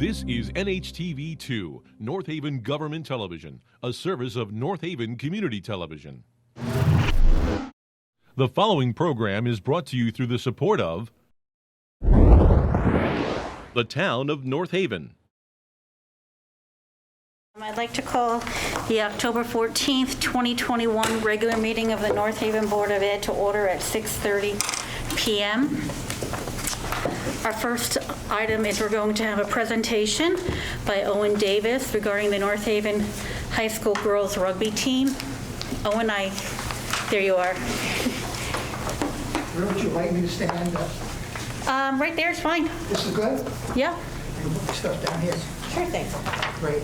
This is NHTV2, North Haven Government Television, a service of North Haven Community Television. The following program is brought to you through the support of the Town of North Haven. I'd like to call the October 14th, 2021 regular meeting of the North Haven Board of Ed to order at 6:30 p.m. Our first item is we're going to have a presentation by Owen Davis regarding the North Haven High School girls rugby team. Owen, there you are. Where would you like me to stand up? Right there is fine. This is good? Yeah. And put the stuff down here. Sure thing. Great.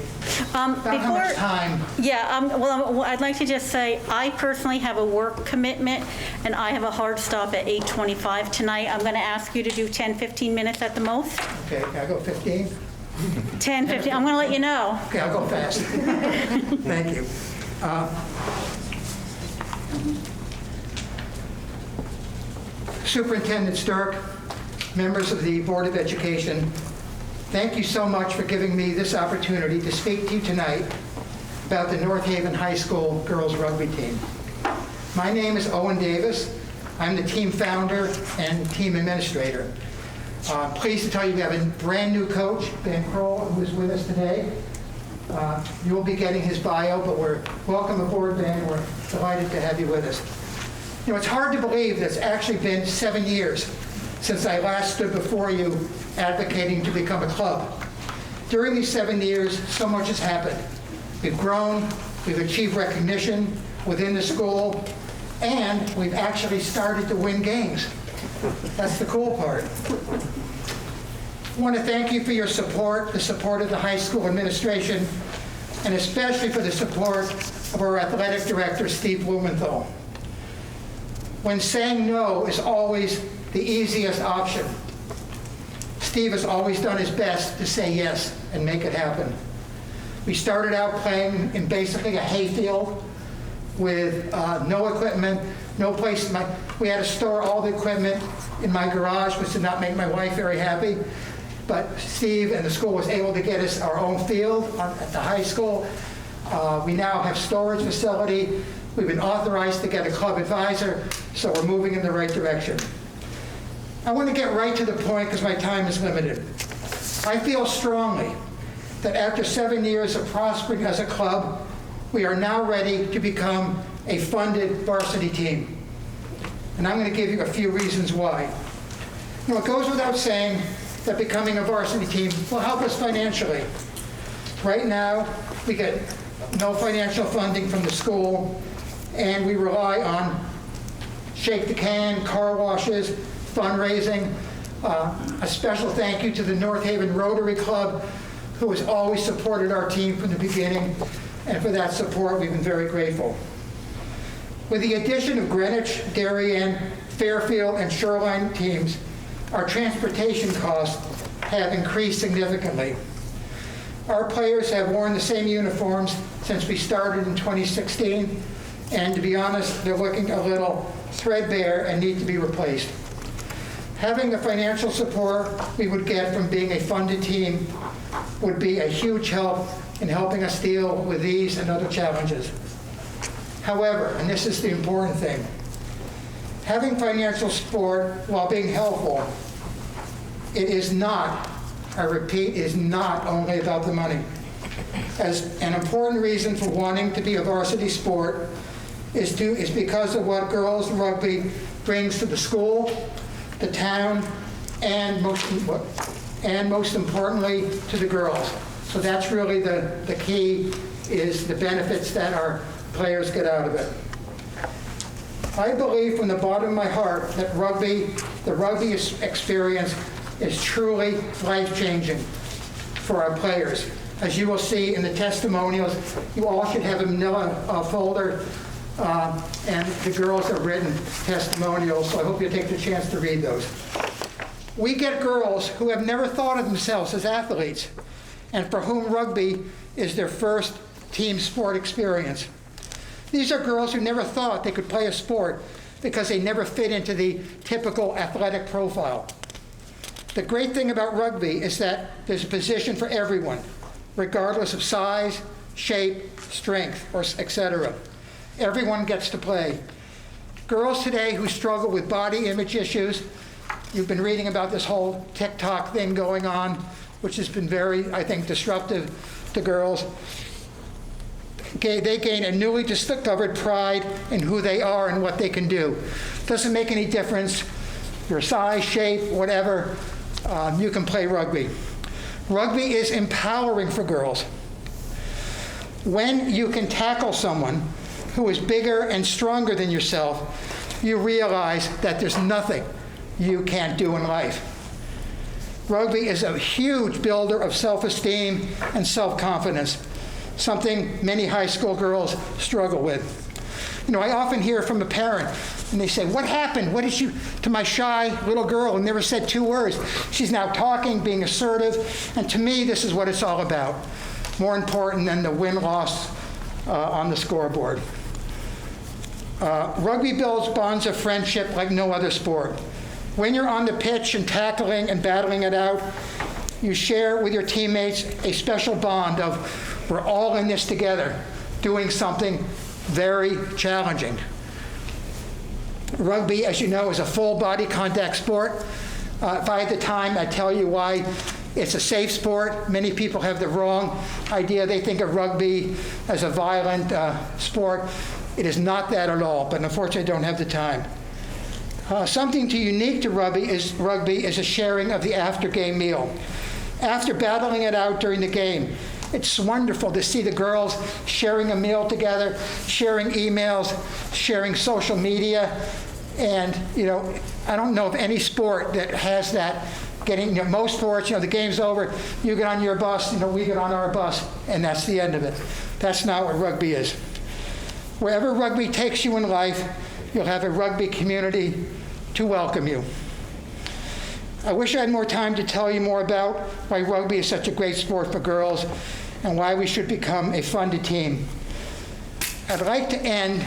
About how much time? Yeah, well, I'd like to just say, I personally have a work commitment, and I have a hard stop at 8:25 tonight. I'm going to ask you to do 10, 15 minutes at the most. Okay, can I go 15? 10, 15, I'm going to let you know. Okay, I'll go fast. Thank you. Superintendent Sturck, members of the Board of Education, thank you so much for giving me this opportunity to speak to you tonight about the North Haven High School girls rugby team. My name is Owen Davis. I'm the team founder and team administrator. Pleased to tell you we have a brand new coach, Ben Kroll, who is with us today. You will be getting his bio, but welcome aboard, Ben. We're delighted to have you with us. You know, it's hard to believe that it's actually been 7 years since I last stood before you advocating to become a club. During these 7 years, so much has happened. We've grown, we've achieved recognition within the school, and we've actually started to win games. That's the cool part. I want to thank you for your support, the support of the high school administration, and especially for the support of our athletic director, Steve Blumenthal. When saying no is always the easiest option, Steve has always done his best to say yes and make it happen. We started out playing in basically a hayfield with no equipment, no place. We had to store all the equipment in my garage, which did not make my wife very happy. But Steve and the school was able to get us our own field at the high school. We now have storage facility. We've been authorized to get a club advisor, so we're moving in the right direction. I want to get right to the point because my time is limited. I feel strongly that after 7 years of prospering as a club, we are now ready to become a funded varsity team. And I'm going to give you a few reasons why. You know, it goes without saying that becoming a varsity team will help us financially. Right now, we get no financial funding from the school, and we rely on shake the can, car washes, fundraising. A special thank you to the North Haven Rotary Club, who has always supported our team from the beginning, and for that support, we've been very grateful. With the addition of Greenwich, Darien, Fairfield, and Shoreline teams, our transportation costs have increased significantly. Our players have worn the same uniforms since we started in 2016, and to be honest, they're looking a little threadbare and need to be replaced. Having the financial support we would get from being a funded team would be a huge help in helping us deal with these and other challenges. However, and this is the important thing, having financial support while being helpful, it is not, I repeat, is not only about the money. As an important reason for wanting to be a varsity sport is because of what girls rugby brings to the school, the town, and most importantly, to the girls. So that's really the key, is the benefits that our players get out of it. I believe from the bottom of my heart that the rugby experience is truly life-changing for our players. As you will see in the testimonials, you all should have a manila folder, and the girls have written testimonials, so I hope you take the chance to read those. We get girls who have never thought of themselves as athletes, and for whom rugby is their first team sport experience. These are girls who never thought they could play a sport because they never fit into the typical athletic profile. The great thing about rugby is that there's a position for everyone, regardless of size, shape, strength, or etc. Everyone gets to play. Girls today who struggle with body image issues, you've been reading about this whole TikTok thing going on, which has been very, I think, disruptive to girls. They gain a newly discovered pride in who they are and what they can do. Doesn't make any difference, your size, shape, whatever, you can play rugby. Rugby is empowering for girls. When you can tackle someone who is bigger and stronger than yourself, you realize that there's nothing you can't do in life. Rugby is a huge builder of self-esteem and self-confidence, something many high school girls struggle with. You know, I often hear from a parent, and they say, what happened? What did you, to my shy little girl who never said 2 words? She's now talking, being assertive, and to me, this is what it's all about. More important than the win-loss on the scoreboard. Rugby builds bonds of friendship like no other sport. When you're on the pitch and tackling and battling it out, you share with your teammates a special bond of we're all in this together, doing something very challenging. Rugby, as you know, is a full body contact sport. If I had the time, I'd tell you why it's a safe sport. Many people have the wrong idea. They think of rugby as a violent sport. It is not that at all, but unfortunately I don't have the time. Something unique to rugby is a sharing of the after-game meal. After battling it out during the game, it's wonderful to see the girls sharing a meal together, sharing emails, sharing social media, and I don't know of any sport that has that. Most sports, the game's over, you get on your bus, we get on our bus, and that's the end of it. That's not what rugby is. Wherever rugby takes you in life, you'll have a rugby community to welcome you. I wish I had more time to tell you more about why rugby is such a great sport for girls and why we should become a funded team. I'd like to end,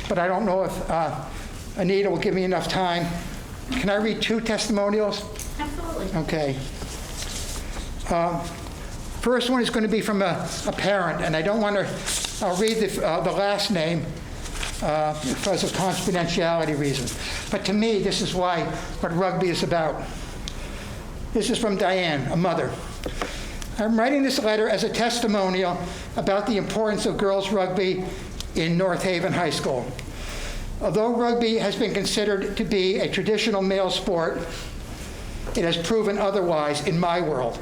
but I don't know if Anita will give me enough time. Can I read 2 testimonials? Absolutely. Okay. First one is going to be from a parent, and I don't want to, I'll read the last name because of confidentiality reasons. But to me, this is what rugby is about. This is from Diane, a mother. I'm writing this letter as a testimonial about the importance of girls rugby in North Haven High School. Although rugby has been considered to be a traditional male sport, it has proven otherwise in my world.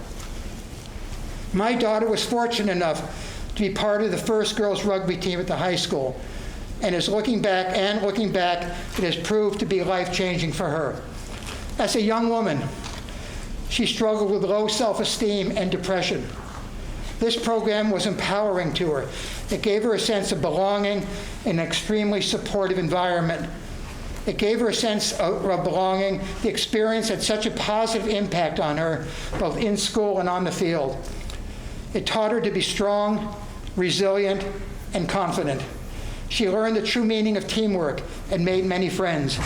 My daughter was fortunate enough to be part of the first girls rugby team at the high school, and looking back, it has proved to be life-changing for her. As a young woman, she struggled with low self-esteem and depression. This program was empowering to her. It gave her a sense of belonging in an extremely supportive environment. It gave her a sense of belonging. The experience had such a positive impact on her, both in school and on the field. It taught her to be strong, resilient, and confident. She learned the true meaning of teamwork and made many friends.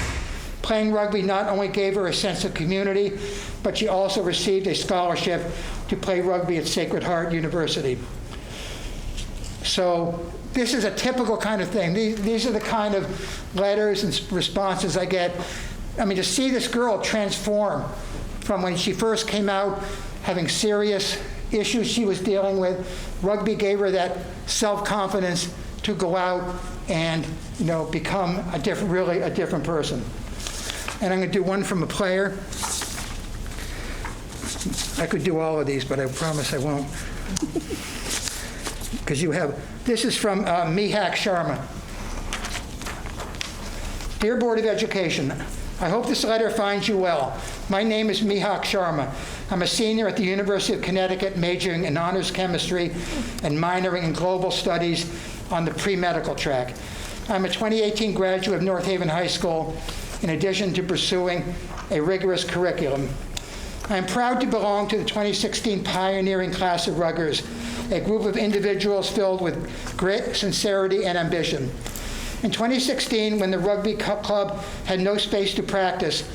Playing rugby not only gave her a sense of community, but she also received a scholarship to play rugby at Sacred Heart University. So this is a typical kind of thing. These are the kind of letters and responses I get. I mean, to see this girl transform from when she first came out, having serious issues she was dealing with, rugby gave her that self-confidence to go out and become really a different person. And I'm going to do one from a player. I could do all of these, but I promise I won't. Because this is from Ciac Sharma. Dear Board of Education, I hope this letter finds you well. My name is Ciac Sharma. I'm a senior at the University of Connecticut, majoring in honors chemistry and minoring in global studies on the pre-medical track. I'm a 2018 graduate of North Haven High School, in addition to pursuing a rigorous curriculum. I am proud to belong to the 2016 pioneering class of ruggers, a group of individuals filled with grit, sincerity, and ambition. In 2016, when the rugby club had no space to practice,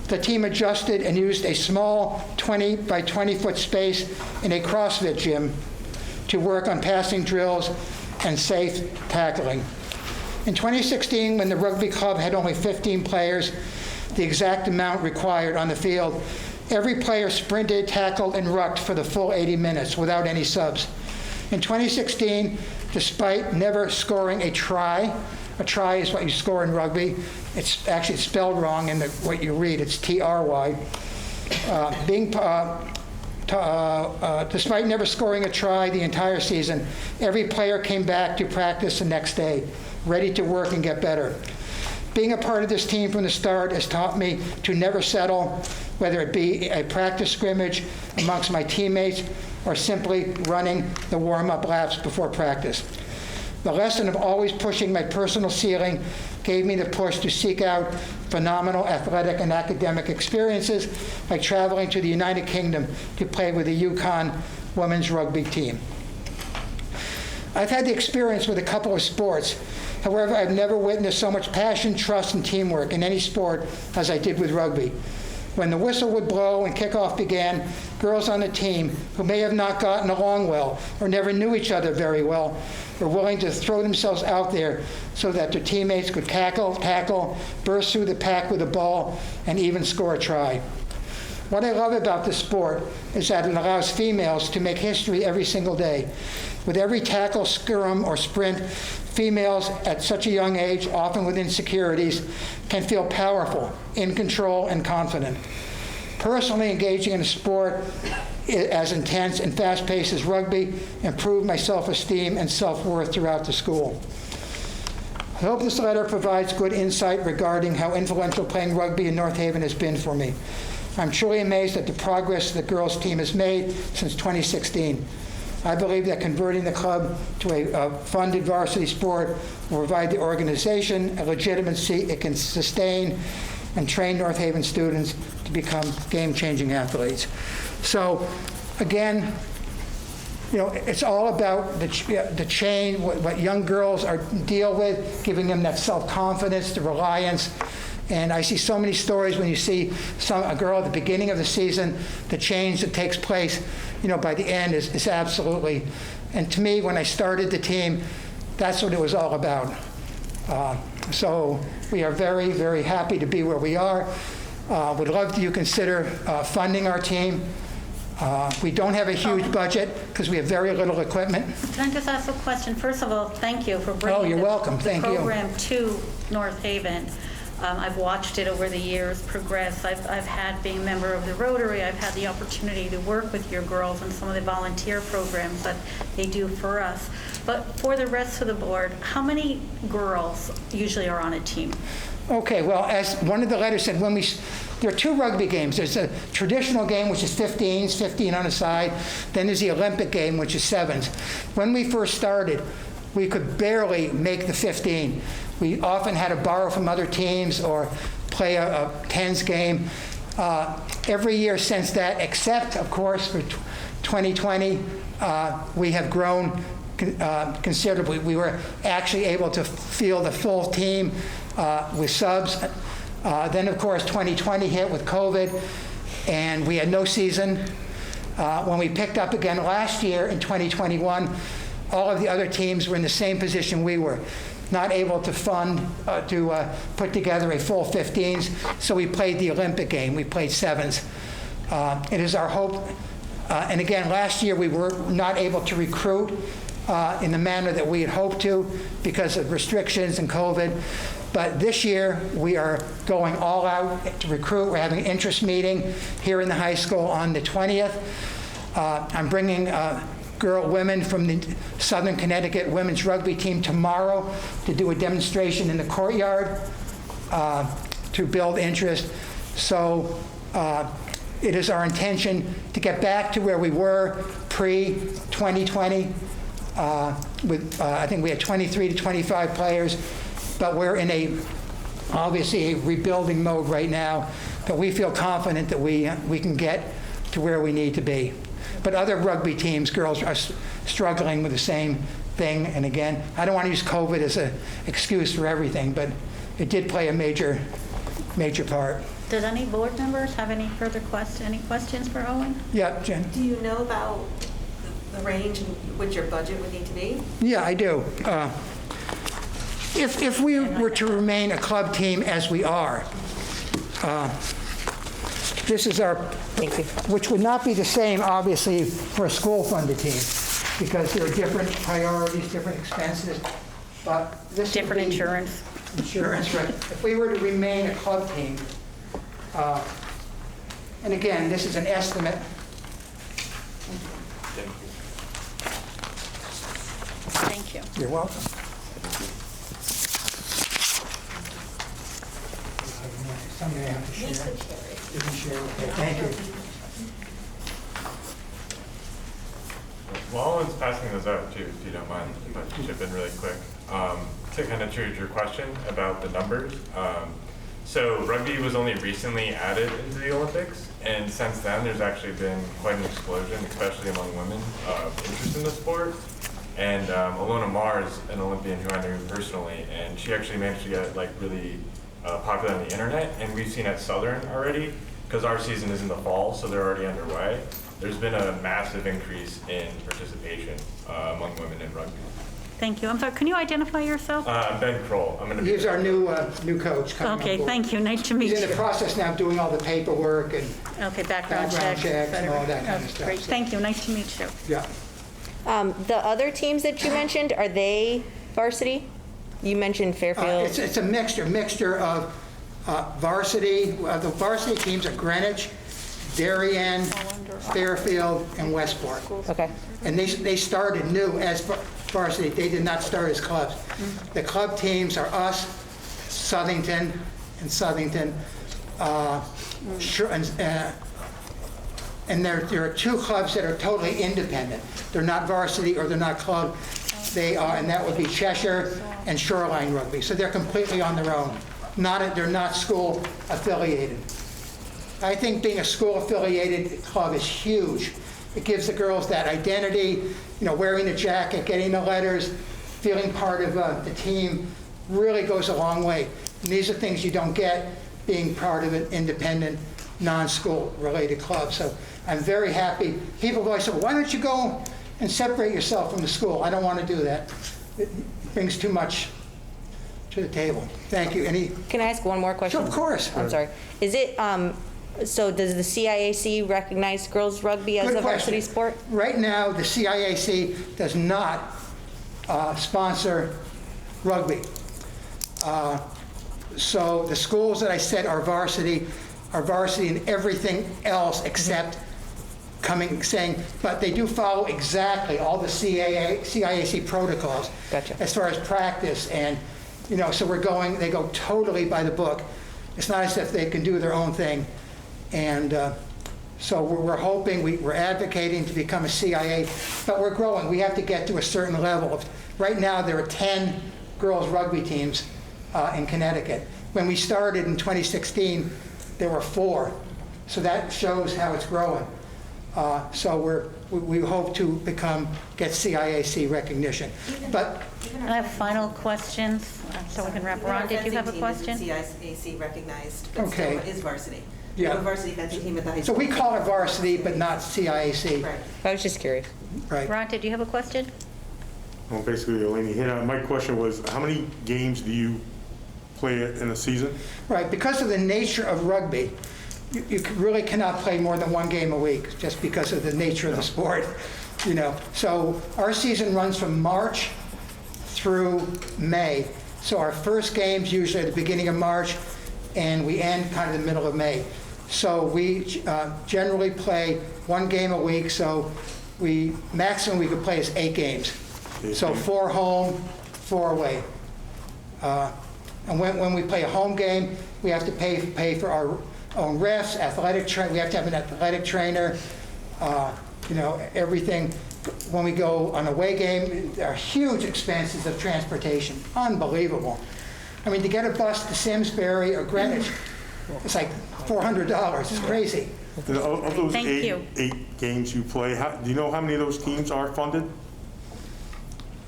The team adjusted and used a small 20 by 20 foot space in a CrossFit gym to work on passing drills and safe tackling. In 2016, when the rugby club had only 15 players, the exact amount required on the field, every player sprinted, tackled, and rucked for the full 80 minutes without any subs. In 2016, despite never scoring a try is what you score in rugby. It's actually spelled wrong in what you read. It's T-R-Y. Despite never scoring a try the entire season, every player came back to practice the next day, ready to work and get better. Being a part of this team from the start has taught me to never settle, whether it be a practice scrimmage amongst my teammates or simply running the warm-up laps before practice. The lesson of always pushing my personal ceiling gave me the push to seek out phenomenal athletic and academic experiences, like traveling to the United Kingdom to play with the Yukon women's rugby team. I've had the experience with a couple of sports. However, I've never witnessed so much passion, trust, and teamwork in any sport as I did with rugby. When the whistle would blow and kickoff began, girls on the team who may have not gotten along well or never knew each other very well were willing to throw themselves out there so that their teammates could tackle, burst through the pack with a ball, and even score a try. What I love about this sport is that it allows females to make history every single day. With every tackle, scrum, or sprint, females at such a young age, often with insecurities, can feel powerful, in control, and confident. Personally, engaging in a sport as intense and fast-paced as rugby improved my self-esteem and self-worth throughout the school. I hope this letter provides good insight regarding how influential playing rugby in North Haven has been for me. I'm truly amazed at the progress the girls' team has made since 2016. I believe that converting the club to a funded varsity sport will provide the organization a legitimacy it can sustain and train North Haven students to become game-changing athletes. So, again, it's all about the chain, what young girls deal with, giving them that self-confidence, the reliance. And I see so many stories when you see a girl at the beginning of the season, the change that takes place, by the end is absolutely. And to me, when I started the team, that's what it was all about. So we are very, very happy to be where we are. Would love you consider funding our team. We don't have a huge budget because we have very little equipment. Can I just ask a question? First of all, thank you for bringing you're welcome. Thank you. program to North Haven. I've watched it over the years progress. I've had, being a member of the Rotary, I've had the opportunity to work with your girls on some of the volunteer programs that they do for us. But for the rest of the board, how many girls usually are on a team? Okay, well, as one of the letters said, there are two rugby games. There's a traditional game, which is 15s, 15 on a side. Then there's the Olympic game, which is 7s. When we first started, we could barely make the 15. We often had to borrow from other teams or play a 10s game. Every year since that, except, of course, for 2020, we have grown considerably. We were actually able to field the full team with subs. Then, of course, 2020 hit with COVID, and we had no season. When we picked up again last year in 2021, all of the other teams were in the same position we were, not able to fund, to put together a full 15s, so we played the Olympic game. We played 7s. It is our hope, and again, last year we were not able to recruit in the manner that we had hoped to because of restrictions and COVID. But this year, we are going all out to recruit. We're having an interest meeting here in the high school on the 20th. I'm bringing women from the Southern Connecticut women's rugby team tomorrow to do a demonstration in the courtyard to build interest. So it is our intention to get back to where we were pre-2020. I think we had 23 to 25 players. But we're in obviously a rebuilding mode right now, but we feel confident that we can get to where we need to be. But other rugby teams, girls are struggling with the same thing. And again, I don't want to use COVID as an excuse for everything, but it did play a major part. Did any board members have any any questions for Owen? Yeah, Jen? Do you know about the range in which your budget would need to be? Yeah, I do. If we were to remain a club team as we are, this is our, which would not be the same, obviously, for a school-funded team, because there are different priorities, different expenses, but this would Different be- insurance? Insurance, right. If we were to remain a club team, and again, this is an estimate. Thank you. You're welcome. Somebody I have to share. You can share, okay, thank you. While Owen's passing those out too, if you don't mind, if I can chip in really quick, to kind of trigger your question about the numbers. So rugby was only recently added into the Olympics, and since then there's actually been quite an explosion, especially among women, of interest in the sport. And Alona Marr is an Olympian who I knew personally, and she actually managed to get like really popular on the internet, and we've seen at Southern already, because our season is in the fall, so they're already underway. There's been a massive increase in participation among women in rugby. Thank you. I'm sorry, can you identify yourself? I'm Ben Kroll. I'm going to be He's our new coach coming on Okay, board. thank you. Nice to meet He's you. in the process now of doing all the paperwork and, Okay, background Background checks. checks and all that kind of Okay, stuff, Great, so. thank you. Nice to meet you. yeah. The other teams that you mentioned, are they varsity? You mentioned Fairfield. It's a mixture of varsity. The varsity teams are Greenwich, Darien, Fairfield, and Westport. Okay. And they started new as varsity. They did not start as clubs. The club teams are us, Southington, and there are two clubs that are totally independent. They're not varsity or they're not club. They are, and that would be Cheshire and Shoreline Rugby. So they're completely on their own. They're not school affiliated. I think being a school affiliated club is huge. It gives the girls that identity, wearing the jacket, getting the letters, feeling part of the team really goes a long way. And these are things you don't get being part of an independent, non-school related club. So I'm very happy. People always say, well, why don't you go and separate yourself from the school? I don't want to do that. It brings too much to the table. Thank you. Can I ask one more question? Sure, of course. I'm sorry. Is it, so does the CIAC recognize girls rugby as Good a varsity question. sport? Right now, the CIAC does not sponsor rugby. So the schools that I said are varsity in everything else except saying, but they do follow exactly all the CIAC protocols. Gotcha. As far as practice and, so they go totally by the book. It's not as if they can do their own thing. And so we're hoping, we're advocating to become a CIA, but we're growing. We have to get to a certain level. Right now, there are 10 girls rugby teams in Connecticut. When we started in 2016, there were 4. So shows how it's growing. So we hope to get CIAC recognition. But I have final questions, so we can wrap around. Did you have a question? CIAC recognized, but Okay. still is varsity. Yeah. We have a varsity fencing team at the high so school. we call it varsity, but not CIAC. Right. I was just curious. Right. Ron, did you have a question? Well, basically, Eleni hit on. My question was, how many games do you play in a season? Right. Because of the nature of rugby, you really cannot play more than 1 game a week, just because of the nature of the sport. So our season runs from March through May. So our first game's usually at the beginning of March, and we end kind of the middle of May. So we generally play 1 game a week. So maximum we could play is 8 games. So 4 home, 4 away. And when we play a home game, we have to pay for our own refs, we have to have an athletic trainer, everything. When we go on a away game, there are huge expenses of transportation, unbelievable. I mean, to get a bus to Simsbury or Greenwich, it's like $400, it's crazy. Of those Thank you. eight games you play, do you know how many of those teams are funded?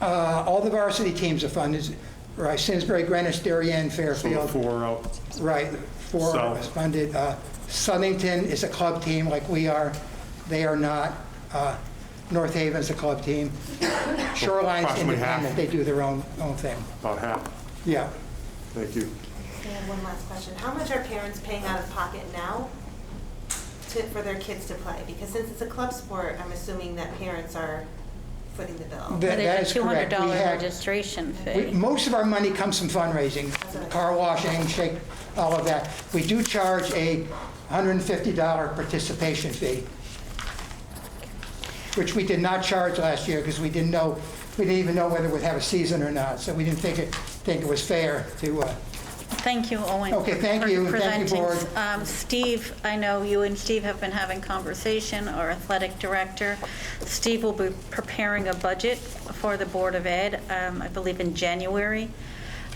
All the varsity teams are funded, right, Simsbury, Greenwich, Darien, So Fairfield. 4 out. Right, for South. funded. Southington is a club team like we are. They are not. North Haven's a club team. Shoreline's Approximately half. independent. They do their own thing. About half. Yeah. Thank you. I have one last question. How much are parents paying out of pocket now for their kids to play? Because since it's a club sport, I'm assuming that parents are footing the bill. That There's is a correct. $200 We have- registration fee. Most of our money comes from fundraising, car washing, shake, all of that. We do charge a $150 participation fee, which we did not charge last year because we didn't even know whether we'd have a season or not. So we didn't think it was fair to. Thank you, Owen. Okay, thank you, and thank you, for presenting. Board. Steve, I know you and Steve have been having conversation, our athletic director. Steve will be preparing a budget for the Board of Ed, I believe in January,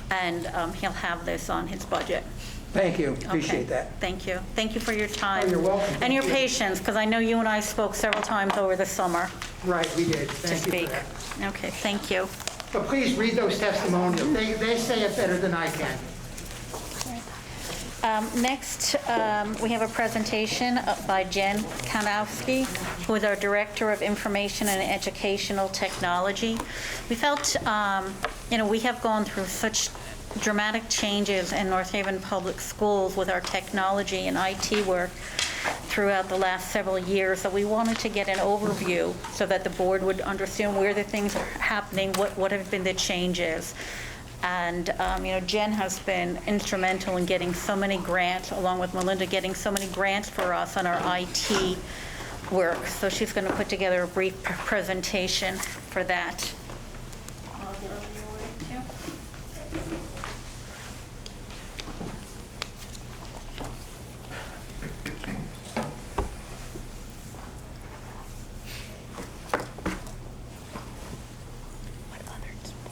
and he'll have this on his budget. Thank you, appreciate Okay, that. Thank you. Thank you for your time. Oh, you're welcome. And your Thank you. patience, because I know you and I spoke several times over the summer Right, we did. to Thank you speak. for that. Okay, thank you. But please read those testimonials. They say it better than I can. Next, we have a presentation by Jen Kanowski, who is our Director of Information and Educational Technology. We felt, we have gone through such dramatic changes in North Haven Public Schools with our technology and IT work throughout the last several years, that we wanted to get an overview so that the board would understand where the things are happening, what have been the changes. And, Jen has been instrumental in getting so many grants, along with Melinda, getting so many grants for us on our IT work. So she's going to put together a brief presentation for that. I'll give it over to you.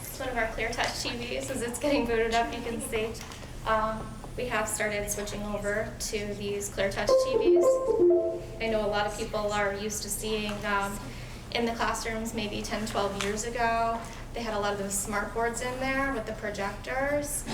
It's one of our ClearTouch TVs. As it's getting booted up, you can see we have started switching over to these ClearTouch TVs. I know a lot of people are used to seeing in the classrooms maybe 10, 12 years ago, they had a lot of those smart boards in there with the projectors.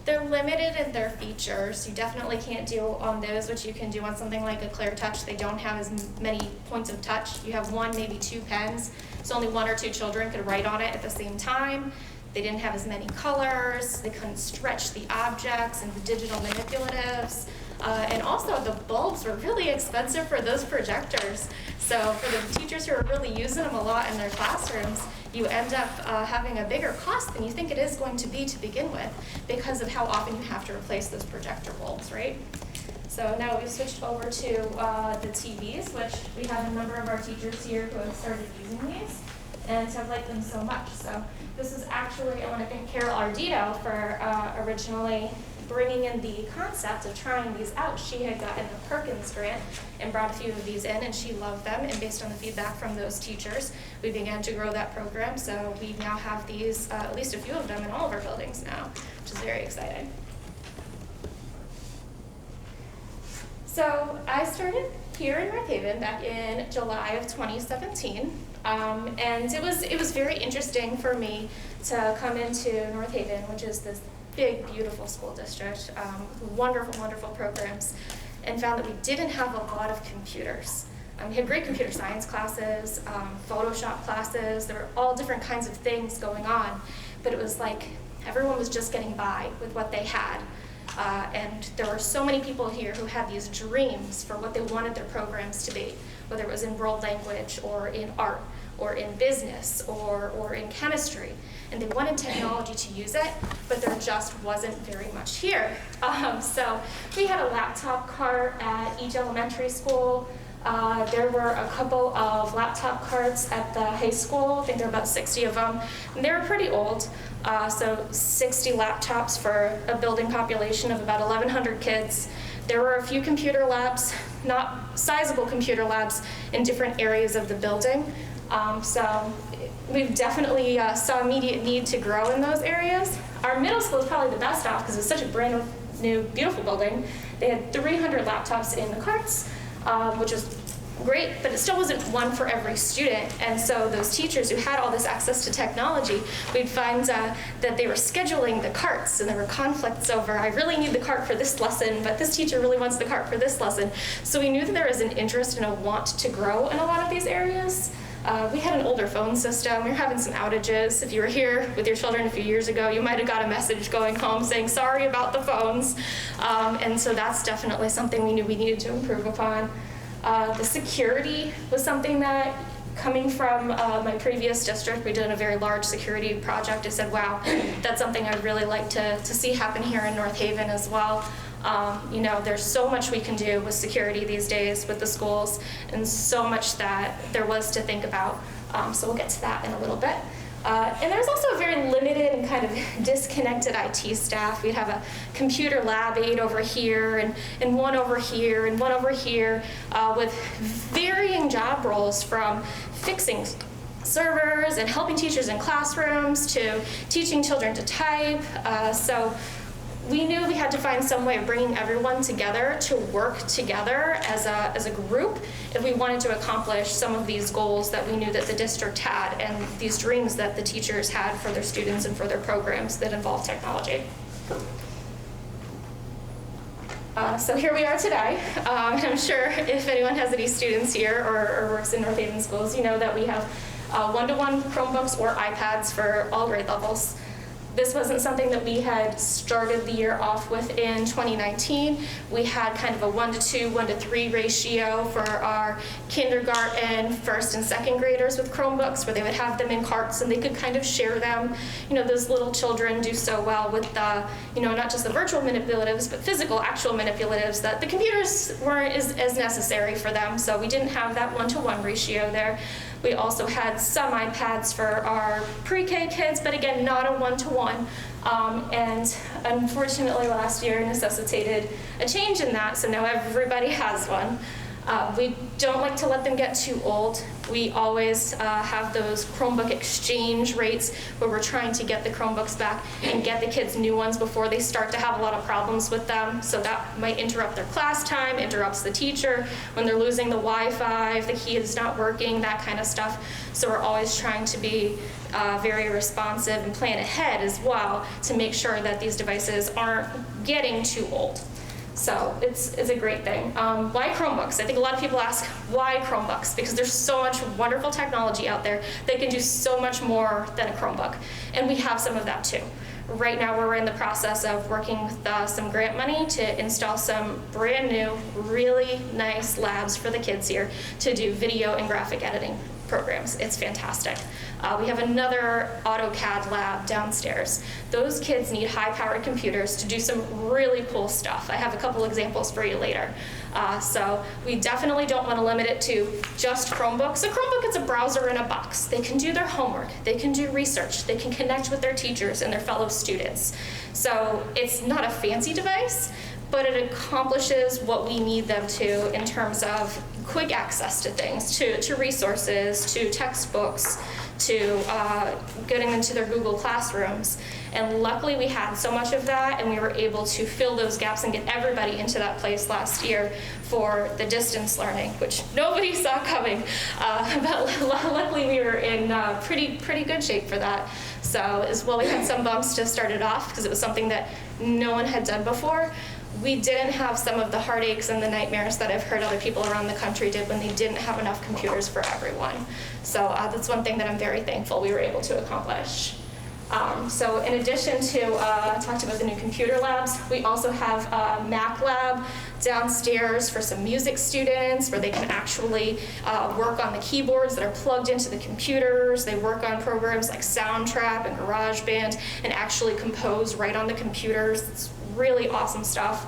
They're limited in their features. You definitely can't do on those what you can do on something like a ClearTouch. They don't have as many points of touch. You have one, maybe two pens, so only one or two children could write on it at the same time. They didn't have as many colors. They couldn't stretch the objects and the digital manipulatives. And also the bulbs were really expensive for those projectors. So for the teachers who are really using them a lot in their classrooms, you end up having a bigger cost than you think it is going to be to begin with, because of how often you have to replace those projector bulbs, right? So now we've switched over to the TVs, which we have a number of our teachers here who have started using these and have liked them so much. So this is actually, I want to thank Carol Ardito for originally bringing in the concept of trying these out. She had gotten the Perkins Grant and brought a few of these in, and she loved them. And based on the feedback from those teachers, we began to grow that program. So we now have these, at least a few of them in all of our buildings now, which is very exciting. So I started here in North Haven back in July of 2017. And it was very interesting for me to come into North Haven, which is this big, beautiful school district, wonderful, wonderful programs, and found that we didn't have a lot of computers. We had great computer science classes, Photoshop classes. There were all different kinds of things going on, but it was like everyone was just getting by with what they had. And there were so many people here who had these dreams for what they wanted their programs to be, whether it was in world language or in art or in business or in chemistry. And they wanted technology to use it, but there just wasn't very much here. So we had a laptop cart at each elementary school. There were a couple of laptop carts at the high school. I think there were about 60 of them. And they were pretty old. So 60 laptops for a building population of about 1,100 kids. There were a few computer labs, not sizable computer labs, in different areas of the building. So we've definitely saw immediate need to grow in those areas. Our middle school is probably the best off because it's such a brand new, beautiful building. They had 300 laptops in the carts, which was great, but it still wasn't one for every student. And so those teachers who had all this access to technology, we'd find that they were scheduling the carts, and there were conflicts over, I really need the cart for this lesson, but this teacher really wants the cart for this lesson. So we knew that there was an interest and a want to grow in a lot of these areas. We had an older phone system. We were having some outages. If you were here with your children a few years ago, you might have got a message going home saying, sorry about the phones. And so that's definitely something we knew we needed to improve upon. The security was something that, coming from my previous district, we did a very large security project. I said, wow, that's something I'd really like to see happen here in North Haven as well. You know, there's so much we can do with security these days with the schools, and so much that there was to think about. So we'll get to that in a little bit. And there's also a very limited and kind of disconnected IT staff. We'd have a computer lab aide over here, and one over here, and one over here, with varying job roles, from fixing servers and helping teachers in classrooms to teaching children to type. So we knew we had to find some way of bringing everyone together to work together as a group if we wanted to accomplish some of these goals that we knew that the district had, and these dreams that the teachers had for their students and for their programs that involve technology. So here we are today. I'm sure if anyone has any students here or works in North Haven schools, you know that we have one-to-one Chromebooks or iPads for all grade levels. This wasn't something that we had started the year off with in 2019. We had kind of a 1-to-2, 1-to-3 ratio for our kindergarten, first and second graders with Chromebooks, where they would have them in carts and they could kind of share them. You know, those little children do so well with the, you know, not just the virtual manipulatives, but physical, actual manipulatives, that the computers weren't as necessary for them. So we didn't have that 1-to-1 ratio there. We also had some iPads for our pre-K kids, but again, not a 1-to-1. And unfortunately last year necessitated a change in that, so now everybody has one. We don't like to let them get too old. We always have those Chromebook exchange rates where we're trying to get the Chromebooks back and get the kids new ones before they start to have a lot of problems with them. So that might interrupt their class time, interrupts the teacher when they're losing the Wi-Fi, if the key is not working, that kind of stuff. So we're always trying to be very responsive and plan ahead as well to make sure that these devices aren't getting too old. So it's a great thing. Why Chromebooks? I think a lot of people ask, why Chromebooks? Because there's so much wonderful technology out there that can do so much more than a Chromebook. And we have some of that too. Right now we're in the process of working with some grant money to install some brand new, really nice labs for the kids here to do video and graphic editing programs. It's fantastic. We have another AutoCAD lab downstairs. Those kids need high-powered computers to do some really cool stuff. I have a couple examples for you later. So we definitely don't want to limit it to just Chromebooks. A Chromebook is a browser in a box. They can do their homework, they can do research, they can connect with their teachers and their fellow students. So it's not a fancy device, but it accomplishes what we need them to in terms of quick access to things, to resources, to textbooks, to getting into their Google Classrooms. And luckily we had so much of that, and we were able to fill those gaps and get everybody into that place last year for the distance learning, which nobody saw coming. But luckily we were in pretty good shape for that. So as well, we had some bumps to start it off because it was something that no one had done before. We didn't have some of the heartaches and the nightmares that I've heard other people around the country did when they didn't have enough computers for everyone. So that's one thing that I'm very thankful we were able to accomplish. So in addition to talked about the new computer labs, we also have a Mac lab downstairs for some music students where they can actually work on the keyboards that are plugged into the computers. They work on programs like Soundtrap and GarageBand and actually compose right on the computers. It's really awesome stuff.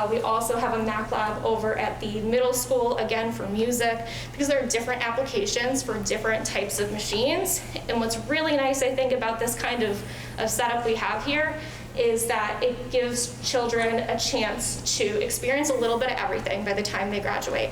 We also have a Mac lab over at the middle school, again for music, because there are different applications for different types of machines. And what's really nice, I think, about this kind of setup we have here is that it gives children a chance to experience a little bit of everything by the time they graduate.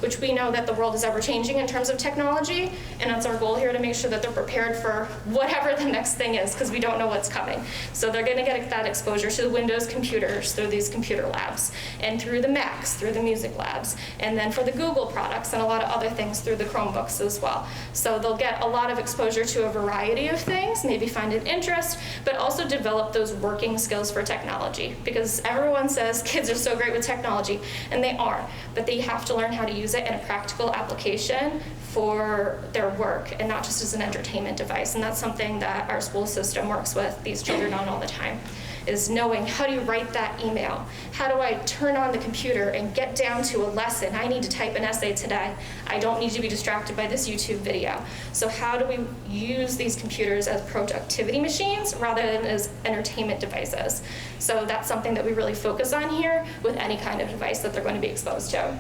which we know that the world is ever changing in terms of technology, and that's our goal here, to make sure that they're prepared for whatever the next thing is, because we don't know what's coming. So they're going to get that exposure to the Windows computers through these computer labs, and through the Macs, through the music labs, and then for the Google products and a lot of other things through the Chromebooks as well. So they'll get a lot of exposure to a variety of things, maybe find an interest, but also develop those working skills for technology, because everyone says kids are so great with technology, and they are, but they have to learn how to use it in a practical application for their work and not just as an entertainment device. And that's something that our school system works with these children on all the time, is knowing, how do you write that email? How do I turn on the computer and get down to a lesson? I need to type an essay today. I don't need to be distracted by this YouTube video. So how do we use these computers as productivity machines rather than as entertainment devices? So that's something that we really focus on here with any kind of device that they're going to be exposed to.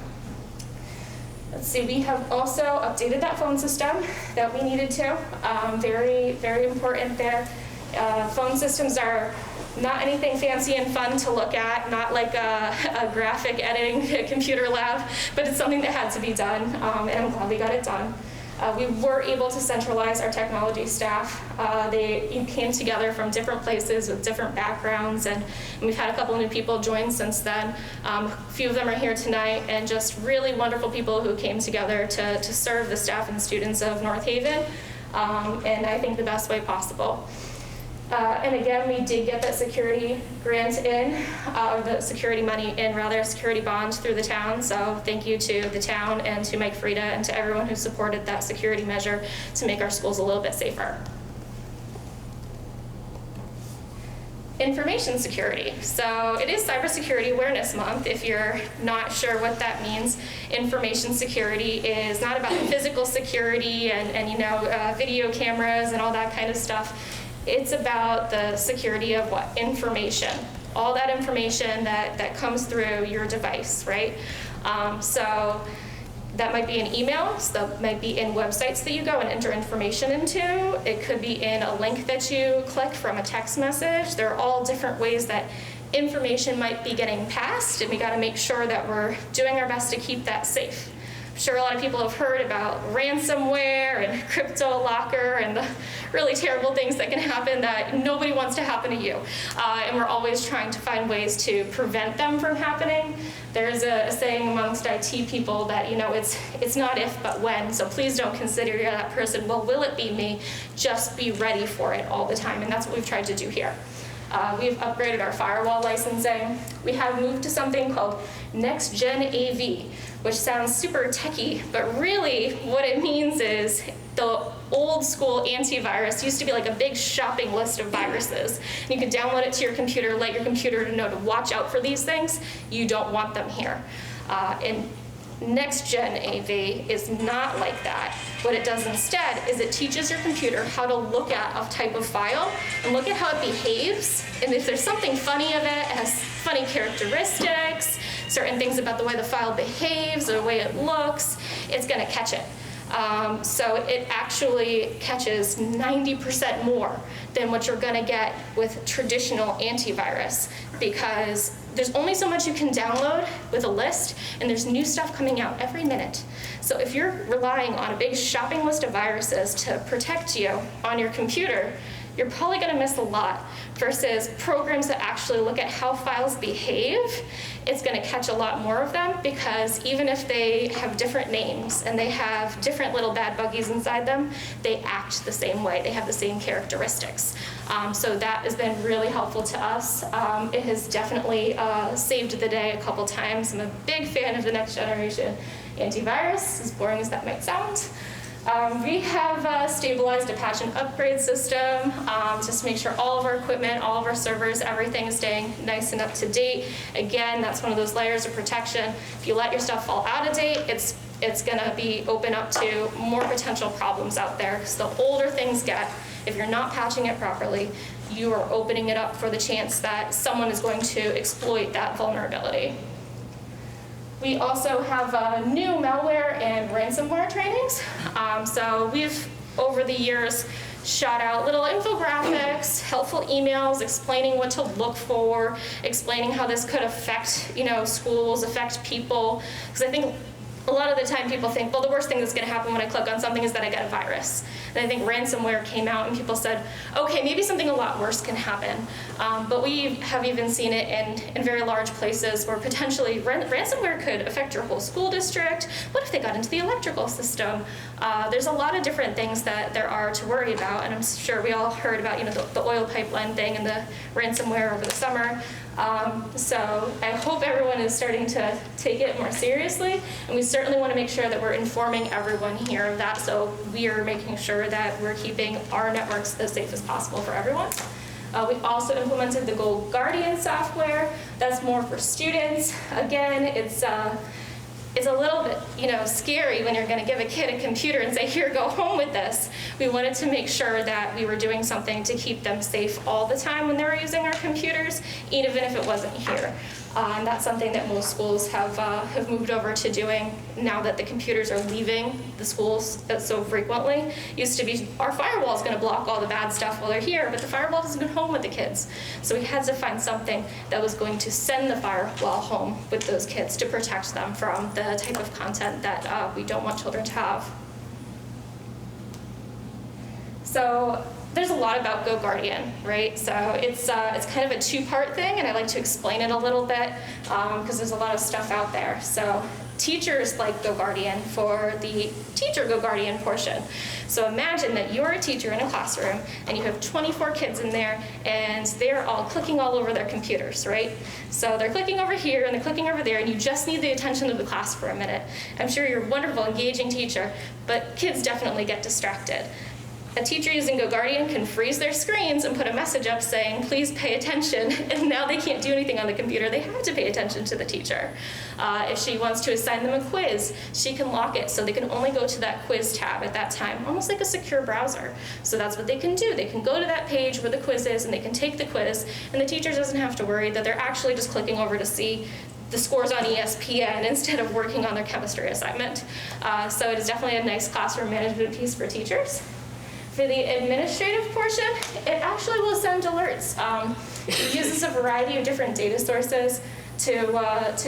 Let's see, we have also updated that phone system that we needed to. Very, very important there. Phone systems are not anything fancy and fun to look at, not like a graphic editing computer lab, but it's something that had to be done, and I'm glad we got it done. We were able to centralize our technology staff. They came together from different places with different backgrounds, and we've had a couple new people join since then. A few of them are here tonight, and just really wonderful people who came together to serve the staff and students of North Haven, and I think the best way possible. And again, we did get that security grant in, or the security money in, rather, security bond through the town. So thank you to the town and to Mike Frieda and to everyone who supported that security measure to make our schools a little bit safer. Information security. So it is Cybersecurity Awareness Month. If you're not sure what that means, information security is not about physical security and video cameras and all that kind of stuff. It's about the security of what? Information. All that information that comes through your device, right? So that might be in emails, that might be in websites that you go and enter information into. It could be in a link that you click from a text message. There are all different ways that information might be getting passed, and we gotta make sure that we're doing our best to keep that safe. I'm sure a lot of people have heard about ransomware and crypto locker and the really terrible things that can happen that nobody wants to happen to you. And we're always trying to find ways to prevent them from happening. There's a saying amongst IT people that, it's not if, but when. So please don't consider you're that person. Well, will it be me? Just be ready for it all the time. And that's what we've tried to do here. We've upgraded our firewall licensing. We have moved to something called Next Gen AV, which sounds super techy, but really what it means is the old school antivirus used to be like a big shopping list of viruses. And you could download it to your computer, let your computer know to watch out for these things. You don't want them here. And Next Gen AV is not like that. What it does instead is it teaches your computer how to look at a type of file and look at how it behaves. And if there's something funny of it, it has funny characteristics, certain things about the way the file behaves or the way it looks, it's gonna catch it. So it actually catches 90% more than what you're gonna get with traditional antivirus, because there's only so much you can download with a list, and there's new stuff coming out every minute. So if you're relying on a big shopping list of viruses to protect you on your computer, you're probably gonna miss a lot, versus programs that actually look at how files behave. It's gonna catch a lot more of them, because even if they have different names and they have different little bad buggies inside them, they act the same way, they have the same characteristics. So that has been really helpful to us. It has definitely saved the day a couple times. I'm a big fan of the next generation antivirus, as boring as that might sound. We have stabilized a patch and upgrade system just to make sure all of our equipment, all of our servers, everything is staying nice and up to date. Again, that's one of those layers of protection. If you let your stuff fall out of date, it's gonna be open up to more potential problems out there. Because the older things get, if you're not patching it properly, you are opening it up for the chance that someone is going to exploit that vulnerability. We also have new malware and ransomware trainings. So we've, over the years, shot out little infographics, helpful emails explaining what to look for, explaining how this could affect, schools, affect people. Because I think a lot of the time people think, well, the worst thing that's going to happen when I click on something is that I get a virus. And I think ransomware came out and people said, okay, maybe something a lot worse can happen. But we have even seen it in very large places where potentially ransomware could affect your whole school district. What if they got into the electrical system? There's a lot of different things that there are to worry about, and I'm sure we all heard about the oil pipeline thing and the ransomware over the summer. So I hope everyone is starting to take it more seriously, and we certainly want to make sure that we're informing everyone here of that, so we are making sure that we're keeping our networks as safe as possible for everyone. We've also implemented the Go Guardian software. That's more for students. Again, it's a little bit, scary when you're going to give a kid a computer and say, here, go home with this. We wanted to make sure that we were doing something to keep them safe all the time when they were using our computers, even if it wasn't here. And that's something that most schools have moved over to doing now that the computers are leaving the schools so frequently. Used to be our firewall is going to block all the bad stuff while they're here, but the firewall doesn't go home with the kids. So we had to find something that was going to send the firewall home with those kids to protect them from the type of content that we don't want children to have. So there's a lot about Go Guardian, right? So it's kind of a two-part thing, and I like to explain it a little bit because there's a lot of stuff out there. So teachers like Go Guardian for the teacher Go Guardian portion. So imagine that you're a teacher in a classroom and you have 24 kids in there and they're all clicking all over their computers, right? So they're clicking over here and they're clicking over there and you just need the attention of the class for a minute. I'm sure you're a wonderful, engaging teacher, but kids definitely get distracted. A teacher using Go Guardian can freeze their screens and put a message up saying, please pay attention, and now they can't do anything on the computer. They have to pay attention to the teacher. If she wants to assign them a quiz, she can lock it so they can only go to that quiz tab at that time, almost like a secure browser. So that's what they can do. They can go to that page where the quiz is and they can take the quiz, and the teacher doesn't have to worry that they're actually just clicking over to see the scores on ESPN instead of working on their chemistry assignment. So it is definitely a nice classroom management piece for teachers. For the administrative portion, it actually will send alerts. It uses a variety of different data sources to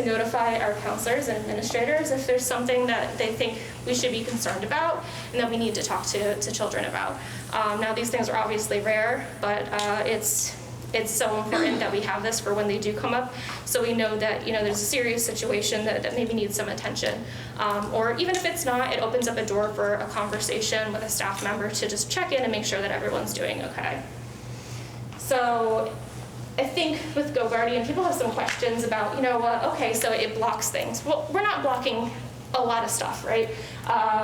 notify our counselors and administrators if there's something that they think we should be concerned about and that we need to talk to children about. Now, these things are obviously rare, but it's so important that we have this for when they do come up, so we know that there's a serious situation that maybe needs some attention. Or even if it's not, it opens up a door for a conversation with a staff member to just check in and make sure that everyone's doing okay. So I think with Go Guardian, people have some questions about, okay, so it blocks things. Well, we're not blocking a lot of stuff, right?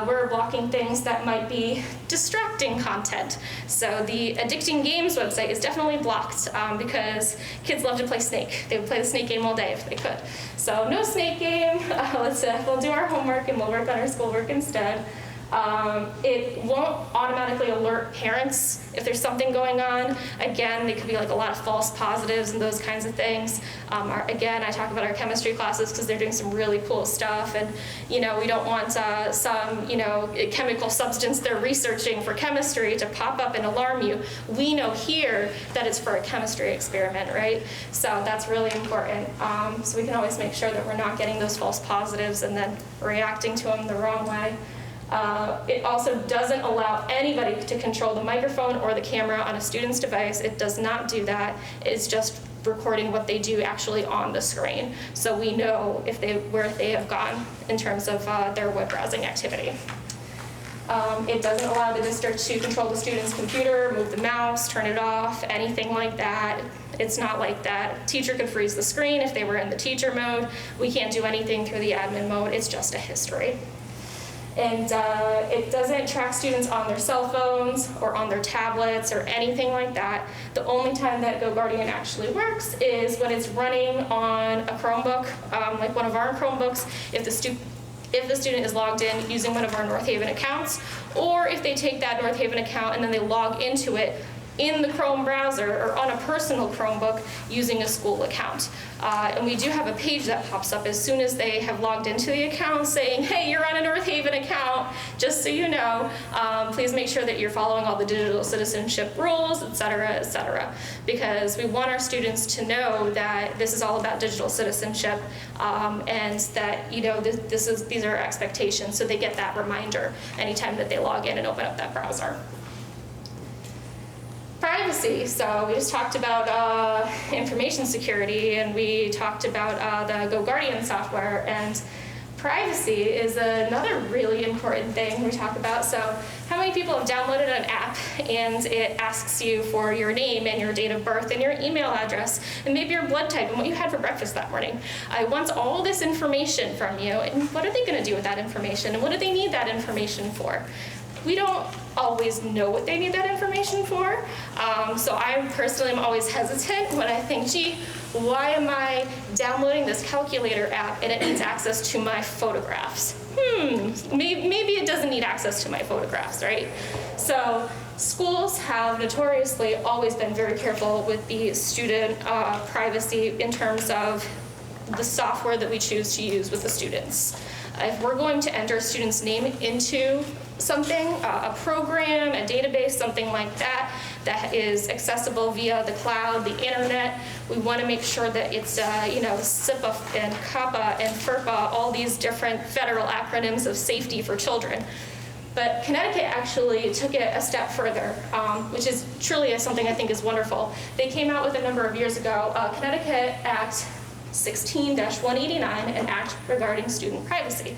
We're blocking things that might be distracting content. So the Addicting Games website is definitely blocked because kids love to play Snake. They would play the Snake game all day if they could. So no Snake game. We'll do our homework and we'll work on our schoolwork instead. It won't automatically alert parents if there's something going on. Again, they could be like a lot of false positives and those kinds of things. Again, I talk about our chemistry classes because they're doing some really cool stuff, and we don't want some chemical substance they're researching for chemistry to pop up and alarm you. We know here that it's for a chemistry experiment, right? So that's really important. So we can always make sure that we're not getting those false positives and then reacting to them the wrong way. It also doesn't allow anybody to control the microphone or the camera on a student's device. It does not do that. It's just recording what they do actually on the screen. So we know where they have gone in terms of their web browsing activity. It doesn't allow the district to control the student's computer, move the mouse, turn it off, anything like that. It's not like that. Teacher could freeze the screen if they were in the teacher mode. We can't do anything through the admin mode. It's just a history. And it doesn't track students on their cell phones or on their tablets or anything like that. The only time that Go Guardian actually works is when it's running on a Chromebook, like one of our Chromebooks, if the student is logged in using one of our North Haven accounts, or if they take that North Haven account and then they log into it in the Chrome browser or on a personal Chromebook using a school account. And we do have a page that pops up as soon as they have logged into the account saying, hey, you're on a North Haven account, just so you know, please make sure that you're following all the digital citizenship rules, et cetera, because we want our students to know that this is all about digital citizenship, and that, you know, these are our expectations, so they get that reminder anytime that they log in and open up that browser. Privacy, so we just talked about information security, and we talked about the GoGuardian software, and privacy is another really important thing we talk about. So how many people have downloaded an app and it asks you for your name and your date of birth and your email address and maybe your blood type and what you had for breakfast that morning? I want all this information from you, and what are they going to do with that information, and what do they need that information for? We don't always know what they need that information for. So I personally am always hesitant when I think, gee, why am I downloading this calculator app and it needs access to my photographs? Maybe it doesn't need access to my photographs, right? So schools have notoriously always been very careful with the student privacy in terms of the software that we choose to use with the students. If we're going to enter a student's name into something, a program, a database, something like that, that is accessible via the cloud, the internet, we want to make sure that it's, you know, SIPA and COPPA and FERPA, all these different federal acronyms of safety for children. But Connecticut actually took it a step further, which is truly something I think is wonderful. They came out with a number of years ago, Connecticut Act 16-189, an act regarding student privacy.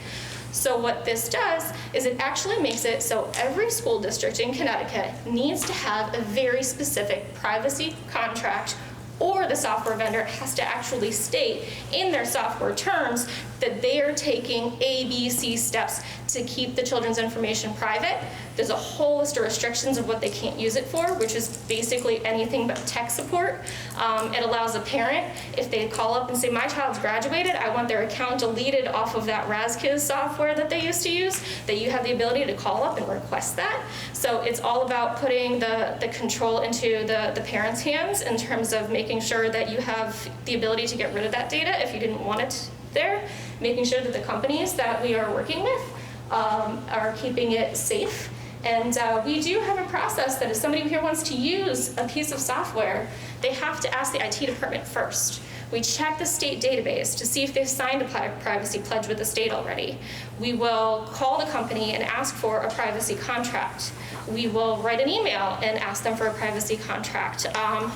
So what this does is it actually makes it so every school district in Connecticut needs to have a very specific privacy contract, or the software vendor has to actually state in their software terms that they are taking A, B, C steps to keep the children's information private. There's a whole list of restrictions of what they can't use it for, which is basically anything but tech support. It allows a parent, if they call up and say, my child's graduated, I want their account deleted off of that RazKiz software that they used to use, that you have the ability to call up and request that. So it's all about putting the control into the parents' hands in terms of making sure that you have the ability to get rid of that data if you didn't want it there, making sure that the companies that we are working with are keeping it safe. And we do have a process that if somebody here wants to use a piece of software, they have to ask the IT department first. We check the state database to see if they've signed a privacy pledge with the state already. We will call the company and ask for a privacy contract. We will write an email and ask them for a privacy contract.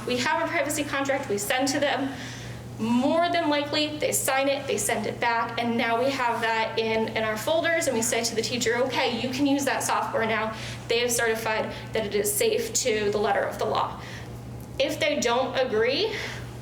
We have a privacy contract we send to them. More than likely, they sign it, they send it back, and now we have that in our folders, and we say to the teacher, okay, you can use that software now. They have certified that it is safe to the letter of the law. If they don't agree,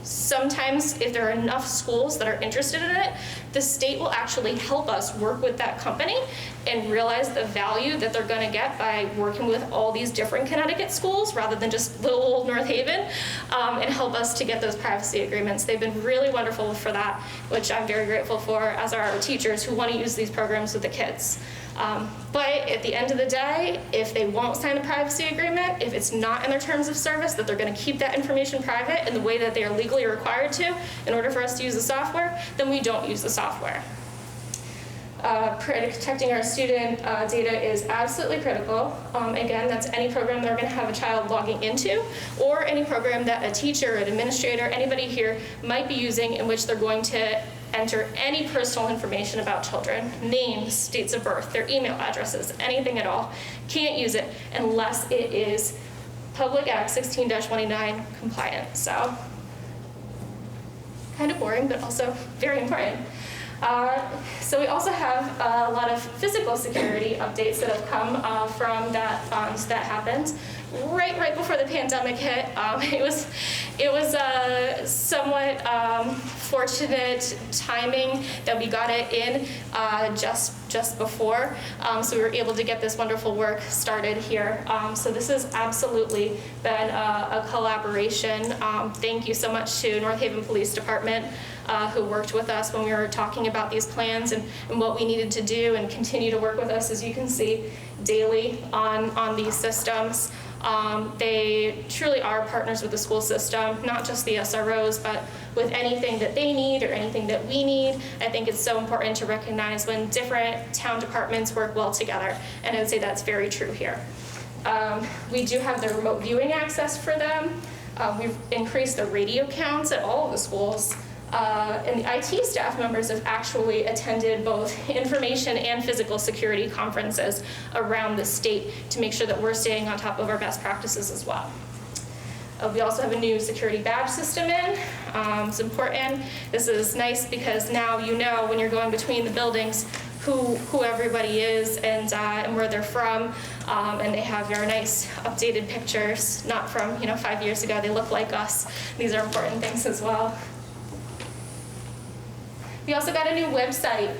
sometimes if there are enough schools that are interested in it, the state will actually help us work with that company and realize the value that they're going to get by working with all these different Connecticut schools rather than just little old North Haven, and help us to get those privacy agreements. They've been really wonderful for that, which I'm very grateful for, as are our teachers who want to use these programs with the kids. But at the end of the day, if they won't sign the privacy agreement, if it's not in their terms of service that they're going to keep that information private in the way that they are legally required to in order for us to use the software, then we don't use the software. Protecting our student data is absolutely critical. Again, that's any program they're going to have a child logging into, or any program that a teacher, an administrator, anybody here might be using in which they're going to enter any personal information about children, names, dates of birth, their email addresses, anything at all. Can't use it unless it is Public Act 16-189 compliant. So, kind of boring, but also very important. So we also have a lot of physical security updates that have come from that that happened right before the pandemic hit. It was somewhat fortunate timing that we got it in just before, so we were able to get this wonderful work started here. So this has absolutely been a collaboration. Thank you so much to North Haven Police Department, who worked with us when we were talking about these plans and what we needed to do, and continue to work with us, as you can see, daily on these systems. They truly are partners with the school system, not just the SROs, but with anything that they need or anything that we need. I think it's so important to recognize when different town departments work well together, and I would say that's very true here. We do have the remote viewing access for them. We've increased the radio counts at all of the schools. And the IT staff members have actually attended both information and physical security conferences around the state to make sure that we're staying on top of our best practices as well. We also have a new security badge system in. It's important. This is nice because now you know when you're going between the buildings who everybody is and where they're from. And they have your nice updated pictures, not from 5 years ago. They look like us. These are important things as well. We also got a new website.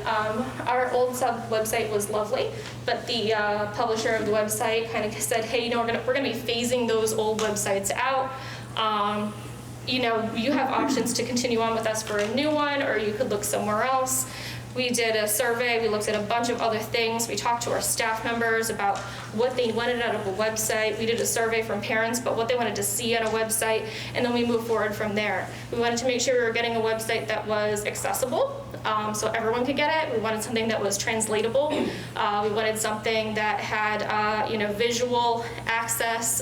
Our old sub website was lovely, but the publisher of the website kind of said, hey, we're gonna be phasing those old websites out. You have options to continue on with us for a new one, or you could look somewhere else. We did a survey, we looked at a bunch of other things. We talked to our staff members about what they wanted out of a website. We did a survey from parents about what they wanted to see on a website, and then we moved forward from there. We wanted to make sure we were getting a website that was accessible, so everyone could get it. We wanted something that was translatable. We wanted something that had visual access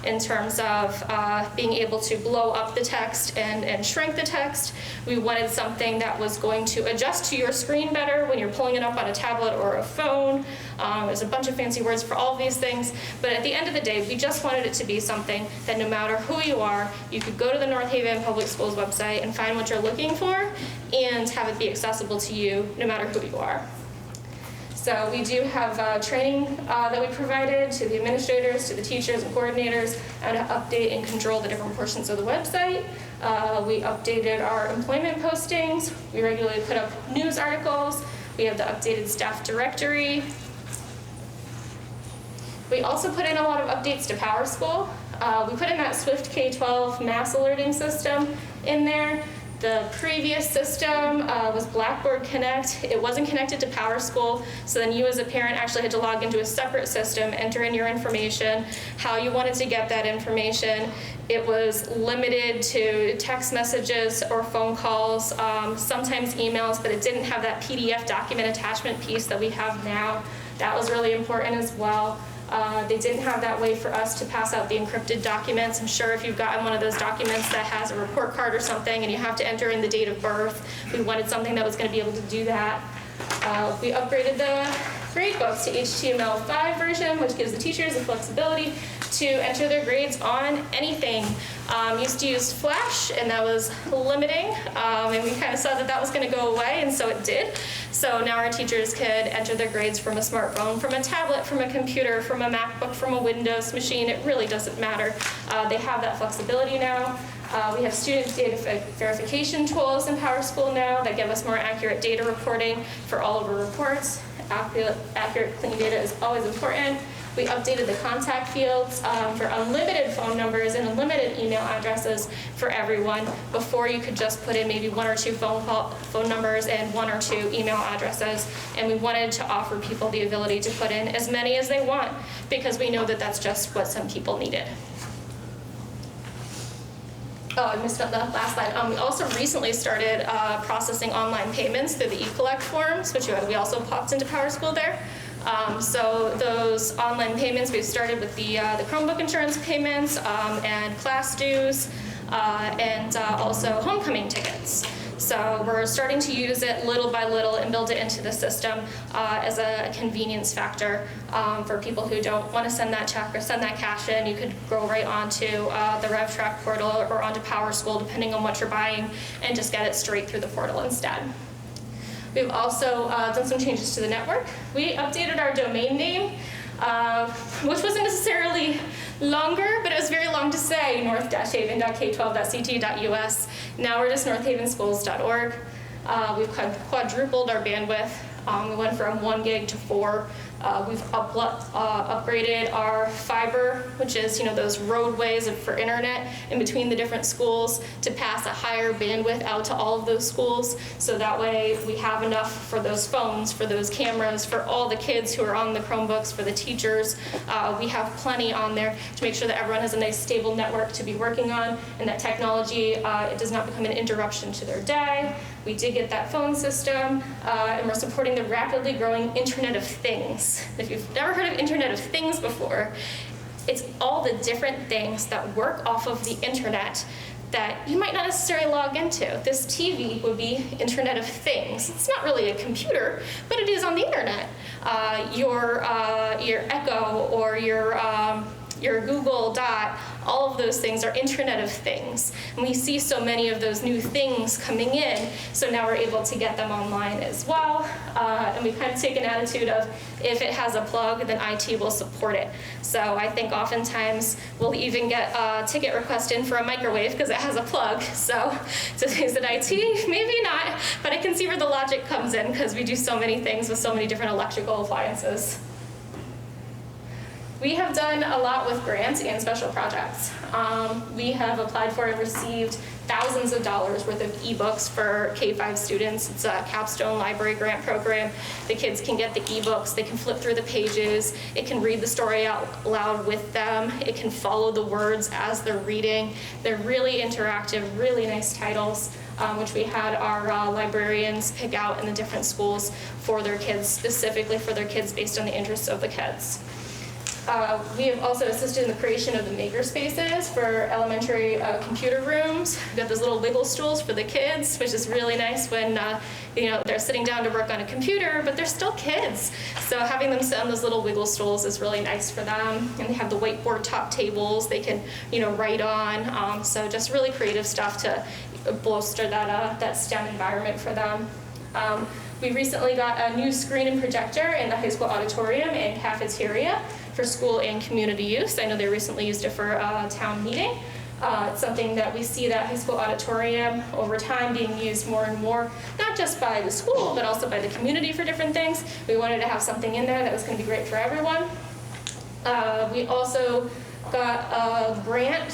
in terms of being able to blow up the text and shrink the text. We wanted something that was going to adjust to your screen better when you're pulling it up on a tablet or a phone. There's a bunch of fancy words for all of these things, but at the end of the day, we just wanted it to be something that no matter who you are, you could go to the North Haven Public Schools website and find what you're looking for and have it be accessible to you no matter who you are. So we do have training that we provided to the administrators, to the teachers and coordinators, how to update and control the different portions of the website. We updated our employment postings. We regularly put up news articles. We have the updated staff directory. We also put in a lot of updates to PowerSchool. We put in that Swift K-12 mass alerting system in there. The previous system was Blackboard Connect. It wasn't connected to PowerSchool, so then you as a parent actually had to log into a separate system, enter in your information, how you wanted to get that information. It was limited to text messages or phone calls, sometimes emails, but it didn't have that PDF document attachment piece that we have now. That was really important as well. They didn't have that way for us to pass out the encrypted documents. I'm sure if you've gotten one of those documents that has a report card or something and you have to enter in the date of birth, we wanted something that was going to be able to do that. We upgraded the gradebooks to HTML5 version, which gives the teachers the flexibility to enter their grades on anything. Used to use Flash, and that was limiting, and we kind of saw that that was going to go away, and so it did. So now our teachers could enter their grades from a smartphone, from a tablet, from a computer, from a MacBook, from a Windows machine. It really doesn't matter. They have that flexibility now. We have student data verification tools in PowerSchool now that give us more accurate data reporting for all of our reports. Accurate, clean data is always important. We updated the contact fields for unlimited phone numbers and unlimited email addresses for everyone. Before, you could just put in maybe 1 or 2 phone numbers and 1 or 2 email addresses, and we wanted to offer people the ability to put in as many as they want because we know that that's just what some people needed. Oh, I missed out the last slide. We also recently started processing online payments through the eCollect forms, which we also popped into PowerSchool there. So those online payments, we've started with the Chromebook insurance payments and class dues and also homecoming tickets. So we're starting to use it little by little and build it into the system as a convenience factor for people who don't want to send that check or send that cash in. You could go right onto the RevTrack portal or onto PowerSchool, depending on what you're buying, and just get it straight through the portal instead. We've also done some changes to the network. We updated our domain name, which wasn't necessarily longer, but it was very long to say, north-haven.k12.ct.us. Now we're just northavenschools.org. We've quadrupled our bandwidth. We went from 1 gig to 4. We've upgraded our fiber, which is, those roadways for internet in between the different schools, to pass a higher bandwidth out to all of those schools. So that way we have enough for those phones, for those cameras, for all the kids who are on the Chromebooks, for the teachers. We have plenty on there to make sure that everyone has a nice stable network to be working on, and that technology, it does not become an interruption to their day. We did get that phone system, and we're supporting the rapidly growing Internet of Things. If you've never heard of Internet of Things before, it's all the different things that work off of the internet that you might not necessarily log into. This TV would be Internet of Things. It's not really a computer, but it is on the internet. Your Echo or your Google Dot, all of those things are Internet of Things. And we see so many of those new things coming in, so now we're able to get them online as well. And we kind of take an attitude of, if it has a plug, then IT will support it. So I think oftentimes we'll even get a ticket request in for a microwave because it has a plug. So is it IT? Maybe not, but I can see where the logic comes in because we do so many things with so many different electrical appliances. We have done a lot with grants and special projects. We have applied for and received thousands of dollars worth of ebooks for K-5 students. It's a capstone library grant program. The kids can get the ebooks, they can flip through the pages, it can read the story out loud with them, it can follow the words as they're reading. They're really interactive, really nice titles, which we had our librarians pick out in the different schools for their kids, specifically for their kids based on the interests of the kids. We have also assisted in the creation of the maker spaces for elementary computer rooms. We've got those little wiggle stools for the kids, which is really nice when they're sitting down to work on a computer, but they're still kids. So having them sit on those little wiggle stools is really nice for them. And they have the whiteboard top tables they can write on. So just really creative stuff to bolster that STEM environment for them. We recently got a new screen and projector in the high school auditorium and cafeteria for school and community use. I know they recently used it for a town meeting. It's something that we see that high school auditorium over time being used more and more, not just by the school, but also by the community for different things. We wanted to have something in there that was going to be great for everyone. We also got a grant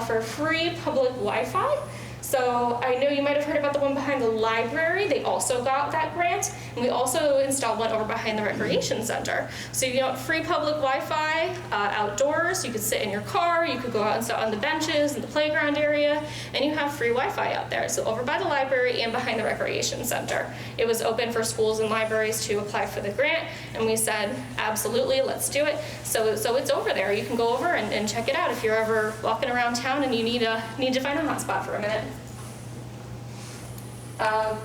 for free public Wi-Fi. So I know you might have heard about the one behind the library. They also got that grant. And we also installed one over behind the recreation center. So you got free public Wi-Fi outdoors. You could sit in your car. You could go out and sit on the benches in the playground area. And you have free Wi-Fi out there. So over by the library and behind the recreation center. It was open for schools and libraries to apply for the grant. And we said, absolutely, let's do it. So it's over there. You can go over and check it out if you're ever walking around town and you need to find a hotspot for a minute.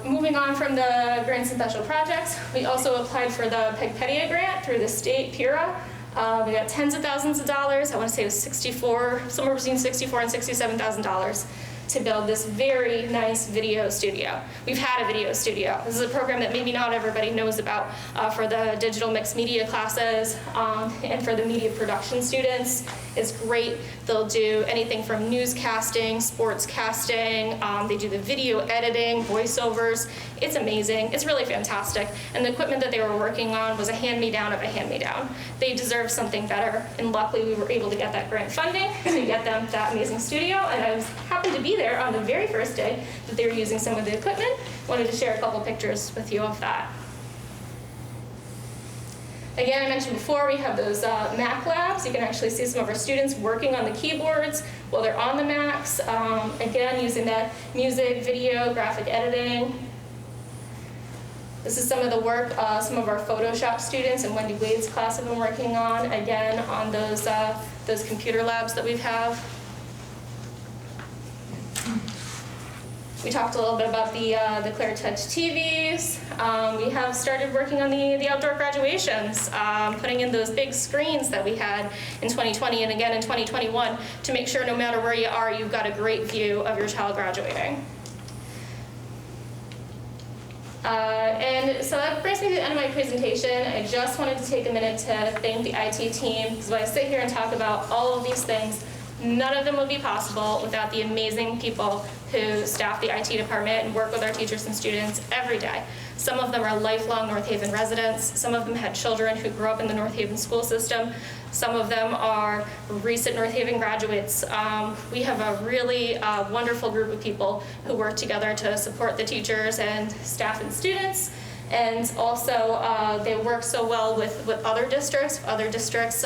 Moving on from the grants and special projects, we also applied for the Pegpedia Grant through the state Pta. We got tens of thousands of dollars. I want to say it was somewhere between $64,000 and $67,000 to build this very nice video studio. We've had a video studio. This is a program that maybe not everybody knows about for the digital mixed media classes and for the media production students. It's great. They'll do anything from newscasting, sportscasting. They do the video editing, voiceovers. It's amazing. It's really fantastic. And the equipment that they were working on was a hand-me-down of a hand-me-down. They deserve something better. And luckily, we were able to get that grant funding to get them that amazing studio. And I was happy to be there on the very first day that they were using some of the equipment. Wanted to share a couple pictures with you of that. Again, I mentioned before, we have those Mac labs. You can actually see some of our students working on the keyboards while they're on the Macs. Again, using that music, video, graphic editing. This is some of the work some of our Photoshop students and Wendy Wade's class have been working on, again, on those computer labs that we have. We talked a little bit about the ClearTouch TVs. We have started working on the outdoor graduations, putting in those big screens that we had in 2020 and again in 2021 to make sure no matter where you are, you've got a great view of your child graduating. And so that brings me to the end of my presentation. I just wanted to take a minute to thank the IT team, because when I sit here and talk about all of these things, None of them would be possible without the amazing people who staff the IT department and work with our teachers and students every day. Some of them are lifelong North Haven residents. Some of them had children who grew up in the North Haven school system. Some of them are recent North Haven graduates. We have a really wonderful group of people who work together to support the teachers and staff and students. And also, they work so well with other districts. Other districts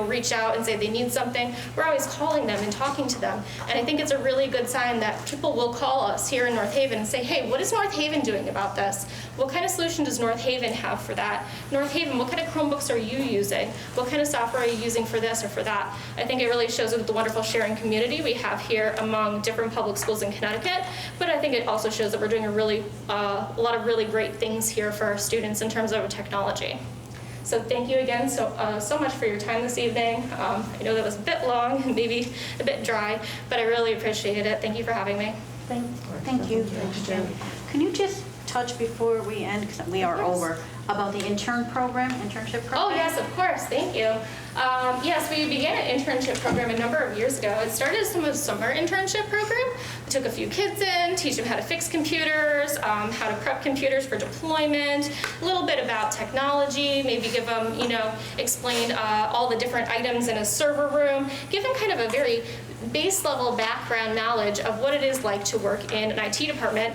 reach out and say they need something. We're always calling them and talking to them. And I think it's a really good sign that people will call us here in North Haven and say, hey, what is North Haven doing about this? What kind of solution does North Haven have for that? North Haven, what kind of Chromebooks are you using? What kind of software are you using for this or for that? I think it really shows the wonderful sharing community we have here among different public schools in Connecticut. But I think it also shows that we're doing a lot of really great things here for our students in terms of technology. So thank you again so much for your time this evening. I know that was a bit long and maybe a bit dry, but I really appreciated it. Thank you for having me. Thank you. Can you just touch before we end, because we are over, about the internship program? Oh yes, of course, thank you. Yes, we began an internship program a number of years ago. It started as a summer internship program. We took a few kids in, teach them how to fix computers, how to prep computers for deployment, a little bit about technology, maybe give them, explain all the different items in a server room, give them kind of a very base level background knowledge of what it is like to work in an IT department.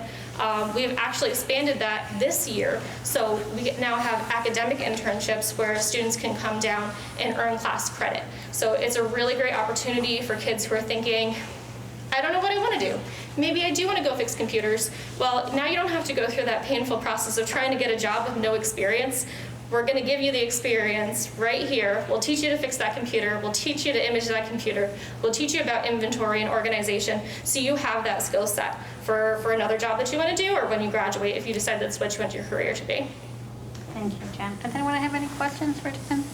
We have actually expanded that this year, so we now have academic internships where students can come down and earn class credit. So it's a really great opportunity for kids who are thinking, I don't know what I want to do. Maybe I do want to go fix computers. Well, now you don't have to go through that painful process of trying to get a job with no experience. We're going to give you the experience right here. We'll teach you to fix that computer. We'll teach you to image that computer. We'll teach you about inventory and organization, so you have that skill set for another job that you want to do, or when you graduate, if you decide that's what you want your career to be. Thank you, Jen. Does anyone have any questions for Jen?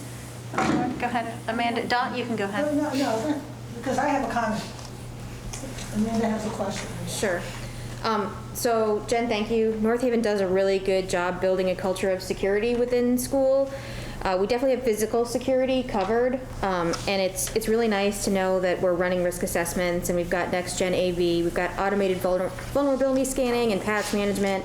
Go ahead, Amanda. Dot, you can go ahead. No, because I have a comment. Amanda has a question. Sure. So Jen, thank you. North Haven does a really good job building a culture of security within school. We definitely have physical security covered, and it's really nice to know that we're running risk assessments, and we've got next gen AV, we've got automated vulnerability scanning and patch management,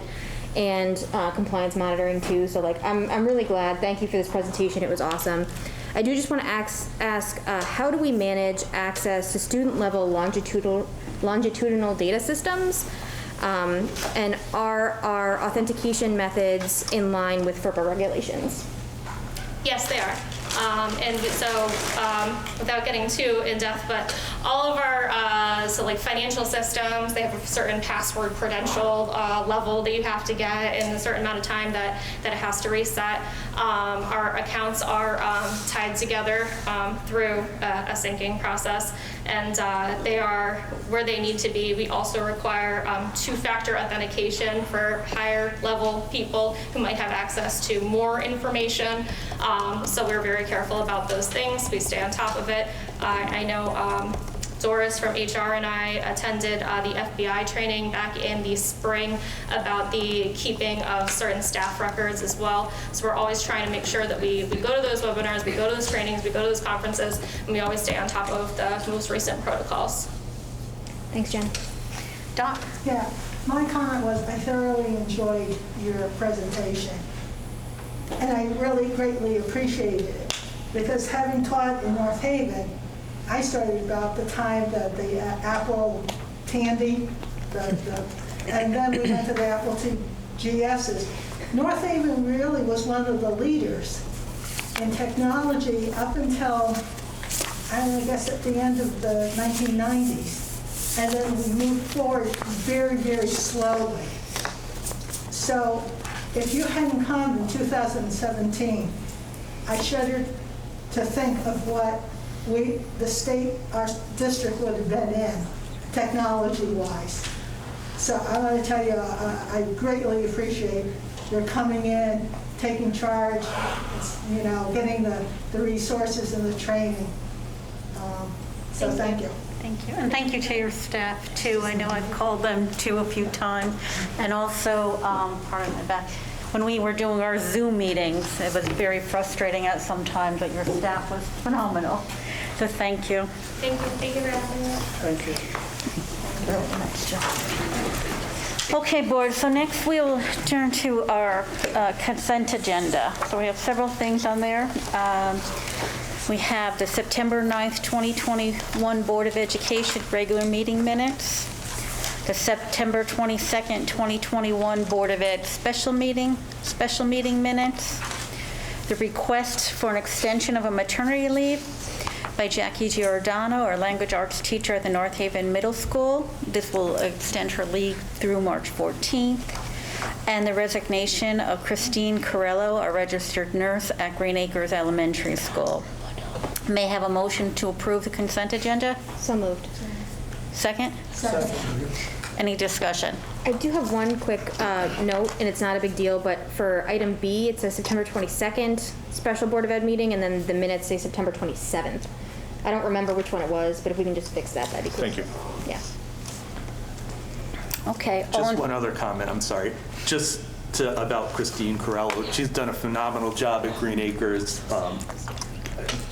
and compliance monitoring too. So I'm really glad. Thank you for this presentation. It was awesome. I do just want to ask how do we manage access to student level longitudinal data systems? And are our authentication methods in line with FERPA regulations? Yes, they are. And so, without getting too in depth, but all of our financial systems, they have a certain password credential level that you have to get in a certain amount of time that it has to reset. Our accounts are tied together through a syncing process, and they are where they need to be. We also require two-factor authentication for higher level people who might have access to more information. So we're very careful about those things. We stay on top of it. I know Doris from HR and I attended the FBI training back in the spring about the keeping of certain staff records as well. So we're always trying to make sure that we go to those webinars, we go to those trainings, we go to those conferences, and we always stay on top of the most recent protocols. Thanks, Jen. Doc? Yeah, my comment was I thoroughly enjoyed your presentation. And I really greatly appreciated it, because having taught in North Haven, I started about the time that the Apple Tandy, and then we went to the Apple GSs. North Haven really was one of the leaders in technology up until, I guess, at the end of the 1990s. And then we moved forward very, very slowly. So if you hadn't come in 2017, I shudder to think of what the state, our district would have been in, technology-wise. So I want to tell you, I greatly appreciate your coming in, taking charge, getting the resources and the training. So thank you. Thank you. And thank you to your staff, too. I know I've called them, too, a few times. And also, pardon my back, when we were doing our Zoom meetings, it was very frustrating at some times, but your staff was phenomenal. So thank you. Thank you for having me. Thank you. Okay, board, so next we'll turn to our consent agenda. So we have several things on there. We have the September 9th, 2021 Board of Education regular meeting minutes, the September 22nd, 2021 Board of Ed special meeting minutes, the request for an extension of a maternity leave by Jackie Giordano, our language arts teacher at the North Haven Middle School. This will extend her leave through March 14th. And the resignation of Christine Corello, a registered nurse at Green Acres Elementary School. May I have a motion to approve the consent agenda? So moved. Second? Second. Any discussion? I do have one quick note, and it's not a big deal, but for item B, it says September 22nd special Board of Ed meeting, and then the minutes say September 27th. I don't remember which one it was, but if we can just fix that, that'd be cool. Thank you. Yeah. Okay. Just one other comment, I'm sorry. About Christine Corello. She's done a phenomenal job at Green Acres.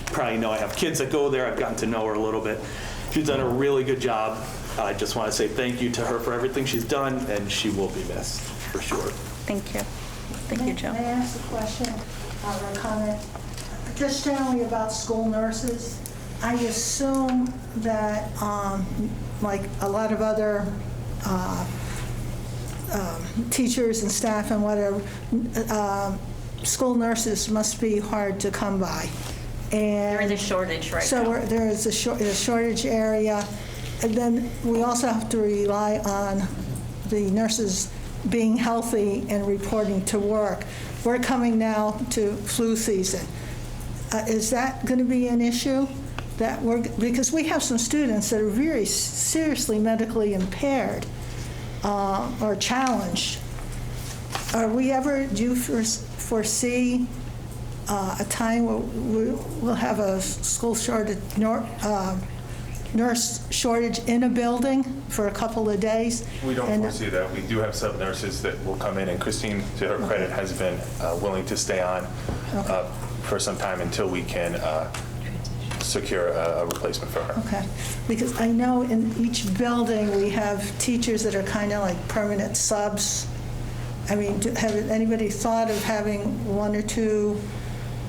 Probably know I have kids that go there. I've gotten to know her a little bit. She's done a really good job. I just want to say thank you to her for everything she's done, and she will be missed, for sure. Thank you. Thank you, Joe. May I ask a question or a comment? Just generally about school nurses. I assume that, like a lot of other teachers and staff and whatever, school nurses must be hard to come by. And There is a shortage right now. so there is a shortage area. And then we also have to rely on the nurses being healthy and reporting to work. We're coming now to flu season. Is that going to be an issue? Because we have some students that are very seriously medically impaired or challenged. Do you foresee a time where we'll have a school shortage, nurse shortage in a building for a couple of days? We don't foresee that. We do have some nurses that will come in, and Christine, to her credit, has been willing to stay on for some time until we can secure a replacement for her. Okay, because I know in each building we have teachers that are kind of like permanent subs. I mean, have anybody thought of having one or two,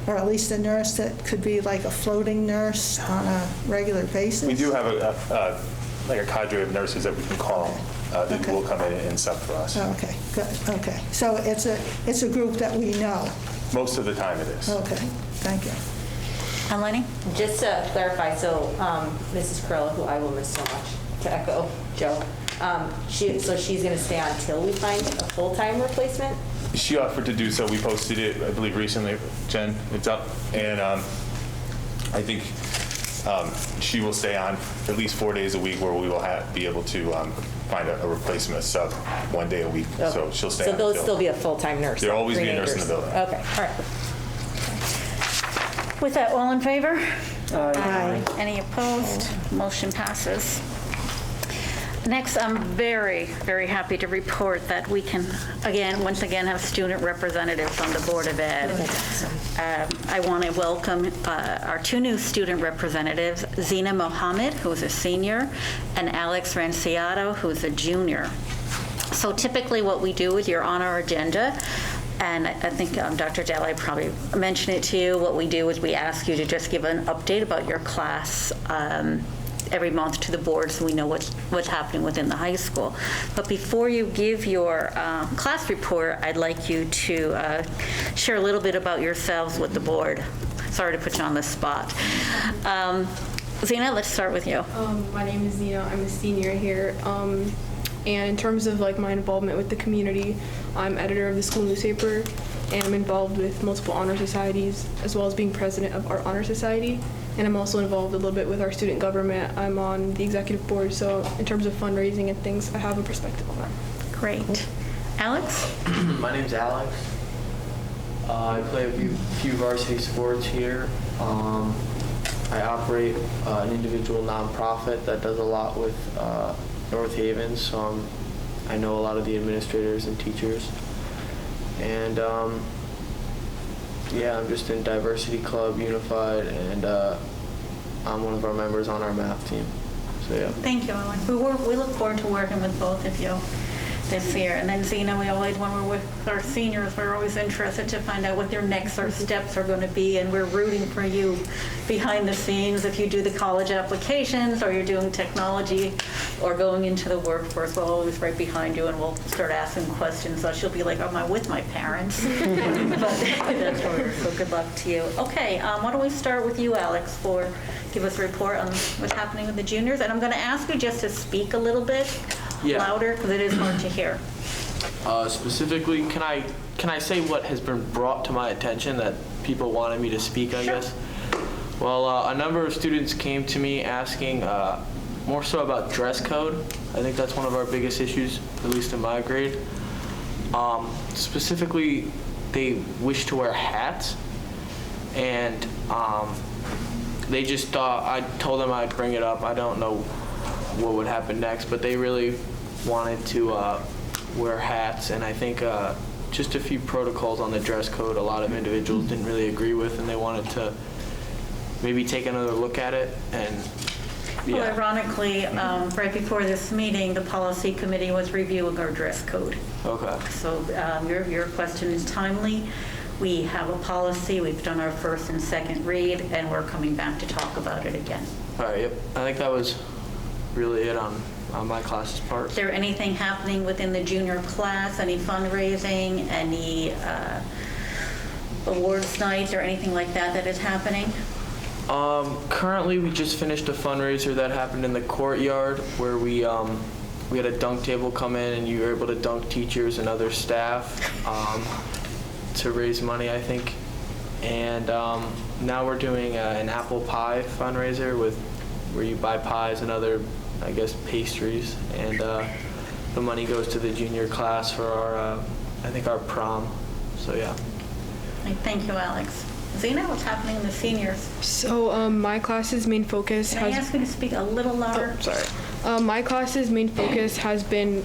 or at least a nurse that could be like a floating nurse on a regular basis? We do have a cadre of nurses that we can call that will come in and sub for us. Okay, good, okay. So it's a group that we know? Most of the time it is. Okay, thank you. And Lenny? Just to clarify, so Mrs. Corello, who I will miss so much, to echo Joe, she's going to stay on till we find a full-time replacement? She offered to do so. We posted it, I believe, recently. Jen, it's up. And I think she will stay on at least 4 days a week where we will be able to find a replacement sub 1 day a week. Okay. So she'll stay on. So there'll until- still be a full-time nurse? There'll always be a Green nurse in the Acres. building. Okay, all right. With that, all in favor? Aye. Any opposed? Motion passes. Next, I'm very, very happy to report that we can, once again, have student representatives on the Board of Ed. I want to welcome our two new student representatives, Zina Mohammed, who's a senior, and Alex Ranciato, who's a junior. So typically what we do is you're on our agenda, and I think Dr. Dalley probably mentioned it to you. What we do is we ask you to just give an update about your class every month to the board so we know what's happening within the high school. But before you give your class report, I'd like you to share a little bit about yourselves with the board. Sorry to put you on the spot. Zina, let's start with you. My name is Zina. I'm a senior here. And in terms of like my involvement with the community, I'm editor of the school newspaper, and I'm involved with multiple honor societies, as well as being president of our honor society. And I'm also involved a little bit with our student government. I'm on the executive board, so in terms of fundraising and things, I have a perspective on that. Great. Alex? My name's Alex. I play a few varsity sports here. I operate an individual nonprofit that does a lot with North Haven, so I know a lot of the administrators and teachers. And yeah, I'm just in Diversity Club, Unified, and I'm one of our members on our math team. So yeah. Thank you, Ellen. We look forward to working with both of you this year. And then Zena, when we're with our seniors, we're always interested to find out what their next steps are going to be, and we're rooting for you behind the scenes. If you do the college applications, or you're doing technology, or going into the workforce, we're always right behind you, and we'll start asking questions. So she'll be like, am I with my parents? But that's where, so good luck to you. Okay, why don't we start with you, Alex, give us a report on what's happening with the juniors. And I'm going to ask you just to speak a little bit louder, because it is hard to hear. Specifically, can I say what has been brought to my attention that people wanted me to speak, I guess? Well, a number of students came to me asking more so about dress code. I think that's one of our biggest issues, at least in my grade. Specifically, they wish to wear hats, and they just thought, I told them I'd bring it up. I don't know what would happen next, but they really wanted to wear hats, and I think just a few protocols on the dress code a lot of individuals didn't really agree with, and they wanted to maybe take another look at it. And Well, ironically, right before this meeting, the policy committee was reviewing our dress code. Okay. So your question is timely. We have a policy, we've done our first and second read, and we're coming back to talk about it again. All right, yep. I think that was really it on my class's part. Is there anything happening within the junior class, any fundraising, any awards nights or anything like that is happening? Currently, we just finished a fundraiser that happened in the courtyard where we had a dunk table come in, and you were able to dunk teachers and other staff to raise money, I think. And now we're doing an apple pie fundraiser where you buy pies and other, I guess, pastries, and the money goes to the junior class for our, I think, our prom. So yeah. Thank you, Alex. Zena, what's happening in the seniors? So my class's main focus Can I ask you to speak a little louder? Oh, sorry. My class's main focus has been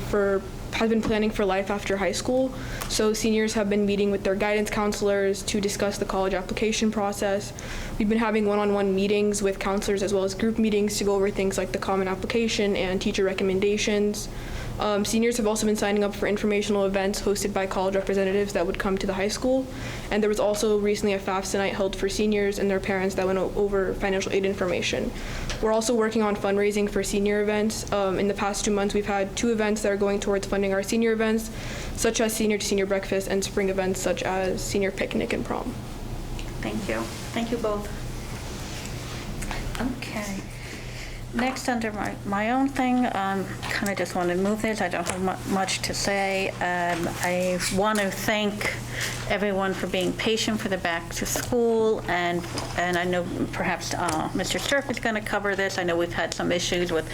planning for life after high school. So seniors have been meeting with their guidance counselors to discuss the college application process. We've been having one-on-one meetings with counselors as well as group meetings to go over things like the common application and teacher recommendations. Seniors have also been signing up for informational events hosted by college representatives that would come to the high school. And there was also recently a FAFSA night held for seniors and their parents that went over financial aid information. We're also working on fundraising for senior events. In the past 2 months, we've had 2 events that are going towards funding our senior events, such as senior to senior breakfast, and spring events such as senior picnic and prom. Thank you. Thank you both. Okay. Next, under my own thing, kind of just want to move this. I don't have much to say. I want to thank everyone for being patient for the back to school, and I know perhaps Mr. Sturf is going to cover this. I know we've had some issues with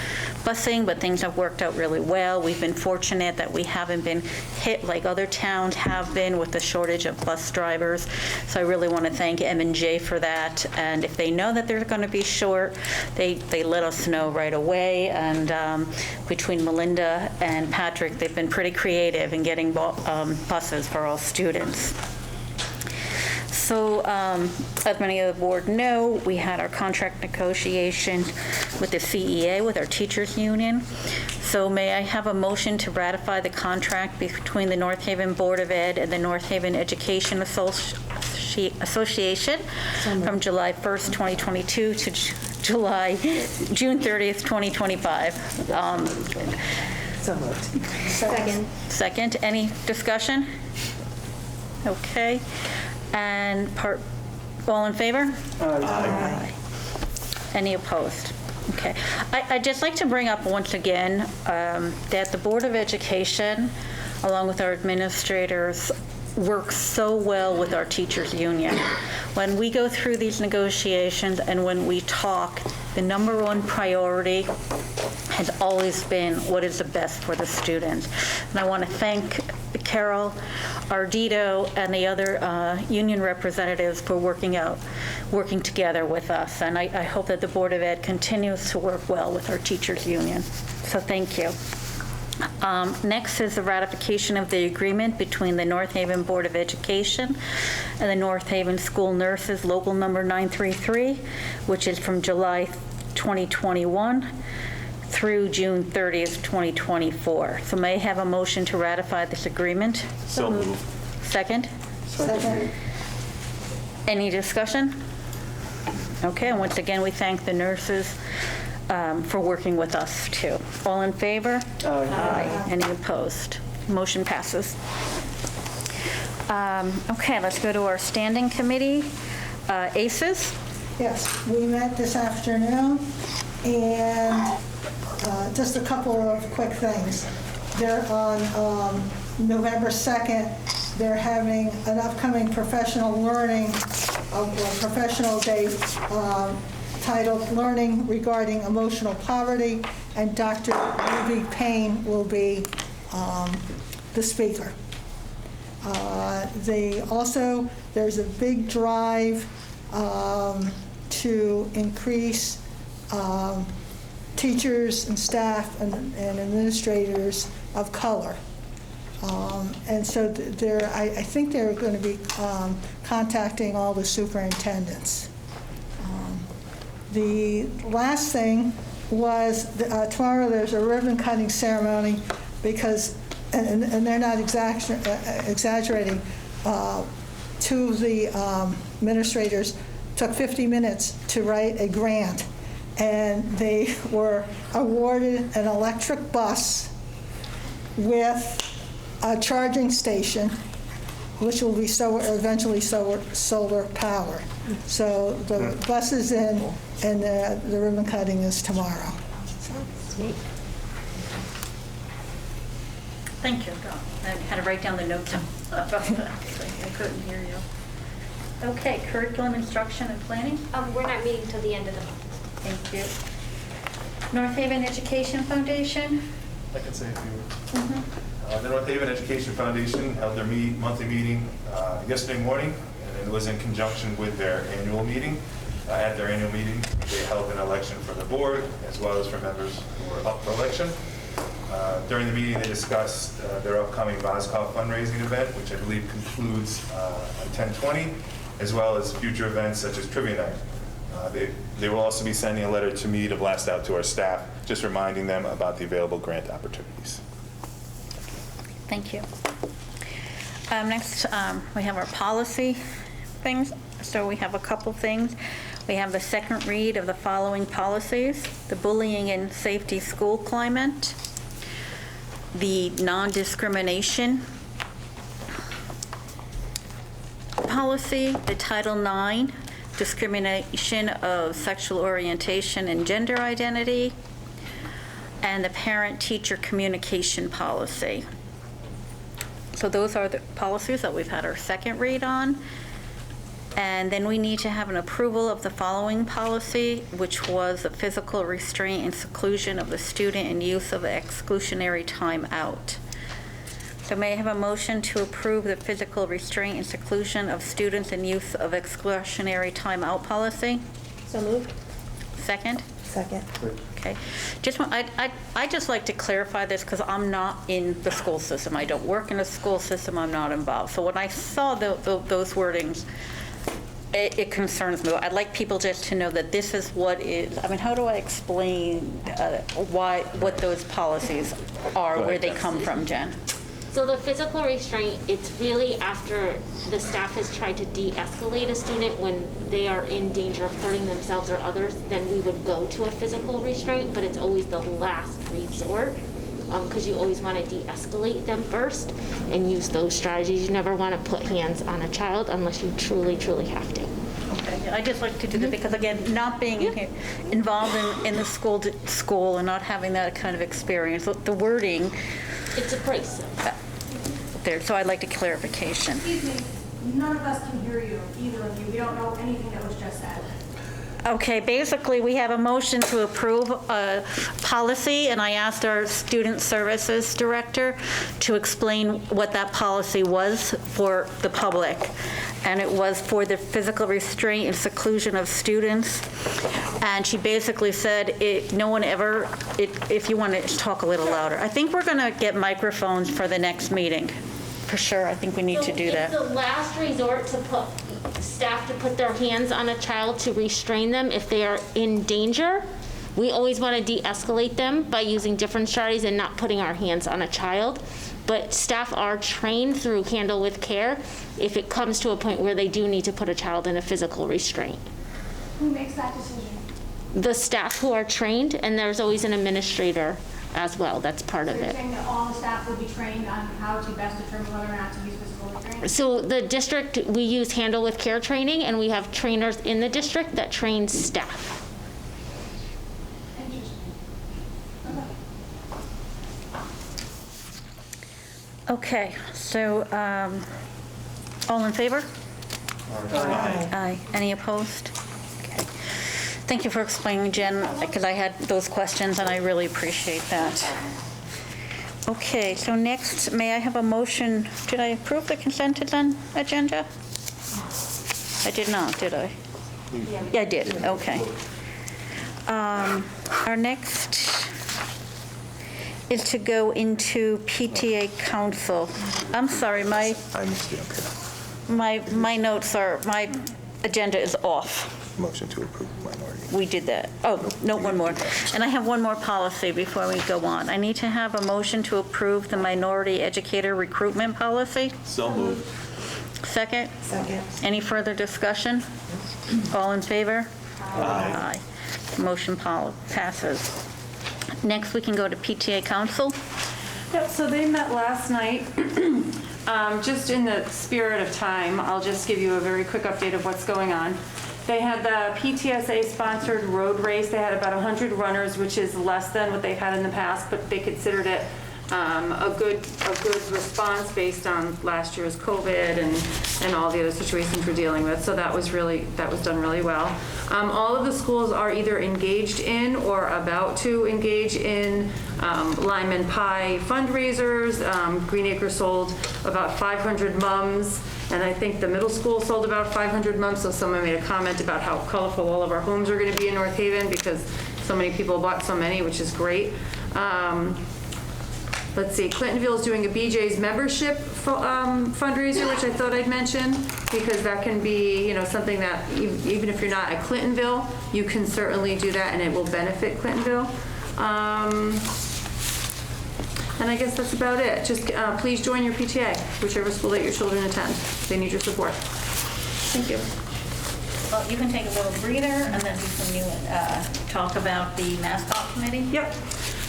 busing, but things have worked out really well. We've been fortunate that we haven't been hit like other towns have been with the shortage of bus drivers. So I really want to thank M&J for that. And if they know that they're going to be short, they let us know right away. And between Melinda and Patrick, they've been pretty creative in getting buses for all students. So, as many of the board know, we had our contract negotiation with the CEA, with our teachers union. So may I have a motion to ratify the contract between the North Haven Board of Ed and the North Haven Education Association from July 1st, 2022 to June 30th, 2025. So moved. Second. Any discussion? Okay. And all in favor? Aye. Any opposed? Okay. I'd just like to bring up once again that the Board of Education, along with our administrators, works so well with our teachers union. When we go through these negotiations and when we talk, the number one priority has always been what is the best for the students. And I want to thank Carol, Ardito, and the other union representatives for working together with us. And I hope that the Board of Ed continues to work well with our teachers union. So thank you. Next is the ratification of the agreement between the North Haven Board of Education and the North Haven School Nurses Local Number 933 which is from July 2021 through June 30th, 2024. So may I have a motion to ratify this agreement? So moved. Second? Second. Any discussion? Okay, and once again, we thank the nurses for working with us, too. All in favor? Aye. Any opposed? Motion passes. Okay, let's go to our standing committee. ACES? Yes, we met this afternoon, and just a couple of quick things. They're on November 2nd, they're having an upcoming professional learning, professional day titled Learning Regarding Emotional Poverty, and Dr. Ruby Payne will be the speaker. There's a big drive to increase teachers and staff and administrators of color. And so I think they're going to be contacting all the superintendents. The last thing was tomorrow there's a ribbon cutting ceremony because, and they're not exaggerating, two of the administrators took 50 minutes to write a grant, and they were awarded an electric bus with a charging station, which will be eventually solar powered. So the bus is in, and the ribbon cutting is tomorrow. Sweet. Thank you. I had to write down the notes about that. I couldn't hear you. Okay, curriculum, instruction, and planning? We're not meeting till the end of the month. Thank you. North Haven Education Foundation? I can say a few words. The North Haven Education Foundation held their monthly meeting yesterday morning, and it was in conjunction with their annual meeting. At their annual meeting, they held an election for the board, as well as for members who were up for election. During the meeting, they discussed their upcoming Voskov fundraising event, which I believe concludes on 10/20, as well as future events such as Trivia Night. They will also be sending a letter to me to blast out to our staff, just reminding them about the available grant opportunities. Thank you. Next, we have our policy things. So we have a couple things. We have the second read of the following policies: the bullying and safety school climate, the non-discrimination policy, the Title IX, discrimination of sexual orientation and gender identity, and the parent-teacher communication policy. So those are the policies that we've had our second read on. And then we need to have an approval of the following policy, which was the physical restraint and seclusion of the student and use of exclusionary time out. So may I have a motion to approve the physical restraint and seclusion of students and use of exclusionary time out policy? So moved. Second? Second. Okay. I just like to clarify this because I'm not in the school system. I don't work in a school system. I'm not involved. So when I saw those wordings, it concerns me. I'd like people just to know that this is what is, I mean, how do I explain what those policies are, where they come from, Jen? So the physical restraint, it's really after the staff has tried to de-escalate a student when they are in danger of hurting themselves or others, then we would go to a physical restraint, but it's always the last resort because you always want to de-escalate them first and use those strategies. You never want to put hands on a child unless you truly, truly have to. Okay, I just like to do that because, again, not being involved in the school and not having that kind of experience, the wording. It's a price. There, so I'd like a clarification. Excuse me, none of us can hear you, either of you. We don't know anything that was just said. Okay, basically, we have a motion to approve a policy, and I asked our Student Services Director to explain what that policy was for the public. And it was for the physical restraint and seclusion of students. And she basically said, no one ever, if you want to talk a little louder. I think we're going to get microphones for the next meeting. For sure, I think we need to do that. It's the last resort to put staff to put their hands on a child to restrain them if they are in danger. We always want to de-escalate them by using different strategies and not putting our hands on a child. But staff are trained through Handle with Care if it comes to a point where they do need to put a child in a physical restraint. Who makes that decision? The staff who are trained, and there's always an administrator as well. That's part of So you're it. saying that all the staff will be trained on how to best determine whether or not to use physical restraint? So the district, we use Handle with Care training, and we have trainers in the district that train staff. Okay, so, all in favor? Aye. Aye. Any opposed? Okay. Thank you for explaining, Jen, because I had those questions, and I really appreciate that. Okay, so next, may I have a motion? Did I approve the consent agenda? I did not, did I? Yeah, I did, okay. Our next is to go into PTA Council. I'm sorry, my notes are, my agenda is off. Motion to approve minority. We did that. Oh, no, one more. And I have one more policy before we go on. I need to have a motion to approve the minority educator recruitment policy. So moved. Second? Second. Any further discussion? All in favor? Aye. Motion passes. Next, we can go to PTA Council. Yep, so they met last night. Just in the spirit of time, I'll just give you a very quick update of what's going on. They had the PTSA-sponsored road race. They had about 100 runners, which is less than what they've had in the past, but they considered it a good response based on last year's COVID and all the other situations we're dealing with. So that was done really well. All of the schools are either engaged in or about to engage in Lyman Pie fundraisers. Green Acres sold about 500 mums, and I think the middle school sold about 500 mums. So someone made a comment about how colorful all of our homes are going to be in North Haven because so many people bought so many, which is great. Let's see, Clintonville is doing a BJ's membership fundraiser, which I thought I'd mention, because that can be, something that even if you're not at Clintonville, you can certainly do that and it will benefit Clintonville. And I guess that's about it. Just please join your PTA, whichever school that your children attend. They need your support. Thank you. Well, you can take a little breather and then you can talk about the mascot committee. Yep.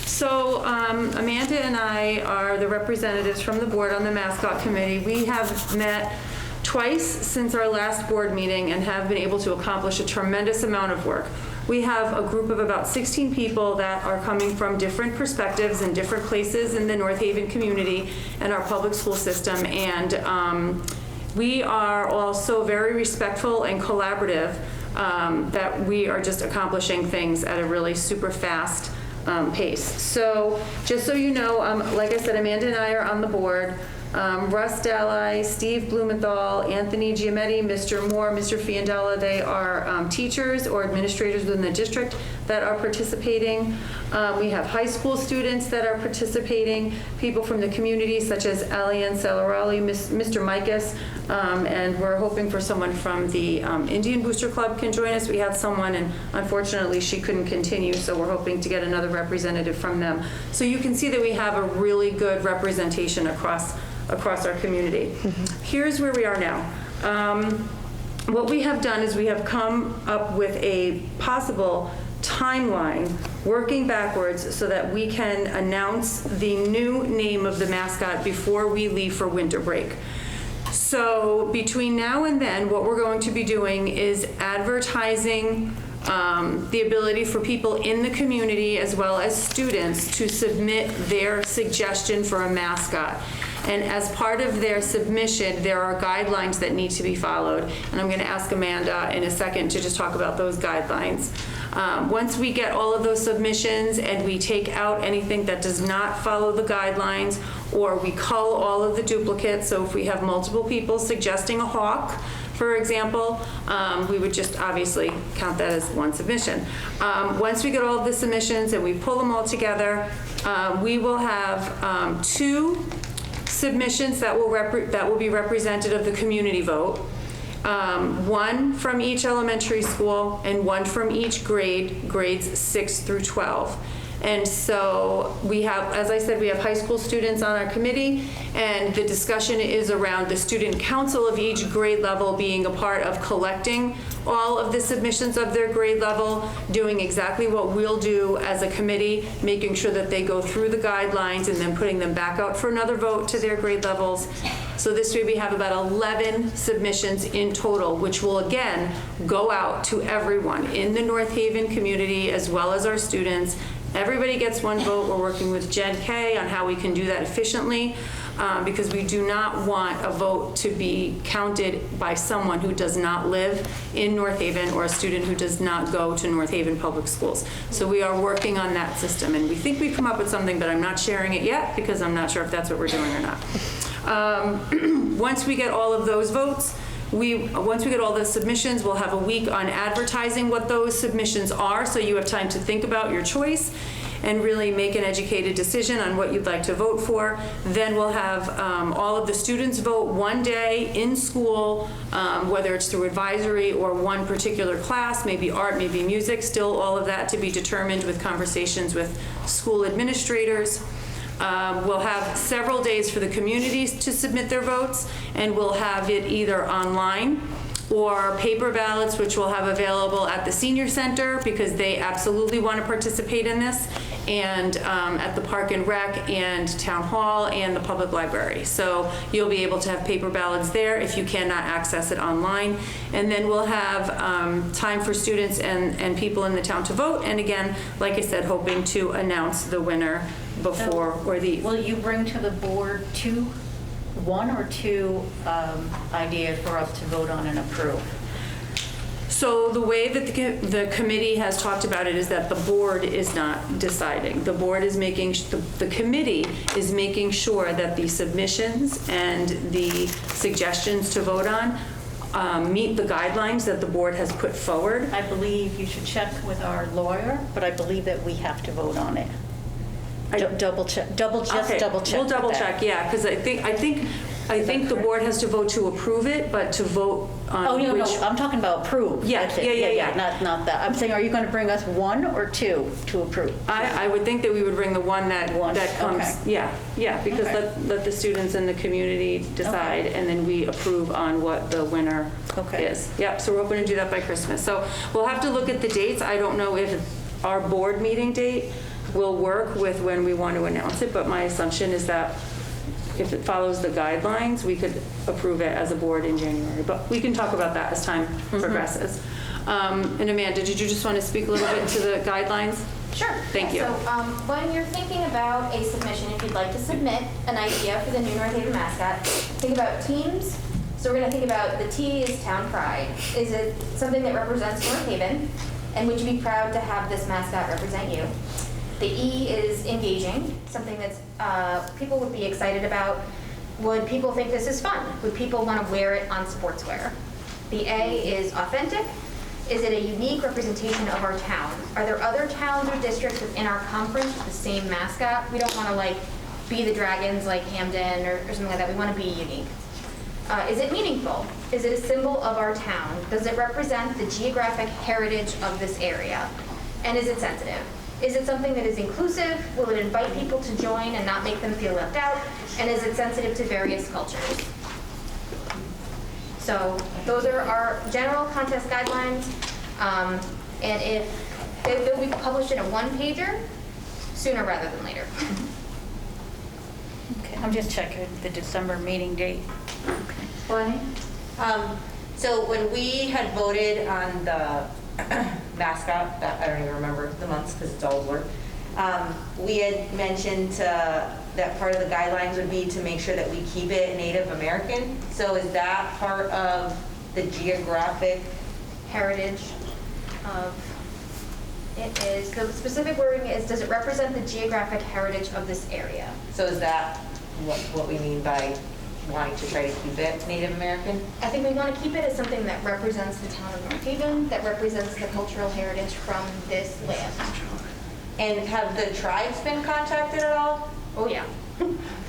So Amanda and I are the representatives from the board on the mascot committee. We have met twice since our last board meeting and have been able to accomplish a tremendous amount of work. We have a group of about 16 people that are coming from different perspectives and different places in the North Haven community and our public school system. And we are also very respectful and collaborative, that we are just accomplishing things at a really super fast pace. So just so you know, like I said, Amanda and I are on the board. Russ Dalai, Steve Blumenthal, Anthony Giametti, Mr. Moore, Mr. Fiandella, they are teachers or administrators within the district that are participating. We have high school students that are participating, people from the community such as Alian Salarali, Mr. Mikas, and we're hoping for someone from the Indian Booster Club can join us. We had someone and unfortunately she couldn't continue, so we're hoping to get another representative from them. So you can see that we have a really good representation across our community. Here's where we are now. What we have done is we have come up with a possible timeline working backwards so that we can announce the new name of the mascot before we leave for winter break. So between now and then, what we're going to be doing is advertising the ability for people in the community as well as students to submit their suggestion for a mascot. And as part of their submission, there are guidelines that need to be followed. And I'm going to ask Amanda in a second to just talk about those guidelines. Once we get all of those submissions and we take out anything that does not follow the guidelines, or we cull all of the duplicates, so if we have multiple people suggesting a hawk, for example, we would just obviously count that as one submission. Once we get all of the submissions and we pull them all together, we will have 2 submissions that will be representative of the community vote, one from each elementary school and one from each grade, grades 6 through 12. And so we have, as I said, we have high school students on our committee, and the discussion is around the student council of each grade level being a part of collecting all of the submissions of their grade level, doing exactly what we'll do as a committee, making sure that they go through the guidelines and then putting them back out for another vote to their grade levels. So this way we have about 11 submissions in total, which will again go out to everyone in the North Haven community as well as our students. Everybody gets one vote. We're working with Jen Kay on how we can do that efficiently because we do not want a vote to be counted by someone who does not live in North Haven or a student who does not go to North Haven Public Schools. So we are working on that system, and we think we've come up with something, but I'm not sharing it yet because I'm not sure if that's what we're doing or not. Once we get all of those votes, once we get all the submissions, we'll have a week on advertising what those submissions are, so you have time to think about your choice and really make an educated decision on what you'd like to vote for. Then we'll have all of the students vote one day in school, whether it's through advisory or one particular class, maybe art, maybe music, still all of that to be determined with conversations with school administrators. We'll have several days for the communities to submit their votes, and we'll have it either online or paper ballots, which we'll have available at the senior center because they absolutely want to participate in this, and at the Park and Rec and Town Hall and the public library. So you'll be able to have paper ballots there if you cannot access it online. And then we'll have time for students and people in the town to vote. And again, like I said, hoping to announce the winner before or the... Will you bring to the board one or two ideas for us to vote on and approve? So the way that the committee has talked about it is that the board is not deciding. The board is making, the committee is making sure that the submissions and the suggestions to vote on meet the guidelines that the board has put forward. I believe you should check with our lawyer, but I believe that we have to vote on it. Double check. Double check. We'll double check, yeah, because I think the board has to vote to approve it, but to vote on no, which... I'm talking about approve. Yeah, That's it. yeah. Not that. I'm saying, are you going to bring us one or two to approve? I would think that we would bring the one that comes... Okay. Yeah, because let the students in the community decide, and then we approve on what the winner is. Yep, so we're hoping to do that by Christmas. So we'll have to look at the dates. I don't know if our board meeting date will work with when we want to announce it, but my assumption is that if it follows the guidelines, we could approve it as a board in January. But we can talk about that as time progresses. And Amanda, did you just want to speak a little bit to the guidelines? Sure. Thank you. So when you're thinking about a submission, if you'd like to submit an idea for the new North Haven mascot, think about teams. So we're going to think about the T is town pride. Is it something that represents North Haven? And would you be proud to have this mascot represent you? The E is engaging, something that's people would be excited about. Would people think this is fun? Would people want to wear it on sportswear? The A is authentic. Is it a unique representation of our town? Are there other towns or districts within our conference with the same mascot? We don't want to like be the Dragons like Hamden or something like that. We want to be unique. Is it meaningful? Is it a symbol of our town? Does it represent the geographic heritage of this area? And is it sensitive? Is it something that is inclusive? Will it invite people to join and not make them feel left out? And is it sensitive to various cultures? So those are our general contest guidelines. And if they'll be published in a one-pager sooner rather than later. Okay, I'm just checking the December meeting date. Bonnie? So when we had voted on the mascot, I don't even remember the months because it's all a blur. We had mentioned that part of the guidelines would be to make sure that we keep it Native American. So is that part of the geographic heritage of it? Is the specific wording is, does it represent the geographic heritage of this area? So is that what we mean by wanting to try to keep it Native American? I think we want to keep it as something that represents the town of North Haven, that represents the cultural heritage from this land. And have the tribes been contacted at all? Oh yeah.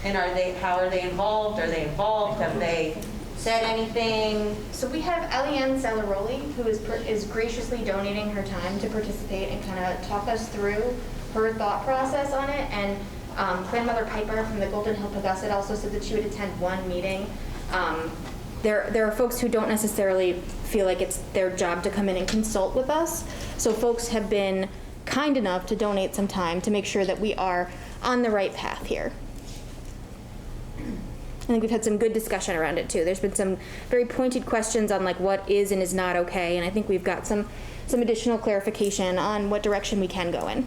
And how are they involved? Are they involved? Have they said anything? So we have Eliane Salaroli, who is graciously donating her time to participate and kind of talk us through her thought process on it. And Grandmother Piper from the Golden Hill Pagusset also said that she would attend one meeting. There are folks who don't necessarily feel like it's their job to come in and consult with us. So folks have been kind enough to donate some time to make sure that we are on the right path here. I think we've had some good discussion around it too. There's been some very pointed questions on like what is and is not okay, and I think we've got some additional clarification on what direction we can go in.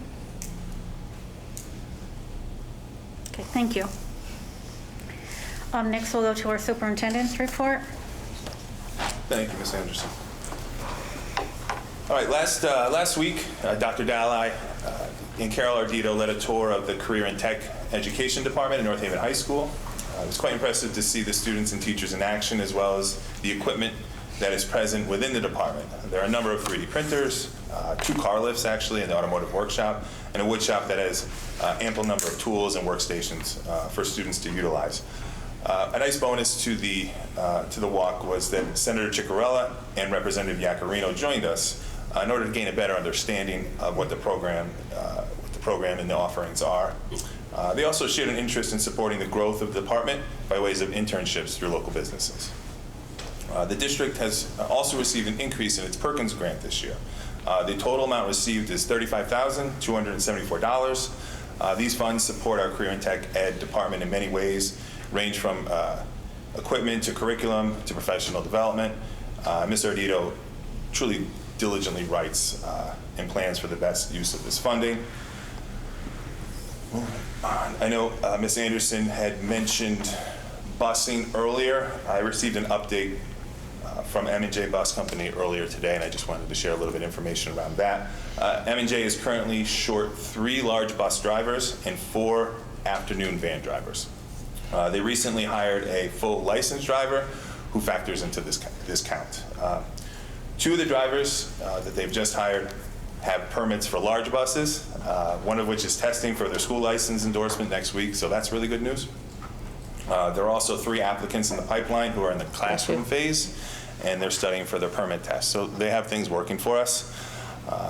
Okay, thank you. Next, we'll go to our superintendent's report. Thank you, Ms. Anderson. All right, last week, Dr. Dalai and Carol Ardito led a tour of the Career and Tech Education Department at North Haven High School. It was quite impressive to see the students and teachers in action, as well as the equipment that is present within the department. There are a number of 3D printers, 2 car lifts actually in the automotive workshop, and a wood shop that has ample number of tools and workstations for students to utilize. A nice bonus to the walk was that Senator Ciccarella and Representative Iaccarino joined us in order to gain a better understanding of what the program and the offerings are. They also shared an interest in supporting the growth of the department by ways of internships through local businesses. The district has also received an increase in its Perkins grant this year. The total amount received is $35,274. These funds support our Career and Tech Ed department in many ways, range from equipment to curriculum to professional development. Ms. Ardito truly diligently writes and plans for the best use of this funding. I know Ms. Anderson had mentioned busing earlier. I received an update from M&J Bus Company earlier today, and I just wanted to share a little bit of information around that. M&J is currently short 3 large bus drivers and 4 afternoon van drivers. They recently hired a full licensed driver who factors into this count. 2 of the drivers that they've just hired have permits for large buses, one of which is testing for their school license endorsement next week, so that's really good news. There are also 3 applicants in the pipeline who are in the classroom phase, and they're studying for their permit test, so they have things working for us.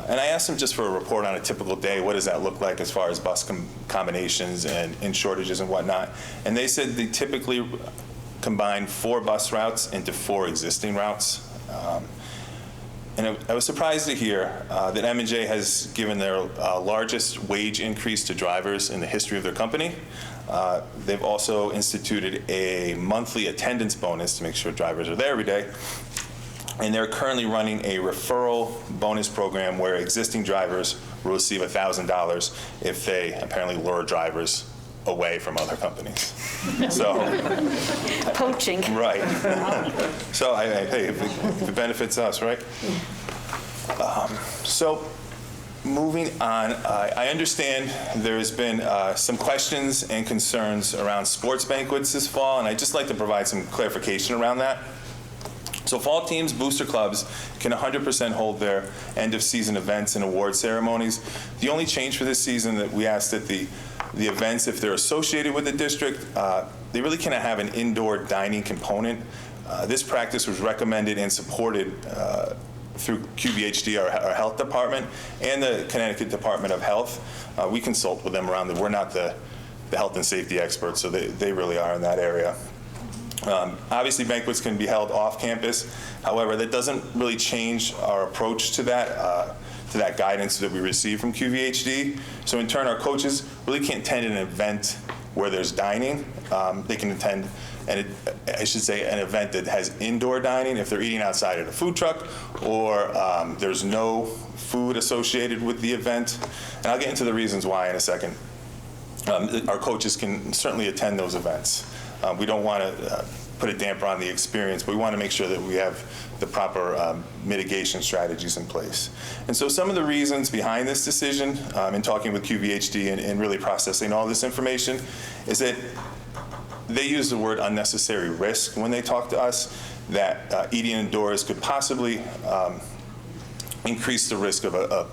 And I asked them just for a report on a typical day. What does that look like as far as bus combinations and shortages and whatnot? And they said they typically combine 4 bus routes into 4 existing routes. And I was surprised to hear that M&J has given their largest wage increase to drivers in the history of their company. They've also instituted a monthly attendance bonus to make sure drivers are there every day. And they're currently running a referral bonus program where existing drivers will receive $1,000 if they apparently lure drivers away from other companies. So poaching. Right. So hey, if it benefits us, right? So moving on, I understand there's been some questions and concerns around sports banquets this fall, and I'd just like to provide some clarification around that. So fall teams, booster clubs can 100% hold their end-of-season events and award ceremonies. The only change for this season that we asked that the events, if they're associated with the district, they really cannot have an indoor dining component. This practice was recommended and supported through QVHD, our health department, and the Connecticut Department of Health. We consult with them around we're not the health and safety experts, so they really are in that area. Obviously, banquets can be held off campus. However, that doesn't really change our approach to that guidance that we receive from QVHD. So in turn, our coaches really can't attend an event where there's dining. They can attend, an event that has indoor dining if they're eating outside at a food truck, or there's no food associated with the event. And I'll get into the reasons why in a second. Our coaches can certainly attend those events. We don't want to put a damper on the experience, but we want to make sure that we have the proper mitigation strategies in place. And so some of the reasons behind this decision in talking with QVHD and really processing all this information is that they use the word unnecessary risk when they talk to us, that eating indoors could possibly increase the risk of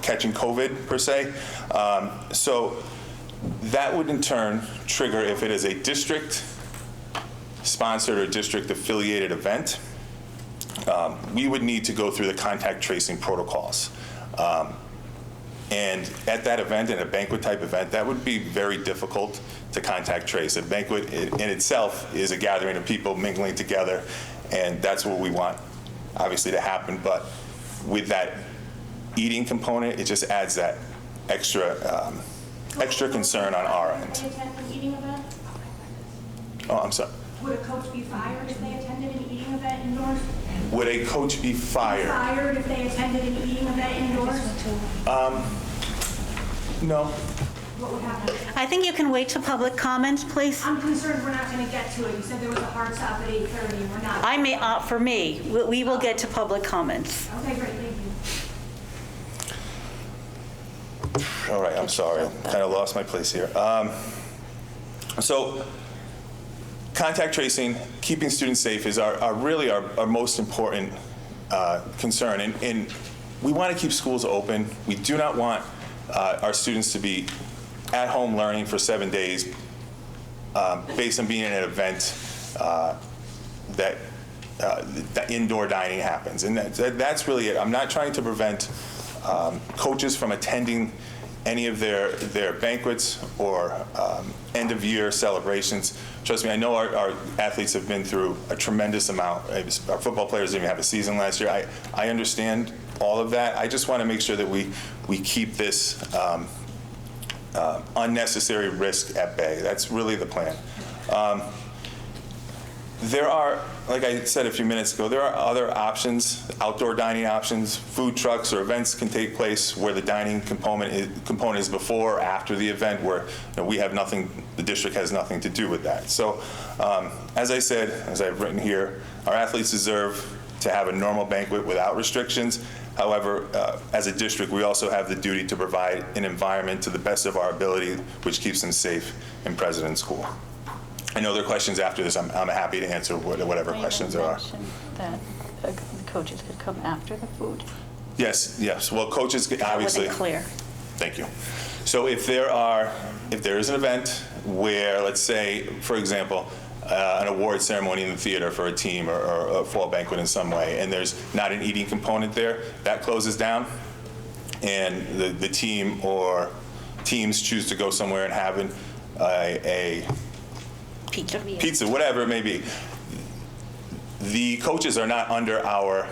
catching COVID per se. So that would in turn trigger, if it is a district sponsored or district affiliated event, we would need to go through the contact tracing protocols. And at that event, in a banquet type event, that would be very difficult to contact trace. A banquet in itself is a gathering of people mingling together, and that's what we want, obviously, to happen. But with that eating component, it just adds that extra concern on our end. Would they attend an eating event? Oh, I'm sorry. Would a coach be fired if they attended an eating event indoors? Would a coach be fired? Fired if they attended an eating event indoors? No. What would happen? I think you can wait till public comments, please. I'm concerned we're not going to get to it. You said there was a hard stop at 8:30 and we're not. For me, we will get to public comments. Okay, great, thank you. All right, I'm sorry. I kind of lost my place here. So contact tracing, keeping students safe is really our most important concern. And we want to keep schools open. We do not want our students to be at home learning for 7 days based on being in an event that indoor dining happens. And that's really it. I'm not trying to prevent coaches from attending any of their banquets or end-of-year celebrations. Trust me, I know our athletes have been through a tremendous amount. Our football players didn't even have a season last year. I understand all of that. I just want to make sure that we keep this unnecessary risk at bay. That's really the plan. There are, like I said a few minutes ago, there are other options, outdoor dining options. Food trucks or events can take place where the dining component is before or after the event, where we have nothing, the district has nothing to do with that. So as I said, as I've written here, our athletes deserve to have a normal banquet without restrictions. However, as a district, we also have the duty to provide an environment to the best of our ability, which keeps them safe and present in school. I know there are questions after this. I'm happy to answer whatever questions there are. That the coaches could come after the food. Yes. Well, coaches obviously. That wasn't clear. Thank you. So if there is an event where, let's say, for example, an award ceremony in the theater for a team or a fall banquet in some way, and there's not an eating component there, that closes down, and the team or teams choose to go somewhere and have a pizza, whatever it may be. The coaches are not under our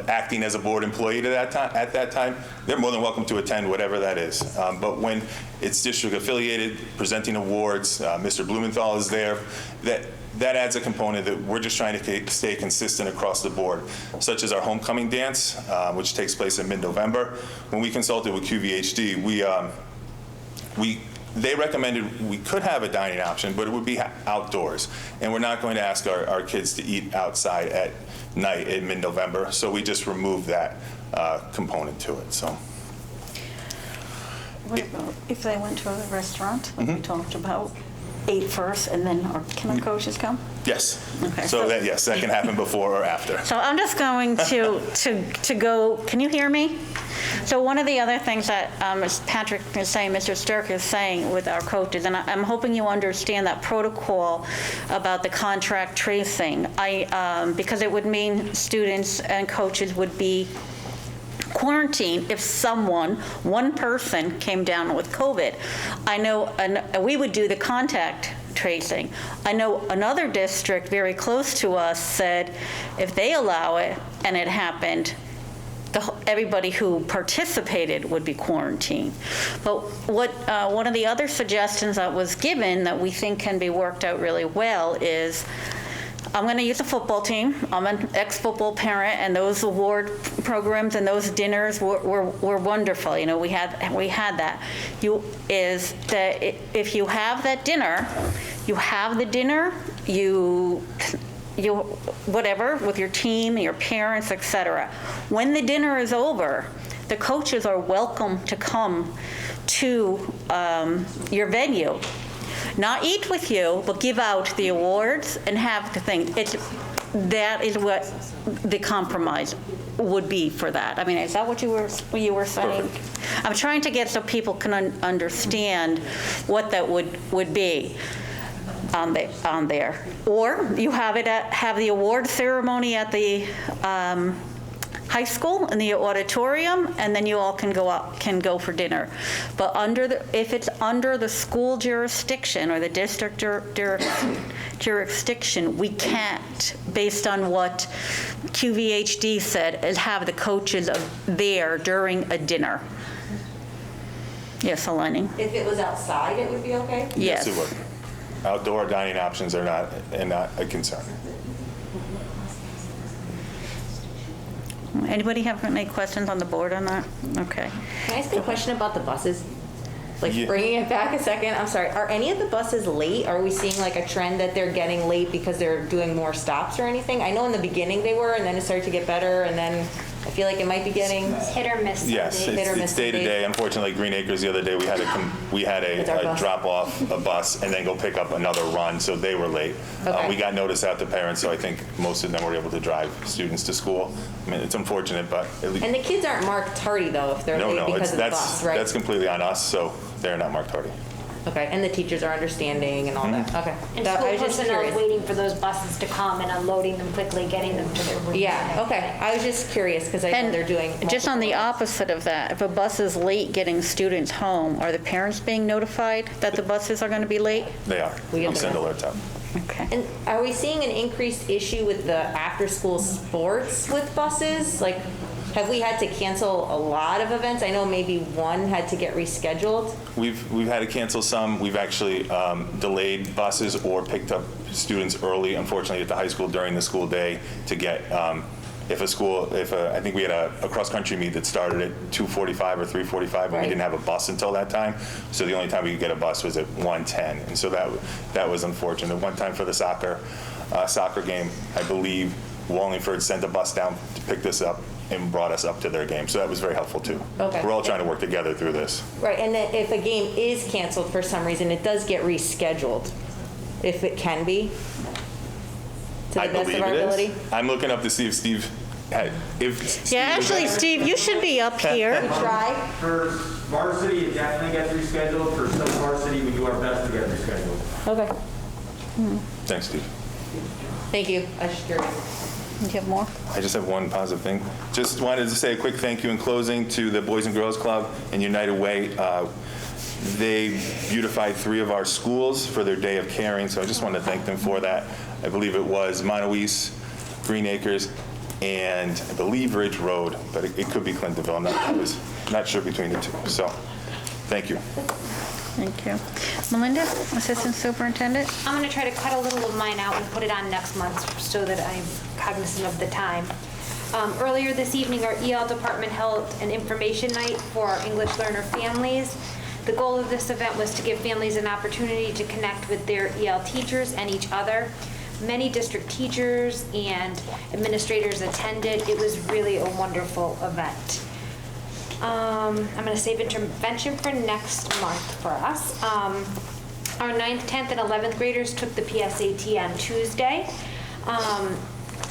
acting as a board employee at that time. They're more than welcome to attend whatever that is. But when it's district affiliated, presenting awards, Mr. Blumenthal is there, that adds a component that we're just trying to stay consistent across the board, such as our homecoming dance, which takes place in mid-November. When we consulted with QVHD, they recommended we could have a dining option, but it would be outdoors. And we're not going to ask our kids to eat outside at night in mid-November, so we just removed that component to it. So, What about if they went to a restaurant, like we talked about, ate first, and then, or can the coaches come? Yes. Okay. So that, yes, that can happen before or after. So I'm just going to go, can you hear me? So one of the other things that as Patrick is saying, Mr. Sturck is saying with our coaches, and I'm hoping you understand that protocol about the contract tracing, because it would mean students and coaches would be quarantined if one person came down with COVID. I know, and we would do the contact tracing. I know another district very close to us said if they allow it and it happened, everybody who participated would be quarantined. But one of the other suggestions that was given that we think can be worked out really well is, I'm going to use a football team. I'm an ex-football parent, and those award programs and those dinners were wonderful. We had that. If you have that dinner, you have the dinner. You whatever, with your team, your parents, etc. When the dinner is over, the coaches are welcome to come to your venue. Not eat with you, but give out the awards and have the thing. That is what the compromise would be for that. I mean, is that what you were saying? I'm trying to get so people can understand what that would be. on there. Or you have the award ceremony at the high school in the auditorium, and then you all can go for dinner. But if it's under the school jurisdiction or the district jurisdiction, we can't, based on what QVHD said, have the coaches there during a dinner. Yes, Eleni? If it was outside, it would be okay? Yes. It would. Outdoor dining options are not a concern. Anybody have any questions on the board on that? Okay. Can I ask a question about the buses? Like Yeah. bringing it back a second, I'm sorry. Are any of the buses late? Are we seeing like a trend that they're getting late because they're doing more stops or anything? I know in the beginning they were, and then it started to get better, and then I feel like it might be getting Hit or miss. Yes, it's day to day. Unfortunately, Green Acres the other day, we had a drop off a bus and then go pick up another run, so they were late. Okay. We got notice out to parents, so I think most of them were able to drive students to school. I mean, it's unfortunate, but at least. And the kids aren't marked tardy though if they're late because of the bus, right? That's completely on us, so they're not marked tardy. Okay, and the teachers are understanding and all that. Okay. And I school was just personnel is curious. waiting for those buses to come and unloading them quickly, getting them to their rooms. Yeah, okay. I was just curious because I know they're doing. Just on the multiple- opposite of that, if a bus is late getting students home, are the parents being notified that the buses are going to be late? They are. We get We send them. alerts out. Okay. And are we seeing an increased issue with the after-school sports with buses? Like, have we had to cancel a lot of events? I know maybe one had to get rescheduled. We've had to cancel some. We've actually delayed buses or picked up students early, unfortunately, at the high school during the school day to get, I think we had a cross-country meet that started at 2:45 or 3:45, and we didn't have a bus until that time. So the only time we could get a bus was at 1:10, and so that was unfortunate. One time for the soccer game, I believe Wallingford sent a bus down to pick this up and brought us up to their game. So that was very helpful too. Okay. We're all trying to work together through this. Right, and then if a game is canceled for some reason, it does get rescheduled, if it can be, to I the best believe of our it ability. is. I'm looking up to see if Steve had, Steve, you should be up here. Try. For varsity, it definitely gets rescheduled. For some varsity, we do our best to get rescheduled. Okay. Thanks, Steve. Thank you. I was just curious. Do you have more? I just have one positive thing. Just wanted to say a quick thank you in closing to the Boys and Girls Club and United Way. They beautified 3 of our schools for their Day of Caring, so I just wanted to thank them for that. I believe it was Montewice, Green Acres, and I believe Ridge Road, but it could be Clintonville. I was not sure between the two. So, thank you. Thank you. Melinda, Assistant Superintendent? I'm going to try to cut a little of mine out and put it on next month so that I'm cognizant of the time. Earlier this evening, our EL department held an information night for our English learner families. The goal of this event was to give families an opportunity to connect with their EL teachers and each other. Many district teachers and administrators attended. It was really a wonderful event. I'm going to save intervention for next month for us. Our 9th, 10th, and 11th graders took the PSAT on Tuesday.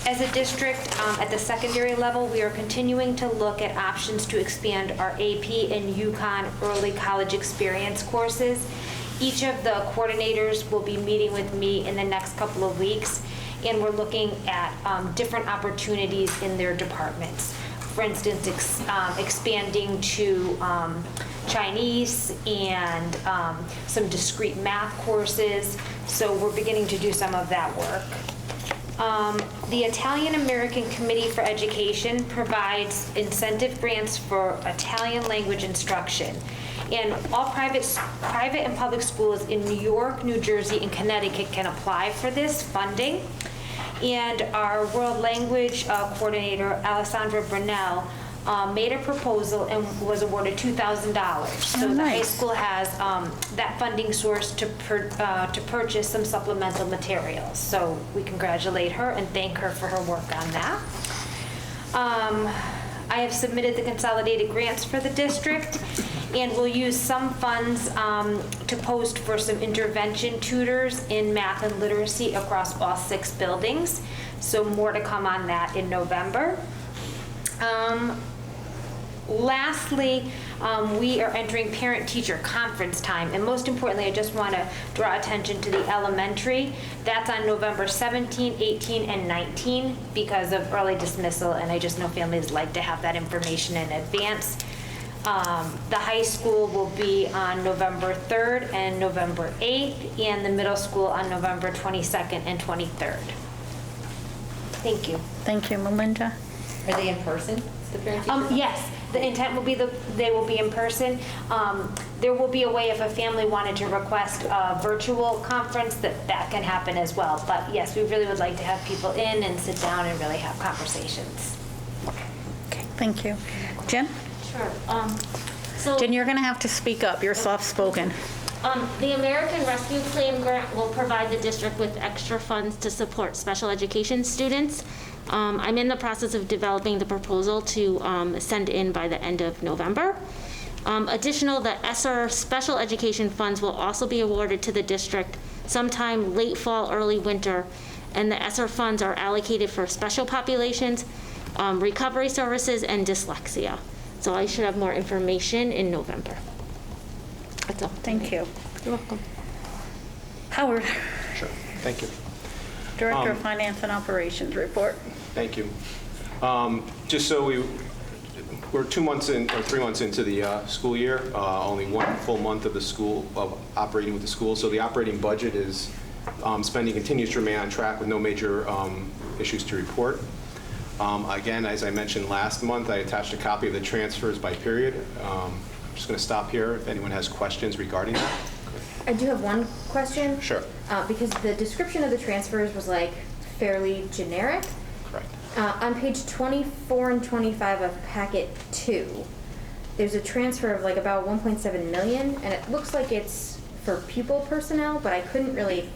As a district, at the secondary level, we are continuing to look at options to expand our AP and UConn early college experience courses. Each of the coordinators will be meeting with me in the next couple of weeks, and we're looking at different opportunities in their departments. For instance, expanding to Chinese and some discrete math courses. So we're beginning to do some of that work. The Italian American Committee for Education provides incentive grants for Italian language instruction. And all private and public schools in New York, New Jersey, and Connecticut can apply for this funding. And our world language coordinator, Alessandra Brunel, made a proposal and was awarded $2,000. So the high school has that funding source to purchase some supplemental materials. So we congratulate her and thank her for her work on that. I have submitted the consolidated grants for the district, and we'll use some funds to post for some intervention tutors in math and literacy across all 6 buildings. So more to come on that in November. Lastly, we are entering parent-teacher conference time. And most importantly, I just want to draw attention to the elementary. That's on November 17, 18, and 19 because of early dismissal, and I just know families like to have that information in advance. The high school will be on November 3rd and November 8th, and the middle school on November 22nd and 23rd. Thank you. Thank you, Melinda. Are they in person, the parent-teacher? Yes, the intent will be they will be in person. There will be a way if a family wanted to request a virtual conference that can happen as well. But yes, we really would like to have people in and sit down and really have conversations. Okay, thank you. Jen? Sure. Jen, you're going to have to speak up. You're soft-spoken. The American Rescue Plan Grant will provide the district with extra funds to support special education students. I'm in the process of developing the proposal to send in by the end of November. Additional, the ESSER special education funds will also be awarded to the district sometime late fall, early winter, and the ESSER funds are allocated for special populations, recovery services, and dyslexia. So I should have more information in November. That's all. Thank you. You're welcome. Howard. Sure. Thank you. Director of Finance and Operations report. Thank you. Just so we're 2 months in or 3 months into the school year, only 1 full month of the school of operating with the school. So the operating budget is spending continues to remain on track with no major issues to report. Again, as I mentioned last month, I attached a copy of the transfers by period. I'm just going to stop here if anyone has questions regarding that. I do have one question. Sure. Because the description of the transfers was like fairly generic. Correct. On page 24 and 25 of packet 2, there's a transfer of like about 1.7 million, and it looks like it's for pupil personnel, but I couldn't really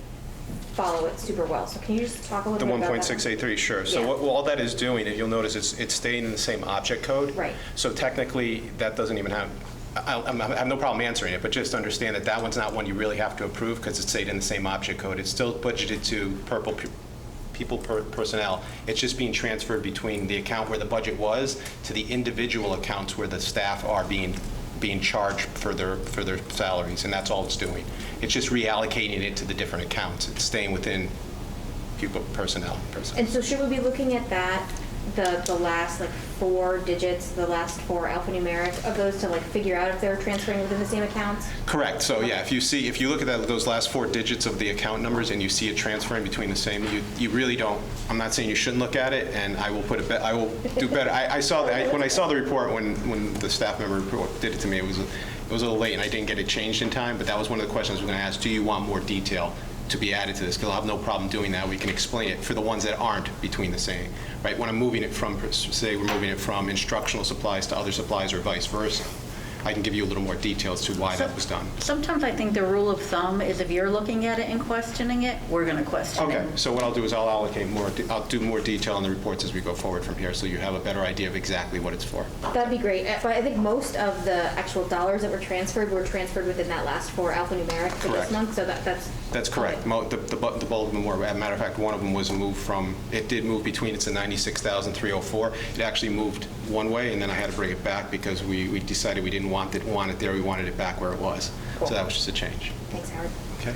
follow it super well. So can you just talk a little bit about that? The 1.683, sure. So what all that is doing, you'll notice it's staying in the same object code. Right. So technically, that doesn't even have, I have no problem answering it, but just understand that that one's not one you really have to approve because it's stayed in the same object code. It's still budgeted to people personnel. It's just being transferred between the account where the budget was to the individual accounts where the staff are being charged for their salaries, and that's all it's doing. It's just reallocating it to the different accounts. It's staying within pupil personnel. And so should we be looking at that, the last like 4 digits, the last 4 alphanumeric of those to like figure out if they're transferring within the same accounts? Correct. So yeah, if you look at those last 4 digits of the account numbers and you see it transferring between the same, you really don't. I'm not saying you shouldn't look at it, and I will I will do better. I saw that when I saw the report when the staff member did it to me. It was a little late, and I didn't get it changed in time. But that was one of the questions I was going to ask. Do you want more detail to be added to this? Because I'll have no problem doing that. We can explain it for the ones that aren't between the same. Right? When I'm moving it from, say, we're moving it from instructional supplies to other supplies or vice versa, I can give you a little more detail as to why that was done. Sometimes I think the rule of thumb is if you're looking at it and questioning it, we're going to question it. Okay, so what I'll do is I'll allocate more, I'll do more detail on the reports as we go forward from here, so you have a better idea of exactly what it's for. That'd be great. But I think most of the actual dollars that were transferred within that last 4 alphanumeric for this month, so That's correct. The bulk of them were. As a matter of fact, one of them was moved from, it did move between, it's a 96,304. It actually moved one way, and then I had to bring it back because we decided we didn't want it there. We wanted it back where it was. Cool. So that was just a change. Thanks, Howard. Okay.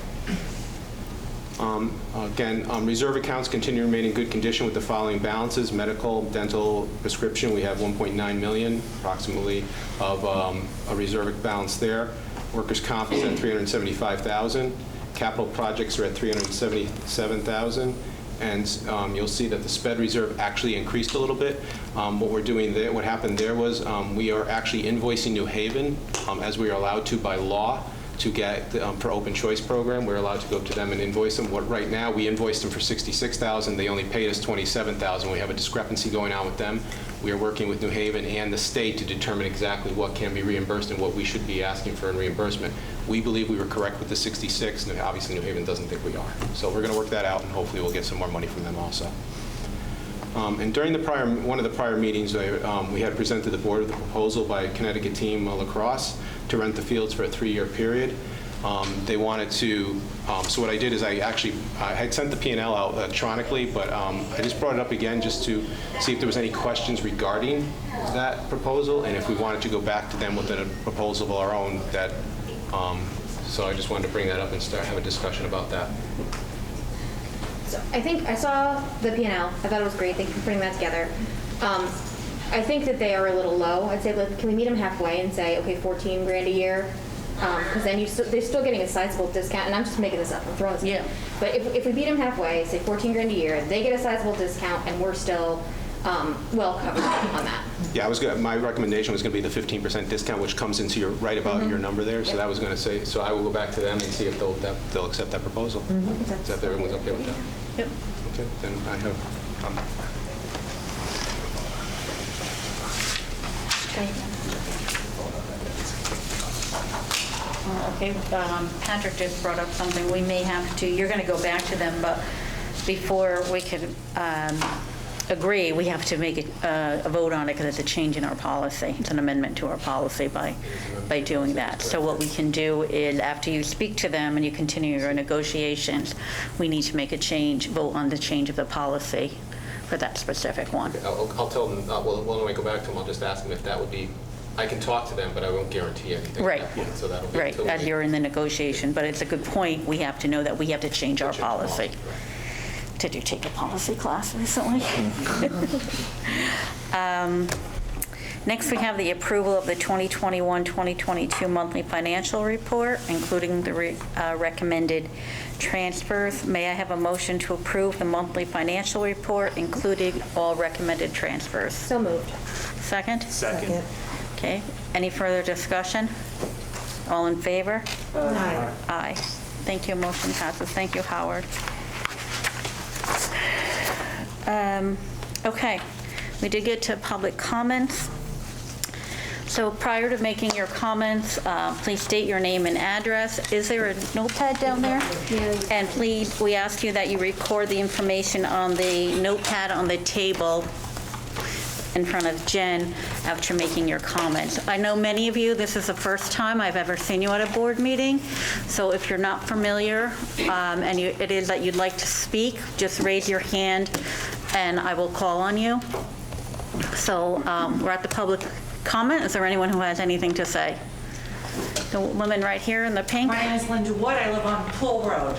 Again, reserve accounts continue to remain in good condition with the following balances: medical, dental, prescription. We have 1.9 million approximately of a reserve balance there. Workers' comp is at 375,000. Capital projects are at 377,000. And you'll see that the SPED reserve actually increased a little bit. What we're doing there, what happened there was we are actually invoicing New Haven as we are allowed to by law to get for open choice program. We're allowed to go to them and invoice them. Right now we invoiced them for $66,000. They only paid us $27,000. We have a discrepancy going on with them. We are working with New Haven and the state to determine exactly what can be reimbursed and what we should be asking for in reimbursement. We believe we were correct with the 66, and obviously New Haven doesn't think we are. So we're going to work that out, and hopefully we'll get some more money from them also. And during one of the prior meetings, we had presented the board with a proposal by Connecticut team lacrosse to rent the fields for a 3-year period. They wanted to, so what I did is I had sent the P&L out electronically, but I just brought it up again just to see if there was any questions regarding that proposal, and if we wanted to go back to them with a proposal of our own. So I just wanted to bring that up and have a discussion about that. So I think I saw the P&L. I thought it was great. Thank you for putting that together. I think that they are a little low. I'd say, can we meet them halfway and say, okay, 14 grand a year? Because then they're still getting a sizable discount, and I'm just making this up. I'm throwing this. Yeah. But if we beat them halfway, say 14 grand a year, they get a sizable discount, and we're still well covered on that. Yeah, my recommendation was going to be the 15% discount, which comes into your about your number there. So that was going to say. So I will go back to them and see if they'll accept that proposal. Is that everyone's okay with that? Yep. Okay. Then I have. Okay, Patrick just brought up something. We may have to, you're going to go back to them, but before we can agree, we have to make a vote on it because it's a change in our policy. It's an amendment to our policy by doing that. So what we can do is after you speak to them and you continue your negotiations, we need to make a vote on the change of the policy for that specific one. Okay, I'll tell them, when I go back to them, I'll just ask them if that would be, I can talk to them, but I won't guarantee anything. Right. So that'll be right, as you're in the negotiation, but it's a good point. We have to know that we have to change our policy. Did you take a policy class recently? Next, we have the approval of the 2021-2022 monthly financial report, including the recommended transfers. May I have a motion to approve the monthly financial report, including all recommended transfers? So moved. Second? Second. Okay. Any further discussion? All in favor? Aye. Aye. Thank you. Motion passes. Thank you, Howard. Okay. We did get to public comments. So prior to making your comments, please state your name and address. Is there a notepad down there? Yes. And please, we ask you that you record the information on the notepad on the table in front of Jen after making your comments. I know many of you, this is the first time I've ever seen you at a board meeting, so if you're not familiar and it is that you'd like to speak, just raise your hand and I will call on you. So we're at the public comment. Is there anyone who has anything to say? The woman right here in the pink. My name is Linda Wood. I live on Pool Road.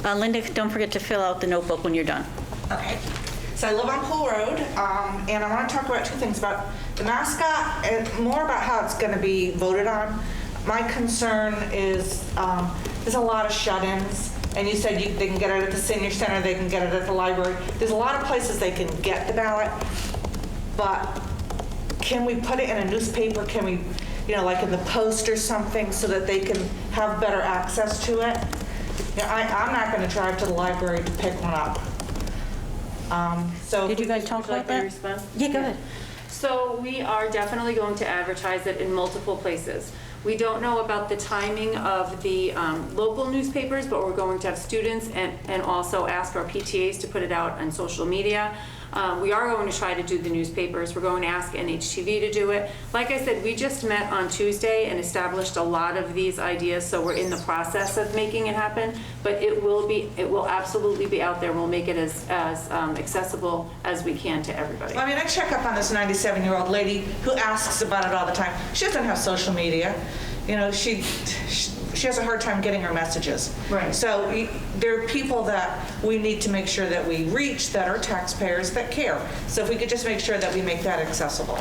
Linda, don't forget to fill out the notebook when you're done. Okay. So I live on Pool Road, and I want to talk about two things, about the mascot and more about how it's going to be voted on. My concern is there's a lot of shut-ins, and you said they can get it at the senior center, they can get it at the library. There's a lot of places they can get the ballot, but can we put it in a newspaper? Can we, like in the Post or something, so that they can have better access to it? I'm not going to drive to the library to pick one up. So did you guys talk about that? Yeah, go ahead. So we are definitely going to advertise it in multiple places. We don't know about the timing of the local newspapers, but we're going to have students and also ask our PTAs to put it out on social media. We are going to try to do the newspapers. We're going to ask NHTV to do it. Like I said, we just met on Tuesday and established a lot of these ideas, so we're in the process of making it happen. But it will absolutely be out there. We'll make it as accessible as we can to everybody. Well, I mean, I check up on this 97-year-old lady who asks about it all the time. She doesn't have social media. She has a hard time getting her messages. Right. So there are people that we need to make sure that we reach that are taxpayers that care. So if we could just make sure that we make that accessible.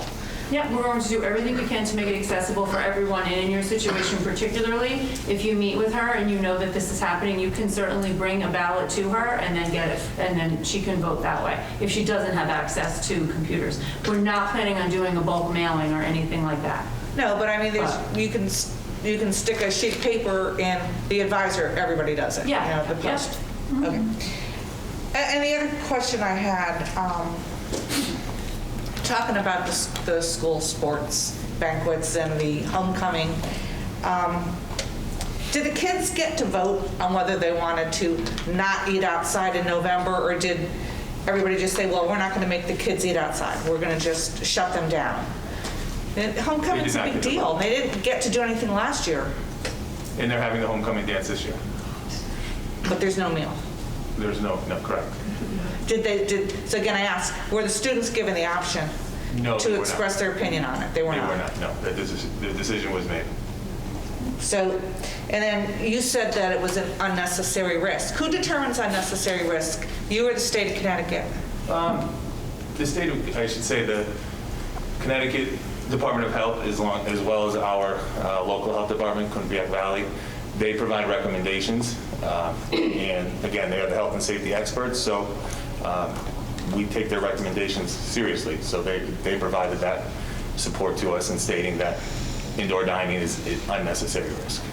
Yeah, we're going to do everything we can to make it accessible for everyone. And in your situation particularly, if you meet with her and you know that this is happening, you can certainly bring a ballot to her and then get it, and then she can vote that way if she doesn't have access to computers. We're not planning on doing a bulk mailing or anything like that. No, but I mean, you can stick a sheet of paper in the Advisor. Everybody does it. Yeah. The Post. Yeah. Okay. And the other question I had, talking about the school sports banquets and the homecoming, did the kids get to vote on whether they wanted to not eat outside in November, or did everybody just say, well, we're not going to make the kids eat outside. We're going to just shut them down? And homecoming's a big deal. They didn't get to do anything last year. And they're having the homecoming dance this year. But there's no meal. There's no, correct. So again, I ask, were the students given the option No, they to were not. express their opinion on it? They were They not. were not, no. The decision was made. So, and then you said that it was an unnecessary risk. Who determines unnecessary risk? You or the state of Connecticut? The state of, I should say, the Connecticut Department of Health, as well as our local health department, Ciac Valley, they provide recommendations. And again, they are the health and safety experts, so we take their recommendations seriously. So they provided that support to us in stating that indoor dining is unnecessary risk.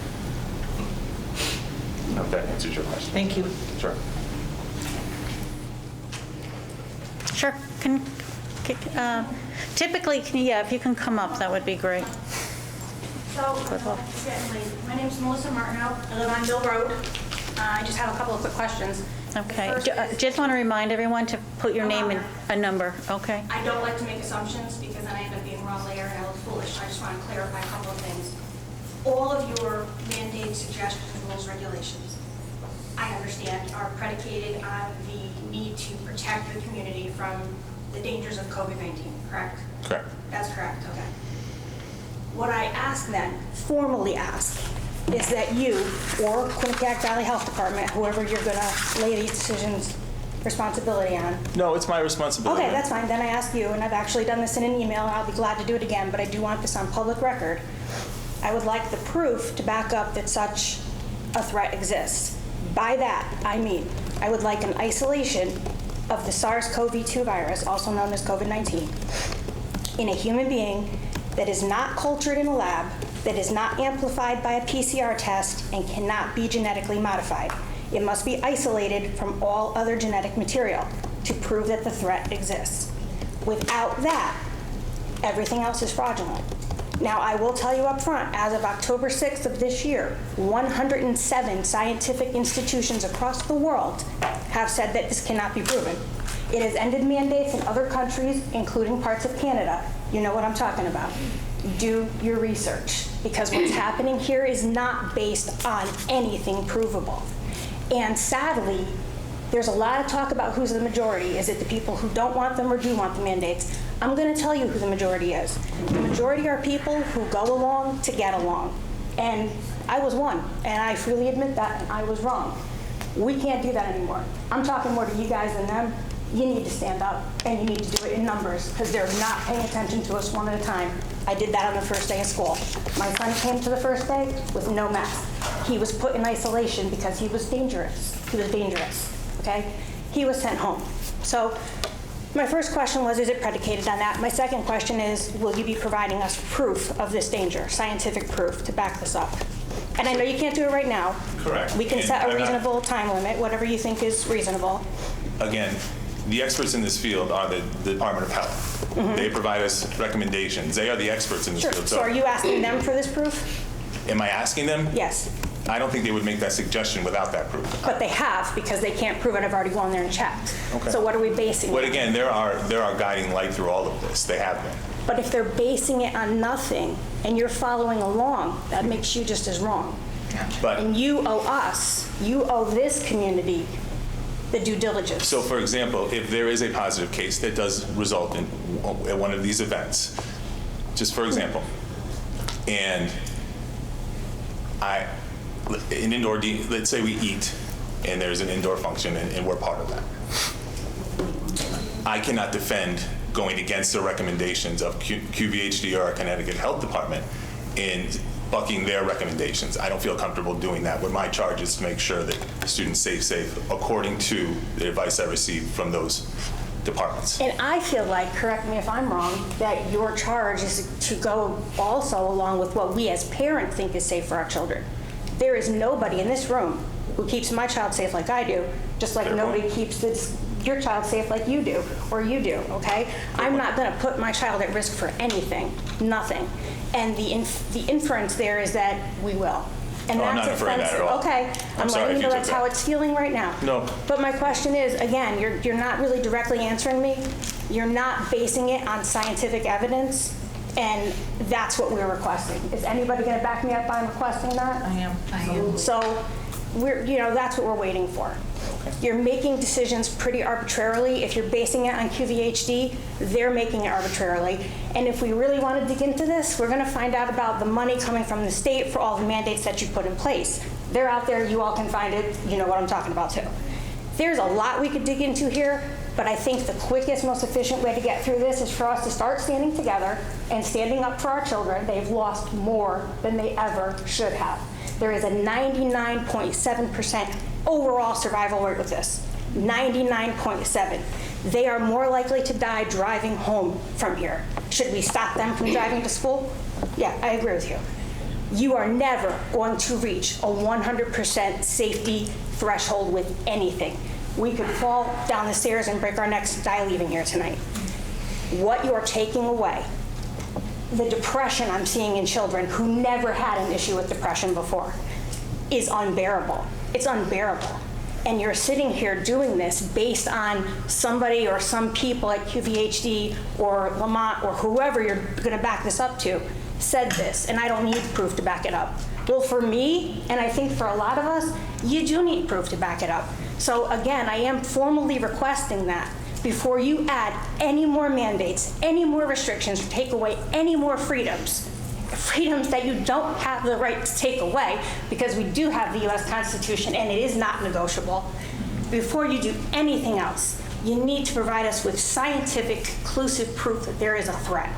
I hope that answers your question. Thank you. Sure. Sure. Typically, if you can come up, that would be great. So, it's getting late. My name's Melissa Martineau. I live on Mill Road. I just have a couple of quick questions. Okay. Just want to remind everyone to put your name and a number, okay? I don't like to make assumptions because then I end up being wrong later and I look foolish. I just want to clarify a couple of things. All of your mandates, suggestions, rules, regulations, I understand, are predicated on the need to protect the community from the dangers of COVID-19, correct? Correct. That's correct, okay. What I ask then, formally ask, is that you or Ciac Valley Health Department, whoever you're going to lay these decisions responsibility on. No, it's my responsibility. Okay, that's fine. Then I ask you, and I've actually done this in an email, and I'll be glad to do it again, but I do want this on public record. I would like the proof to back up that such a threat exists. By that, I mean, I would like an isolation of the SARS-CoV-2 virus, also known as COVID-19, in a human being that is not cultured in a lab, that is not amplified by a PCR test, and cannot be genetically modified. It must be isolated from all other genetic material to prove that the threat exists. Without that, everything else is fraudulent. Now, I will tell you up front, as of October 6th of this year, 107 scientific institutions across the world have said that this cannot be proven. It has ended mandates in other countries, including parts of Canada. You know what I'm talking about. Do your research, because what's happening here is not based on anything provable. And sadly, there's a lot of talk about who's the majority. Is it the people who don't want them or do want the mandates? I'm going to tell you who the majority is. The majority are people who go along to get along. And I was one, and I freely admit that, and I was wrong. We can't do that anymore. I'm talking more to you guys than them. You need to stand up, and you need to do it in numbers, because they're not paying attention to us one at a time. I did that on the first day of school. My son came to the first day with no mask. He was put in isolation because he was dangerous. He was dangerous, okay? He was sent home. So my first question was, is it predicated on that? My second question is, will you be providing us proof of this danger, scientific proof to back this up? And I know you can't do it right now. Correct. We can set a reasonable time limit, whatever you think is reasonable. Again, the experts in this field are the Department of Health. Mm-hmm. They provide us recommendations. They are the experts in this Sure. field. So are you asking them for this proof? Am I asking them? Yes. I don't think they would make that suggestion without that proof. But they have, because they can't prove it. I've already gone there and checked. Okay. So what are we basing But it on? again, there are guiding light through all of this. They have been. But if they're basing it on nothing and you're following along, that makes you just as wrong. But And you owe us, you owe this community the due diligence. so, for example, if there is a positive case that does result in one of these events, just for example, and an indoor, let's say we eat and there's an indoor function and we're part of that. I cannot defend going against the recommendations of QVHD or our Connecticut Health Department in bucking their recommendations. I don't feel comfortable doing that when my charge is to make sure that students stay safe according to the advice I received from those departments. And I feel like, correct me if I'm wrong, that your charge is to go also along with what we as parents think is safe for our children. There is nobody in this room who keeps my child safe like I do, just like nobody keeps your child safe like you do, or you do, okay? I'm not gonna put my child at risk for anything, nothing. And the inference there is that we will. And Oh, I'm that's not inferring that at all. Okay, I'm sorry letting if you know you that's took how that. it's feeling right now. No. But my question is, again, you're not really directly answering me. You're not basing it on scientific evidence. And that's what we're requesting. Is anybody going to back me up on requesting that? I am. So that's what we're waiting for. You're making decisions pretty arbitrarily. If you're basing it on QVHD, they're making it arbitrarily. And if we really want to dig into this, we're going to find out about the money coming from the state for all the mandates that you put in place. They're out there. You all can find it. You know what I'm talking about, too. There's a lot we could dig into here, but I think the quickest, most efficient way to get through this is for us to start standing together and standing up for our children. They've lost more than they ever should have. There is a 99.7% overall survival rate with this. 99.7. They are more likely to die driving home from here. Should we stop them from driving to school? Yeah, I agree with you. You are never going to reach a 100% safety threshold with anything. We could fall down the stairs and break our necks and die leaving here tonight. What you're taking away, the depression I'm seeing in children who never had an issue with depression before, is unbearable. It's unbearable. And you're sitting here doing this based on somebody or some people at QVHD or Lamont or whoever you're going to back this up to said this, and I don't need proof to back it up. Well, for me, and I think for a lot of us, you do need proof to back it up. So again, I am formally requesting that before you add any more mandates, any more restrictions, or take away any more freedoms that you don't have the right to take away, because we do have the U.S. Constitution and it is not negotiable. Before you do anything else, you need to provide us with scientific, conclusive proof that there is a threat,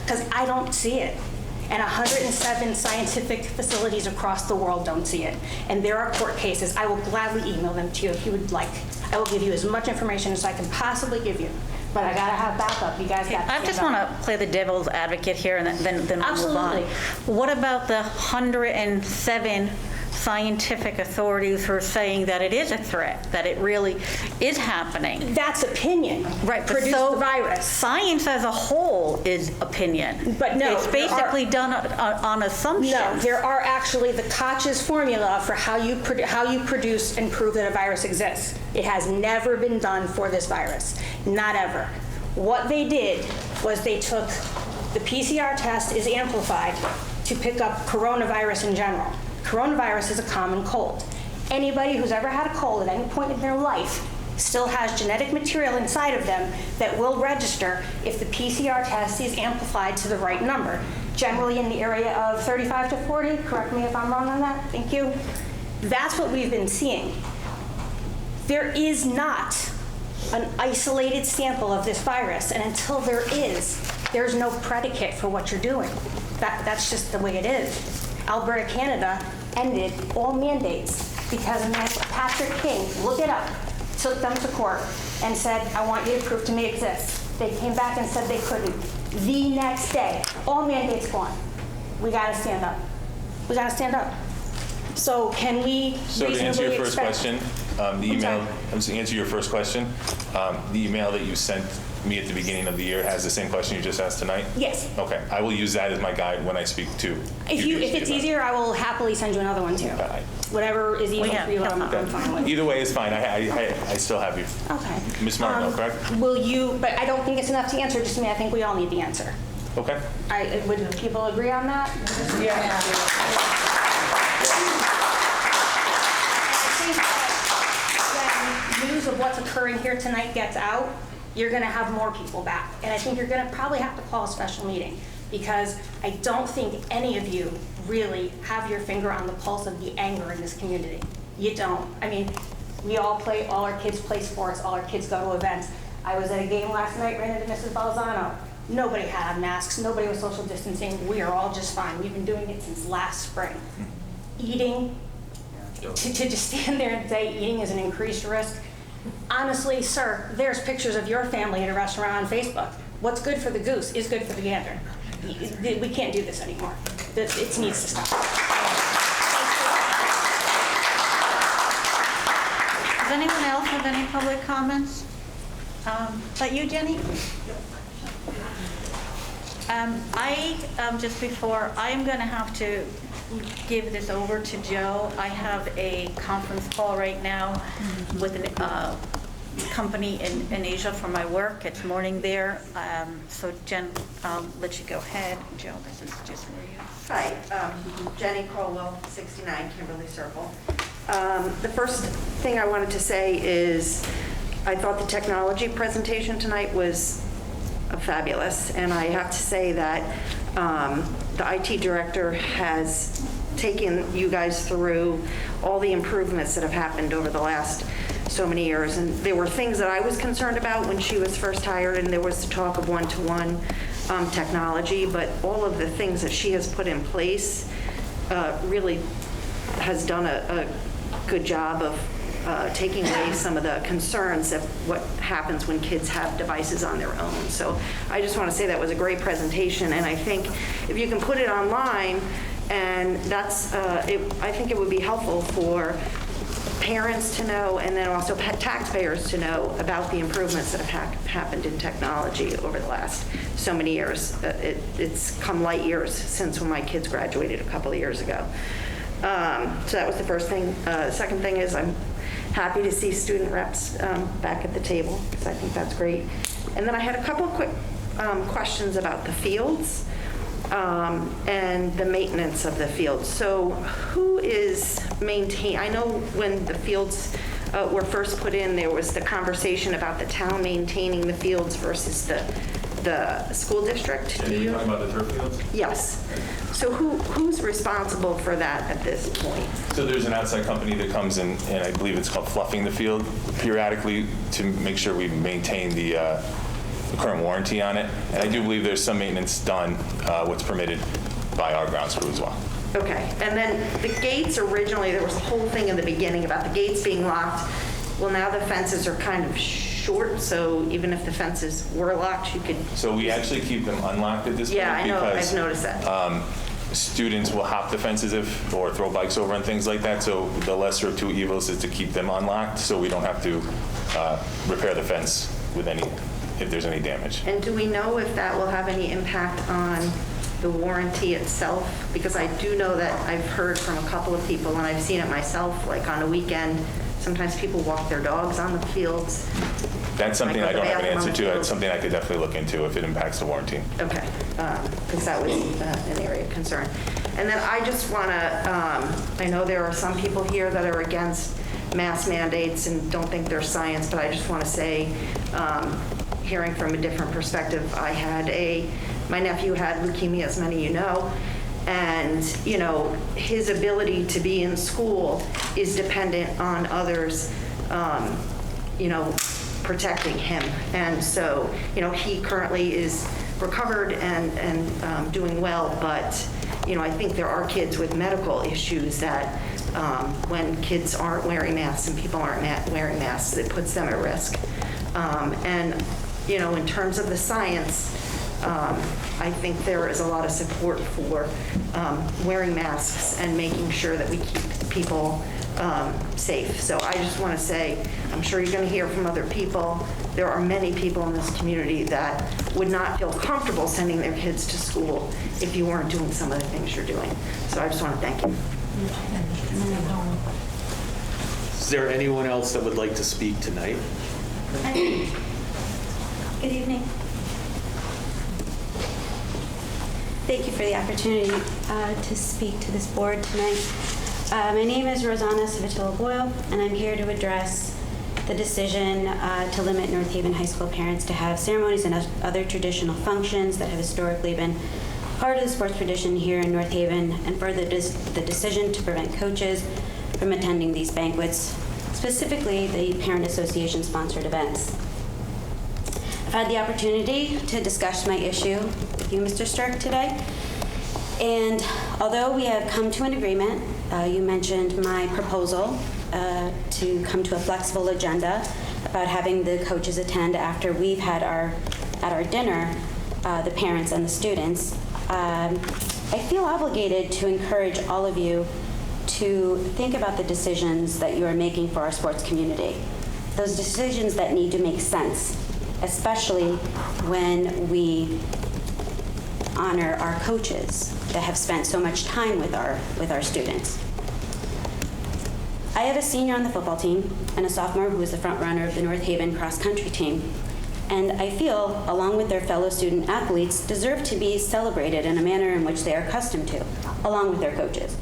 because I don't see it. And 107 scientific facilities across the world don't see it. And there are court cases. I will gladly email them to you if you would like. I will give you as much information as I can possibly give you. But I gotta have backup. You guys got to I just want to play the devil's advocate here, and then we'll move on. What about the 107 scientific authorities who are saying that it is a threat, that it really is happening? That's opinion. Right, but Produced so the virus. Science as a whole is opinion. But no, it's basically done on assumptions. No, there are actually the Koch's formula for how you produce and prove that a virus exists. It has never been done for this virus, not ever. What they did was they took the PCR test is amplified to pick up coronavirus in general. Coronavirus is a common cold. Anybody who's ever had a cold at any point in their life still has genetic material inside of them that will register if the PCR test is amplified to the right number, generally in the area of 35 to 40. Correct me if I'm wrong on that. Thank you. That's what we've been seeing. There is not an isolated sample of this virus, and until there is, there's no predicate for what you're doing. That's just the way it is. Alberta, Canada ended all mandates because a man, Patrick King, look it up, took them to court and said, I want you to prove to me it exists. They came back and said they couldn't. The next day, all mandates gone. We gotta stand up. We gotta stand up. So can we So to answer your first question, the email, to answer your first question, the email that you sent me at the beginning of the year has the same question you just asked tonight? Yes. Okay, I will use that as my guide when I speak to If it's easier, I will happily send you another one too. Whatever is easy for you, I'm fine with. Either way is fine. I still have you. Okay. Ms. Martindale, correct? Will you, but I don't think it's enough to answer just me. I think we all need the answer. Okay. Would people agree on that? Yeah. When news of what's occurring here tonight gets out, you're going to have more people back. And I think you're going to probably have to call a special meeting, because I don't think any of you really have your finger on the pulse of the anger in this community. You don't. I mean, all our kids play sports, all our kids go to events. I was at a game last night, ran into Mrs. Balzano. Nobody had on masks, nobody was social distancing. We are all just fine. We've been doing it since last spring. Eating, to just stand there and say eating is an increased risk. Honestly, sir, there's pictures of your family at a restaurant on Facebook. What's good for the goose is good for the gander. We can't do this anymore. It needs to stop. Does anyone else have any public comments? Is that you, Jenny? Just before, I am going to have to give this over to Joe. I have a conference call right now with company in Asia for my work. It's morning there. So Jen, I'll let you go ahead. Joe, this is just for you. Hi, Jenny Crowell, 69 Kimberly Circle. The first thing I wanted to say is I thought the technology presentation tonight was fabulous, and I have to say that the IT director has taken you guys through all the improvements that have happened over the last so many years. And there were things that I was concerned about when she was first hired, and there was the talk of one-to-one technology, but all of the things that she has put in place really has done a good job of taking away some of the concerns of what happens when kids have devices on their own. So I just want to say that was a great presentation, and I think if you can put it online, and that's, I think it would be helpful for parents to know, and then also taxpayers to know about the improvements that have happened in technology over the last so many years. It's come light years since when my kids graduated a couple of years ago. So that was the first thing. The second thing is I'm happy to see student reps back at the table, because I think that's great. And then I had a couple of quick questions about the fields and the maintenance of the fields. So who is I know when the fields were first put in, there was the conversation about the town maintaining the fields versus the school district. Are you talking about the turf fields? Yes. So who's responsible for that at this point? So there's an outside company that comes in, and I believe it's called fluffing the field periodically to make sure we maintain the current warranty on it. And I do believe there's some maintenance done, what's permitted by our grounds crew as well. Okay. And then the gates, originally, there was a whole thing in the beginning about the gates being locked. Well, now the fences are kind of short, so even if the fences were locked, you could... So we actually keep them unlocked at this point. Yeah, I know. Because, I've noticed that. Students will hop the fences or throw bikes over and things like that, so the lesser of two evils is to keep them unlocked so we don't have to repair the fence if there's any damage. And do we know if that will have any impact on the warranty itself? Because I do know that I've heard from a couple of people, and I've seen it myself, like on a weekend, sometimes people walk their dogs on the fields. That's something I don't have an answer to. Field. It's something I could definitely look into if it impacts the warranty. Okay, because that was an area of concern. And then I just want to, I know there are some people here that are against mask mandates and don't think they're science, but I just want to say, hearing from a different perspective, my nephew had leukemia, as many of you know, and his ability to be in school is dependent on others protecting him. And so he currently is recovered and doing well, but I think there are kids with medical issues that when kids aren't wearing masks and people aren't wearing masks, it puts them at risk. And in terms of the science, I think there is a lot of support for wearing masks and making sure that we keep people safe. So I just want to say, I'm sure you're going to hear from other people. There are many people in this community that would not feel comfortable sending their kids to school if you weren't doing some of the things you're doing. So I just want to thank you. Is there anyone else that would like to speak tonight? Good evening. Thank you for the opportunity to speak to this board tonight. My name is Rosanna Savitola-Boyle, and I'm here to address the decision to limit North Haven High School parents to have ceremonies and other traditional functions that have historically been part of the sports tradition here in North Haven, and further the decision to prevent coaches from attending these banquets, specifically the Parent Association-sponsored events. I've had the opportunity to discuss my issue with you, Mr. Stirk, today. And although we have come to an agreement, you mentioned my proposal to come to a flexible agenda about having the coaches attend after we've had at our dinner, the parents and the students. I feel obligated to encourage all of you to think about the decisions that you are making for our sports community. Those decisions that need to make sense, especially when we honor our coaches that have spent so much time with our students. I have a senior on the football team and a sophomore who is the front runner of the North Haven cross-country team. And I feel, along with their fellow student athletes, deserve to be celebrated in a manner in which they are accustomed to, along with their coaches.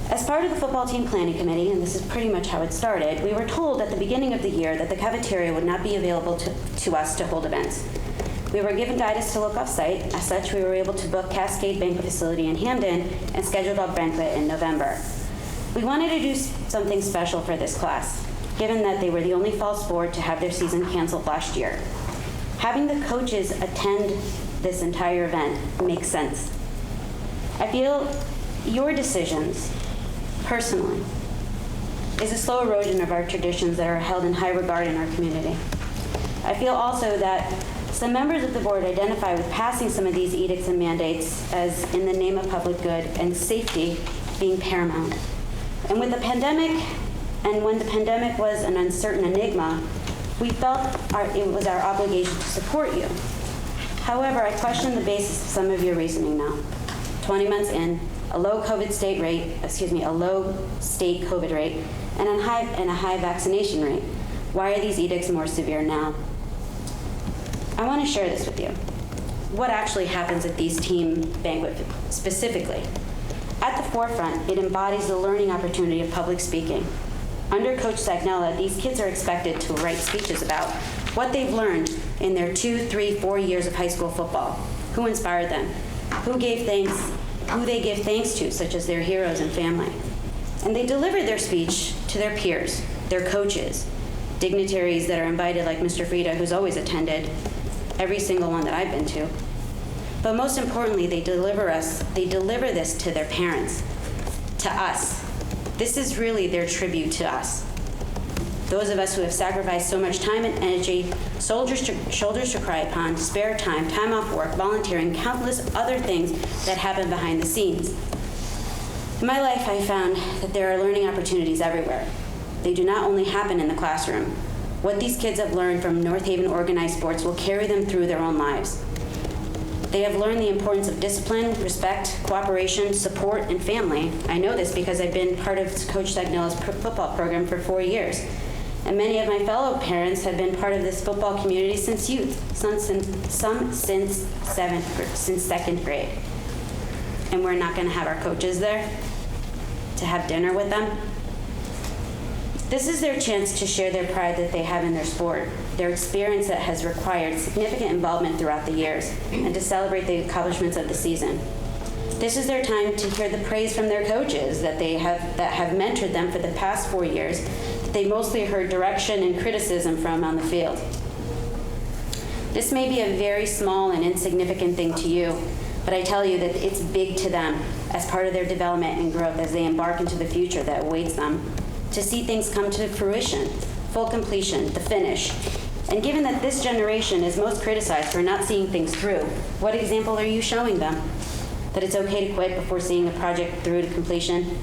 As part of the football team planning committee, and this is pretty much how it started, we were told at the beginning of the year that the cafeteria would not be available to us to hold events. We were given guidance to look off-site. As such, we were able to book Cascade Banquet Facility in Hamden and scheduled our banquet in November. We wanted to do something special for this class, given that they were the only fall sport to have their season canceled last year. Having the coaches attend this entire event makes sense. I feel your decisions, personally, is a slow erosion of our traditions that are held in high regard in our community. I feel also that some members of the board identify with passing some of these edicts and mandates as in the name of public good and safety being paramount. And with the pandemic, and when the pandemic was an uncertain enigma, we felt it was our obligation to support you. However, I question the basis of some of your reasoning now. 20 months in, a low state COVID rate, and a high vaccination rate. Why are these edicts more severe now? I want to share this with you. What actually happens at these team banquets specifically? At the forefront, it embodies the learning opportunity of public speaking. Under Coach Sagnella, these kids are expected to write speeches about what they've learned in their 2, 3, 4 years of high school football, who inspired them, who they give thanks to, such as their heroes and family. And they deliver their speech to their peers, their coaches, dignitaries that are invited like Mr. Frieda, who's always attended every single one that I've been to. But most importantly, they deliver this to their parents, to us. This is really their tribute to us. Those of us who have sacrificed so much time and energy, shoulders to cry upon, spare time, time off work, volunteering, countless other things that happen behind the scenes. In my life, I found that there are learning opportunities everywhere. They do not only happen in the classroom. What these kids have learned from North Haven organized sports will carry them through their own lives. They have learned the importance of discipline, respect, cooperation, support, and family. I know this because I've been part of Coach Sagnella's football program for 4 years. And many of my fellow parents have been part of this football community since youth, some since second grade. And we're not going to have our coaches there to have dinner with them. This is their chance to share their pride that they have in their sport, their experience that has required significant involvement throughout the years, and to celebrate the accomplishments of the season. This is their time to hear the praise from their coaches that have mentored them for the past 4 years, that they mostly heard direction and criticism from on the field. This may be a very small and insignificant thing to you, but I tell you that it's big to them as part of their development and growth as they embark into the future that awaits them, to see things come to fruition, full completion, the finish. And given that this generation is most criticized for not seeing things through, what example are you showing them? That it's okay to quit before seeing a project through to completion?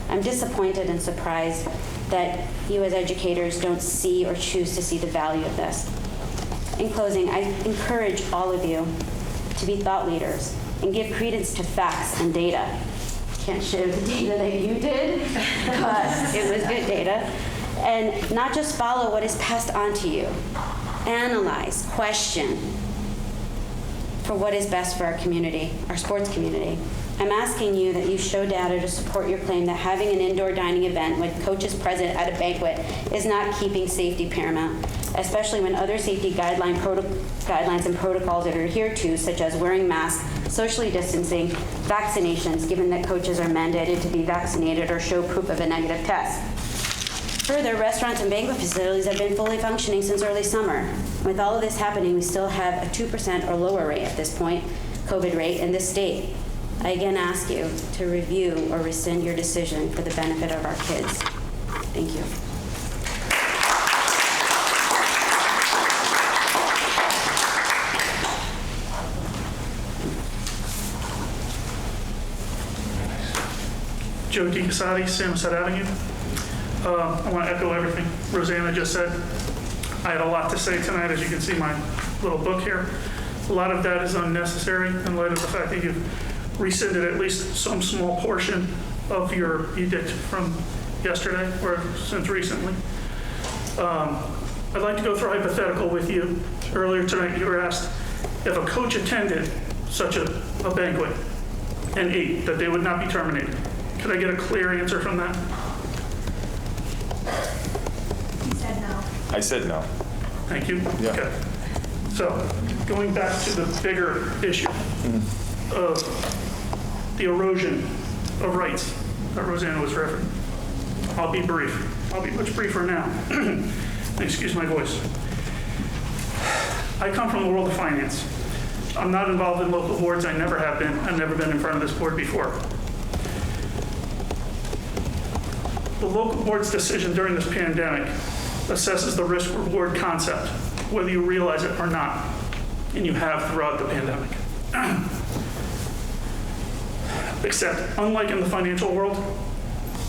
I'm disappointed and surprised that you as educators don't see or choose to see the value of this. In closing, I encourage all of you to be thought leaders and give credence to facts and data. Can't share the data that you did, but it was good data. And not just follow what is passed on to you. Analyze, question for what is best for our community, our sports community. I'm asking you that you show data to support your claim that having an indoor dining event with coaches present at a banquet is not keeping safety paramount, especially when other safety guidelines and protocols are adhered to, such as wearing masks, socially distancing, vaccinations, given that coaches are mandated to be vaccinated or show proof of a negative test. Further, restaurants and banquet facilities have been fully functioning since early summer. With all of this happening, we still have a 2% or lower rate at this point, COVID rate, in this state. I again ask you to review or rescind your decision for the benefit of our kids. Thank you. Joe DiCasati, Samoset Avenue. I want to echo everything Rosanna just said. I had a lot to say tonight, as you can see my little book here. A lot of that is unnecessary in light of the fact that you've rescinded at least some small portion of your edict from yesterday or since recently. I'd like to go through a hypothetical with you. Earlier tonight, you were asked if a coach attended such a banquet and ate, that they would not be terminated. Could I get a clear answer from that? He said no. I said no. Thank you. Yeah. Okay. So, going back to the bigger issue of the erosion of rights that Rosanna was referencing. I'll be brief. I'll be much briefer now. Excuse my voice. I come from the world of finance. I'm not involved in local boards. I never have been. I've never been in front of this board before. The local board's decision during this pandemic assesses the risk-reward concept, whether you realize it or not, and you have throughout the pandemic. Except, unlike in the financial world,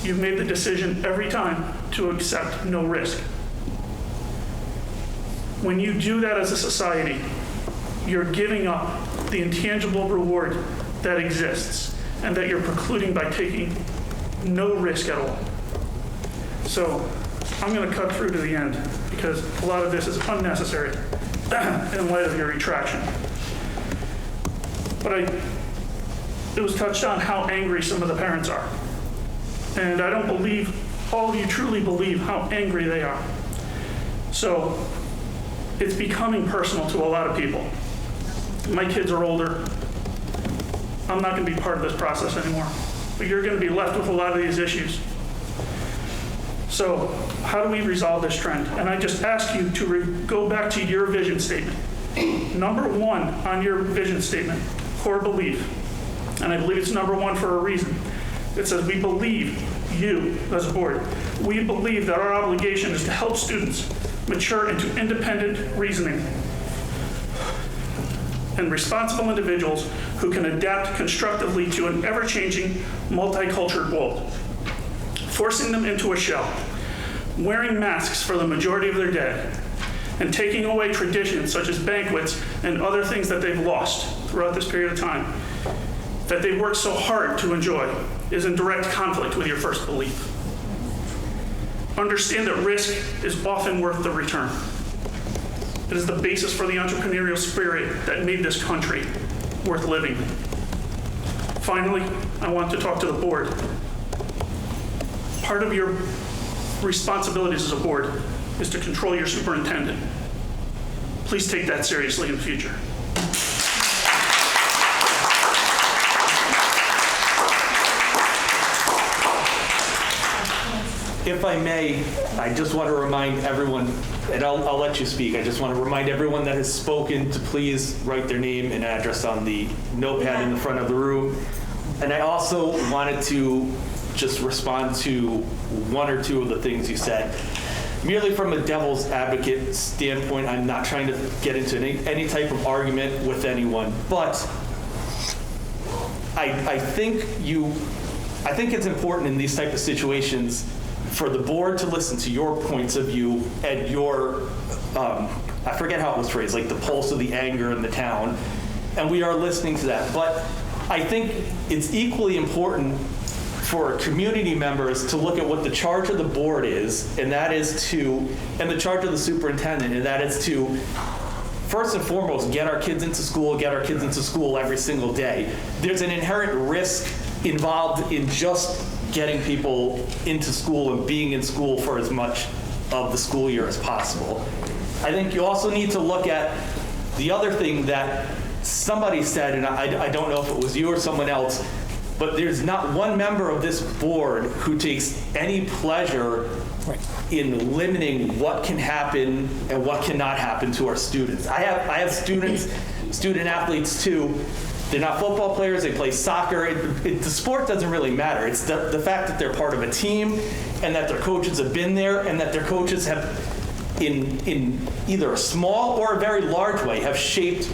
you've made the decision every time to accept no risk. When you do that as a society, you're giving up the intangible reward that exists and that you're precluding by taking no risk at all. So I'm going to cut through to the end because a lot of this is unnecessary in light of your retraction. But it was touched on how angry some of the parents are. And I don't believe all of you truly believe how angry they are. So it's becoming personal to a lot of people. My kids are older. I'm not going to be part of this process anymore. But you're going to be left with a lot of these issues. So how do we resolve this trend? And I just ask you to go back to your vision statement. Number one on your vision statement, core belief. And I believe it's number one for a reason. It says we believe, you as a board, we believe that our obligation is to help students mature into independent reasoning and responsible individuals who can adapt constructively to an ever-changing, multicultural world. Forcing them into a shell, wearing masks for the majority of their day, and taking away traditions such as banquets and other things that they've lost throughout this period of time, that they've worked so hard to enjoy, is in direct conflict with your first belief. Understand that risk is often worth the return. It is the basis for the entrepreneurial spirit that made this country worth living. Finally, I want to talk to the board. Part of your responsibilities as a board is to control your superintendent. Please take that seriously in the future. If I may, I just want to remind everyone, and I'll let you speak, I just want to remind everyone that has spoken to please write their name and address on the notepad in the front of the room. And I also wanted to just respond to one or two of the things you said. Merely from a devil's advocate standpoint, I'm not trying to get into any type of argument with anyone, but I think it's important in these type of situations for the board to listen to your points of view and your, I forget how it was phrased, like the pulse of the anger in the town, and we are listening to that. But I think it's equally important for community members to look at what the charge of the board is, and that is to, and the charge of the superintendent, and that is to, first and foremost, get our kids into school every single day. There's an inherent risk involved in just getting people into school and being in school for as much of the school year as possible. I think you also need to look at the other thing that somebody said, and I don't know if it was you or someone else, but there's not one member of this board who takes any pleasure in limiting what can happen and what cannot happen to our students. I have student athletes too. They're not football players, they play soccer. The sport doesn't really matter. It's the fact that they're part of a team and that their coaches have been there and that their coaches have, in either a small or a very large way, have shaped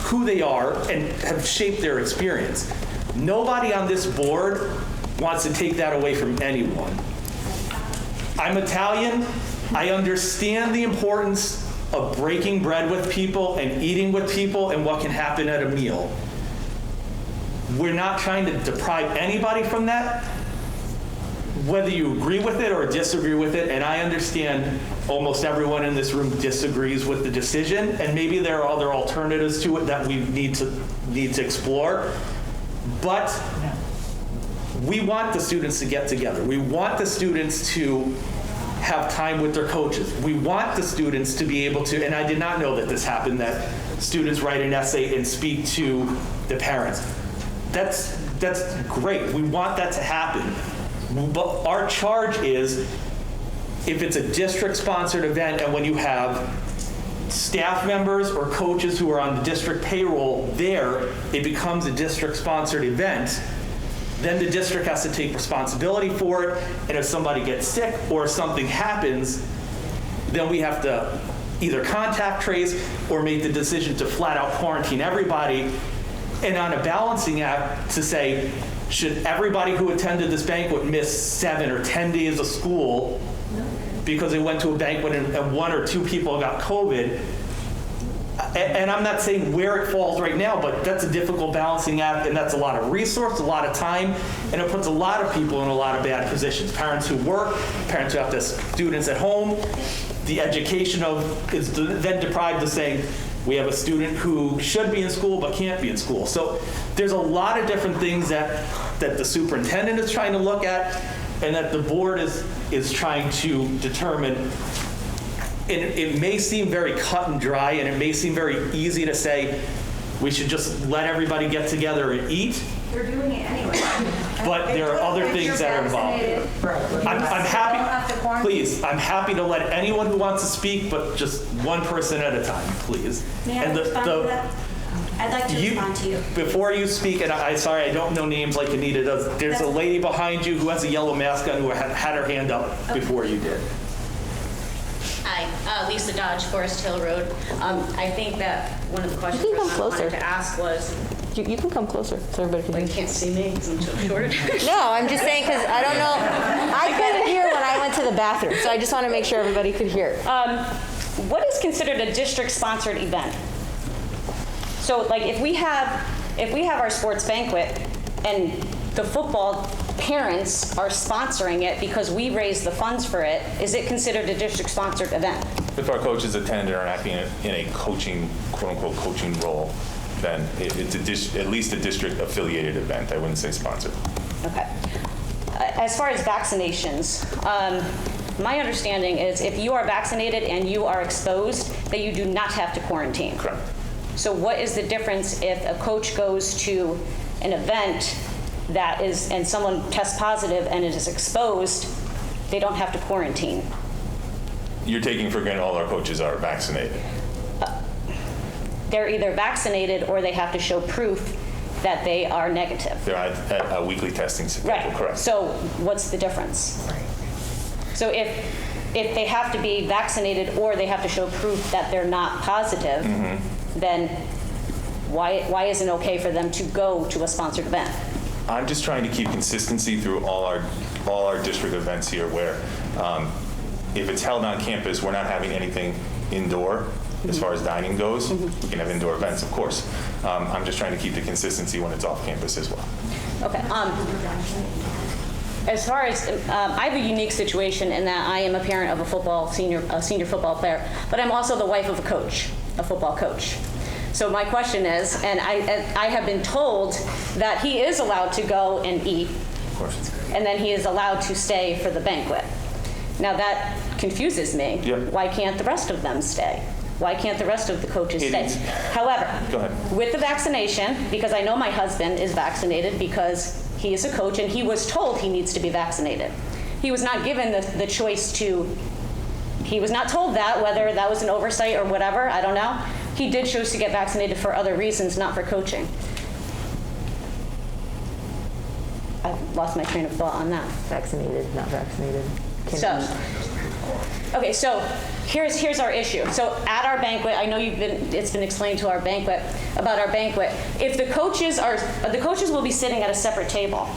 who they are and have shaped their experience. Nobody on this board wants to take that away from anyone. I'm Italian. I understand the importance of breaking bread with people and eating with people and what can happen at a meal. We're not trying to deprive anybody from that, whether you agree with it or disagree with it, and I understand almost everyone in this room disagrees with the decision, and maybe there are other alternatives to it that we need to explore, but we want the students to get together. We want the students to have time with their coaches. We want the students to be able to, and I did not know that this happened, that students write an essay and speak to the parents. That's great. We want that to happen. But our charge is, if it's a district-sponsored event and when you have staff members or coaches who are on the district payroll there, it becomes a district-sponsored event, then the district has to take responsibility for it, and if somebody gets sick or something happens, then we have to either contact trace or make the decision to flat out quarantine everybody, and on a balancing act to say, should everybody who attended this banquet miss 7 or 10 days of school because they went to a banquet and 1 or 2 people got COVID? And I'm not saying where it falls right now, but that's a difficult balancing act, and that's a lot of resource, a lot of time, and it puts a lot of people in a lot of bad positions. Parents who work, parents who have the students at home, the education is then deprived of saying, we have a student who should be in school but can't be in school. So there's a lot of different things that the superintendent is trying to look at and that the board is trying to determine. And it may seem very cut and dry, and it may seem very easy to say we should just let everybody get together and eat. They're doing it anyway. But there are other things that are involved. I'm happy, please, I'm happy to let anyone who wants to speak, but just one person at a time, please. May I respond to that? I'd like to respond to you. Before you speak, and I'm sorry, I don't know names like Anita does, there's a lady behind you who has a yellow mask on who had her hand up before you did. Hi, Lisa Dodge, Forest Hill Road. I think that one of the questions I wanted to ask was... You can come closer so everybody can hear. You can't see me because I'm so short. No, I'm just saying because I don't know. I couldn't hear when I went to the bathroom, so I just want to make sure everybody could hear. What is considered a district-sponsored event? So, like, if we have our sports banquet and the football parents are sponsoring it because we raise the funds for it, is it considered a district-sponsored event? If our coaches attend and are acting in a coaching, quote-unquote, coaching role, then it's at least a district-affiliated event. I wouldn't say sponsored. Okay. As far as vaccinations, my understanding is if you are vaccinated and you are exposed, that you do not have to quarantine. Correct. So what is the difference if a coach goes to an event that is, and someone tests positive and is exposed, they don't have to quarantine? You're taking for granted all our coaches are vaccinated. They're either vaccinated or they have to show proof that they are negative. They're at a weekly testing schedule, right. Correct. So what's the difference? Right. So if they have to be vaccinated or they have to show proof that they're not positive, then why isn't it okay for them to go to a sponsored event? I'm just trying to keep consistency through all our district events here where if it's held on campus, we're not having anything indoor. As far as dining goes, we can have indoor events, of course. I'm just trying to keep the consistency when it's off campus as well. Okay. As far as, I have a unique situation in that I am a parent of a senior football player, but I'm also the wife of a football coach. So my question is, and I have been told that he is allowed to go and eat, of course, and then he is allowed to stay for the banquet. Now that confuses me. Yep. Why can't the rest of them stay? Why can't the rest of the coaches stay? However, go ahead. With the vaccination, because I know my husband is vaccinated because he is a coach and he was told he needs to be vaccinated. He was not given the choice to, he was not told that, whether that was an oversight or whatever, I don't know. He did choose to get vaccinated for other reasons, not for coaching. I've lost my train of thought on that. Vaccinated, not vaccinated. Okay, so here's our issue. So at our banquet, I know it's been explained to our banquet, about our banquet. If the coaches will be sitting at a separate table,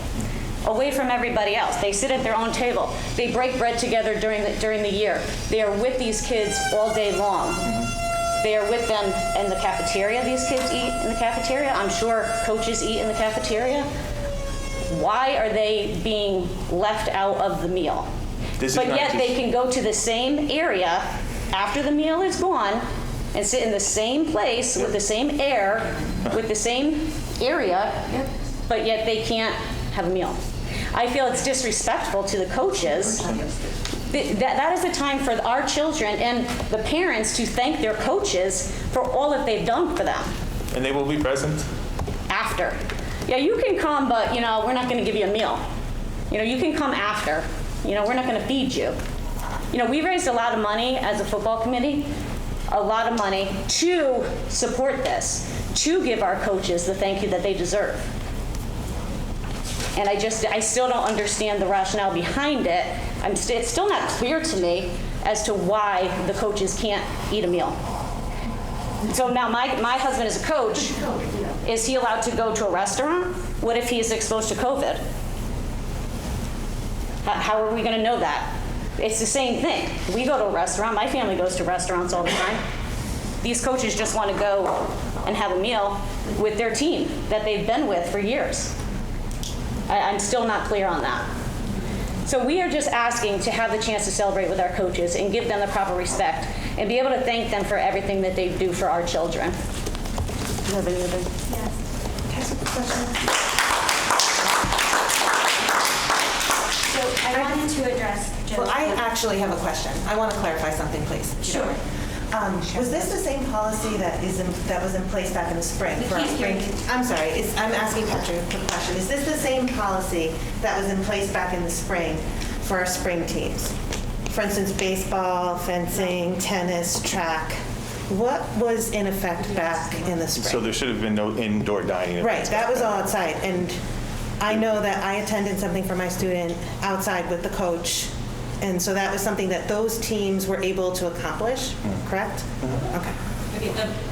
away from everybody else. They sit at their own table. They break bread together during the year. They are with these kids all day long. They are with them in the cafeteria. These kids eat in the cafeteria. I'm sure coaches eat in the cafeteria. Why are they being left out of the meal? But yet they can go to the same area after the meal is gone and sit in the same place with the same air, with the same area, but yet they can't have a meal. I feel it's disrespectful to the coaches. That is a time for our children and the parents to thank their coaches for all that they've done for them. And they will be present? After. Yeah, you can come, but we're not going to give you a meal. You can come after. We're not going to feed you. We raised a lot of money as a football committee, a lot of money to support this, to give our coaches the thank you that they deserve. And I still don't understand the rationale behind it. It's still not clear to me as to why the coaches can't eat a meal. So now my husband is a coach. Is he allowed to go to a restaurant? What if he is exposed to COVID? How are we going to know that? It's the same thing. We go to a restaurant. My family goes to restaurants all the time. These coaches just want to go and have a meal with their team that they've been with for years. I'm still not clear on that. So we are just asking to have the chance to celebrate with our coaches and give them the proper respect and be able to thank them for everything that they do for our children. Do you have any other? Yes. Can I ask a question? So I wanted to address Joe's. Well, I actually have a question. I want to clarify something, please. Sure. Was this the same policy that was in place back in the spring for our spring? I'm sorry. I'm asking Patrick a question. Is this the same policy that was in place back in the spring for our spring teams? For instance, baseball, fencing, tennis, track. What was in effect back in the spring? So there should have been no indoor dining. Right. That was all outside, and I know that I attended something for my student outside with the coach. And so that was something that those teams were able to accomplish, correct? Okay.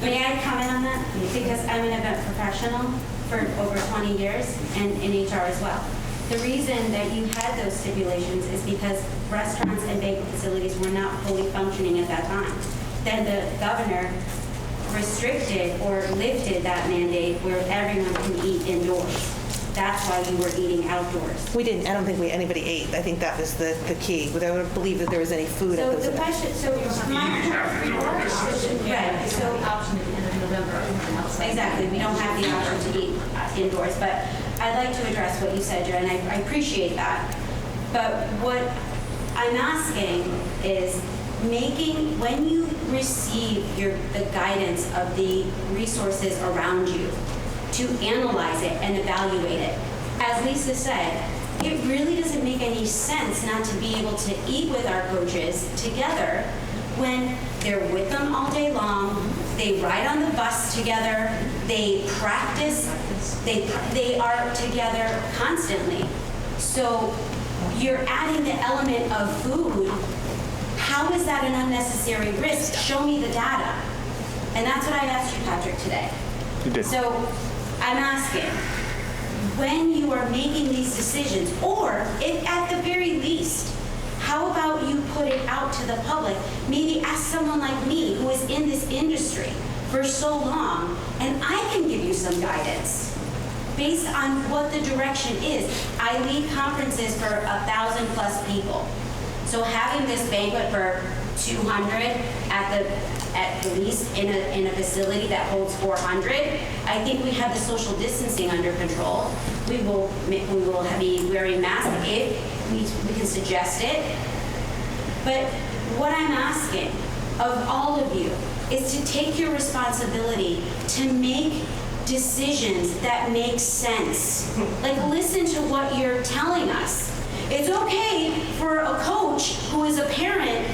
May I comment on that? Because I'm an event professional for over 20 years and in HR as well. The reason that you had those stipulations is because restaurants and banquet facilities were not fully functioning at that time. Then the governor restricted or lifted that mandate where everyone can eat indoors. That's why you were eating outdoors. We didn't. I don't think anybody ate. I think that was the key. I don't believe that there was any food at those events. Exactly. We don't have the option to eat indoors. But I'd like to address what you said, Joe, and I appreciate that. But what I'm asking is when you receive the guidance of the resources around you, to analyze it and evaluate it. As Lisa said, it really doesn't make any sense not to be able to eat with our coaches together when they're with them all day long, they ride on the bus together, they practice, they are together constantly. So you're adding the element of food. How is that an unnecessary risk? Show me the data. And that's what I asked you, Patrick, today. You did. So I'm asking, when you are making these decisions, or if at the very least, how about you put it out to the public? Maybe ask someone like me who is in this industry for so long, and I can give you some guidance based on what the direction is. I lead conferences for 1,000+ people. So having this banquet for 200 at the least in a facility that holds 400, I think we have the social distancing under control. We will be wearing masks if we can suggest it. But what I'm asking of all of you is to take your responsibility to make decisions that make sense. Like, listen to what you're telling us. It's okay for a coach who is a parent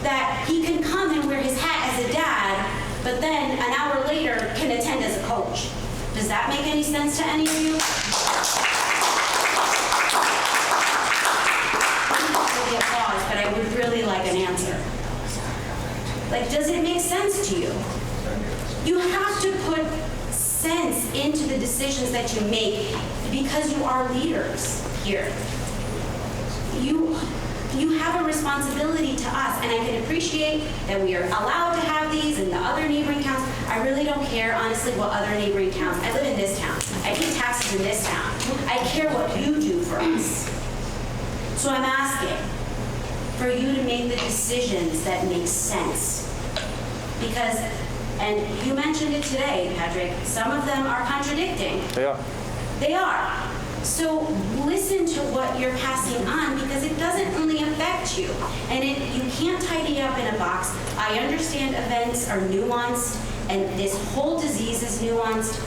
that he can come and wear his hat as a dad, but then an hour later can attend as a coach. Does that make any sense to any of you? The applause, but I would really like an answer. Like, does it make sense to you? You have to put sense into the decisions that you make because you are leaders here. You have a responsibility to us, and I can appreciate that we are allowed to have these in the other neighboring towns. I really don't care, honestly, what other neighboring towns. I live in this town. I pay taxes in this town. I care what you do for us. So I'm asking for you to make the decisions that make sense. Because, and you mentioned it today, Patrick, some of them are contradicting. They are. They are. So listen to what you're passing on, because it doesn't only affect you. And you can't tidy up in a box. I understand events are nuanced, and this whole disease is nuanced.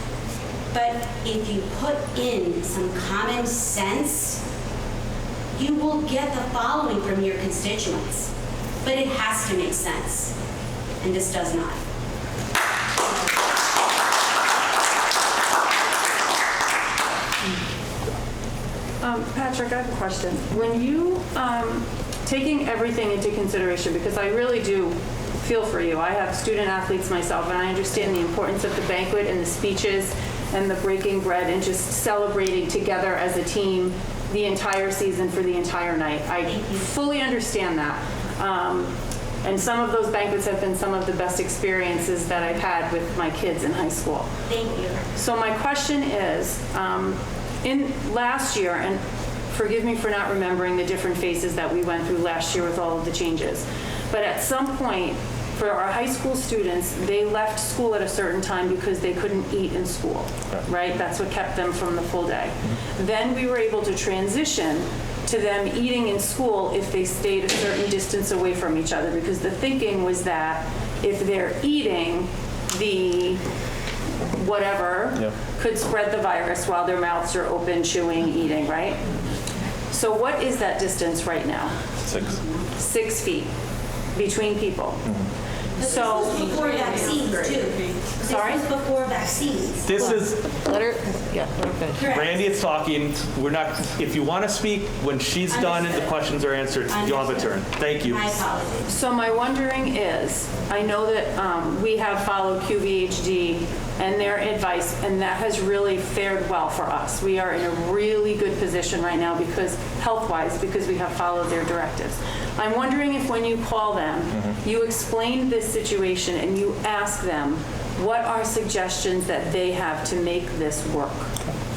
But if you put in some common sense, you will get the following from your constituents. But it has to make sense. And this does not. Patrick, I have a question. When you, taking everything into consideration, because I really do feel for you. I have student athletes myself, and I understand the importance of the banquet and the speeches and the breaking bread and just celebrating together as a team the entire season for the entire night. I fully understand that. And some of those banquets have been some of the best experiences that I've had with my kids in high school. Thank you. So my question is, in last year, and forgive me for not remembering the different phases that we went through last year with all of the changes, but at some point, for our high school students, they left school at a certain time because they couldn't eat in school, right? That's what kept them from the full day. Then we were able to transition to them eating in school if they stayed a certain distance away from each other, because the thinking was that if they're eating, the whatever could spread the virus while their mouths are open, chewing, eating, right? So what is that distance right now? 6 feet between people. So this was before vaccines too. Sorry? This was before vaccines. This is, Correct. Randy is talking. We're not, if you want to speak, when she's done and the questions are answered, you'll have a turn. Thank you. My apologies. So my wondering is, I know that we have followed QVHD and their advice, and that has really fared well for us. We are in a really good position right now because health-wise, because we have followed their directives. I'm wondering if when you call them, you explain this situation and you ask them, what are suggestions that they have to make this work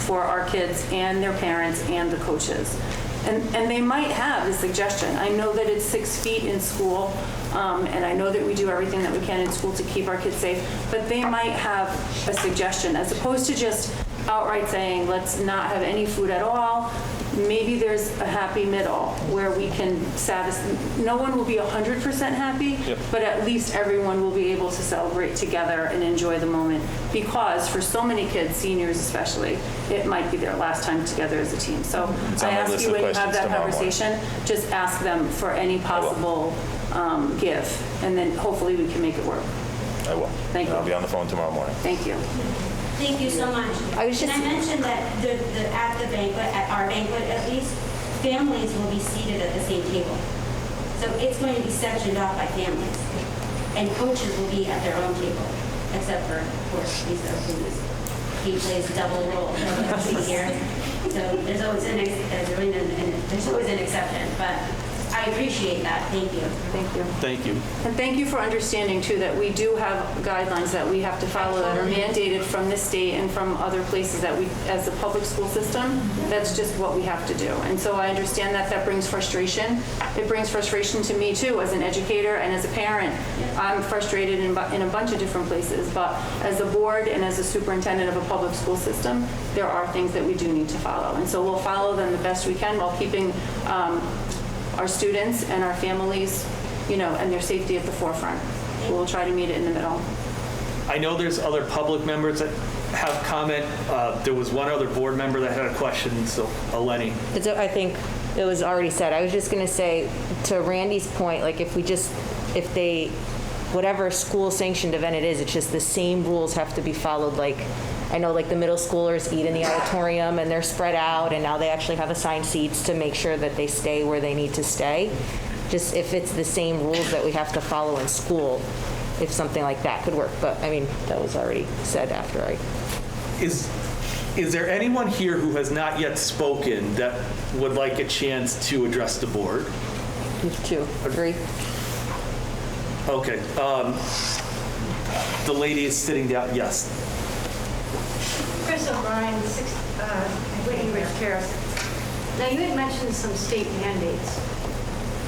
for our kids and their parents and the coaches? And they might have a suggestion. I know that it's 6 feet in school, and I know that we do everything that we can in school to keep our kids safe, but they might have a suggestion as opposed to just outright saying, let's not have any food at all. Maybe there's a happy middle where we can satisfy, no one will be 100% happy, but at least everyone will be able to celebrate together and enjoy the moment, because for so many kids, seniors especially, it might be their last time together as a team. So I ask you, when you have that conversation, just ask them for any possible give, and then hopefully we can make it work. I will. Thank you. I'll be on the phone tomorrow morning. Thank you. Thank you so much. And I mentioned that at the banquet, at our banquet at least, families will be seated at the same table. So it's going to be sectioned off by families. And coaches will be at their own table, except for, of course, Lisa, he plays double role here. So there's always an exception, but I appreciate that. Thank you. Thank you. Thank you. And thank you for understanding, too, that we do have guidelines that we have to follow that are mandated from this state and from other places that we, as a public school system, that's just what we have to do. And so I understand that that brings frustration. It brings frustration to me, too, as an educator and as a parent. I'm frustrated in a bunch of different places, but as a board and as a superintendent of a public school system, there are things that we do need to follow. And so we'll follow them the best we can while keeping our students and our families, and their safety at the forefront. We'll try to meet it in the middle. I know there's other public members that have comment. There was one other board member that had a question, so Eleni. I think it was already said. I was just going to say, to Randy's point, like whatever school sanctioned event it is, it's just the same rules have to be followed. Like, I know like the middle schoolers eat in the auditorium and they're spread out, and now they actually have assigned seats to make sure that they stay where they need to stay. Just if it's the same rules that we have to follow in school, if something like that could work. But I mean, that was already said after I. Is there anyone here who has not yet spoken that would like a chance to address the board? 2, 3. Okay. The lady is sitting down. Yes. Chris O'Brien, Whitney Chair. Now, you had mentioned some state mandates.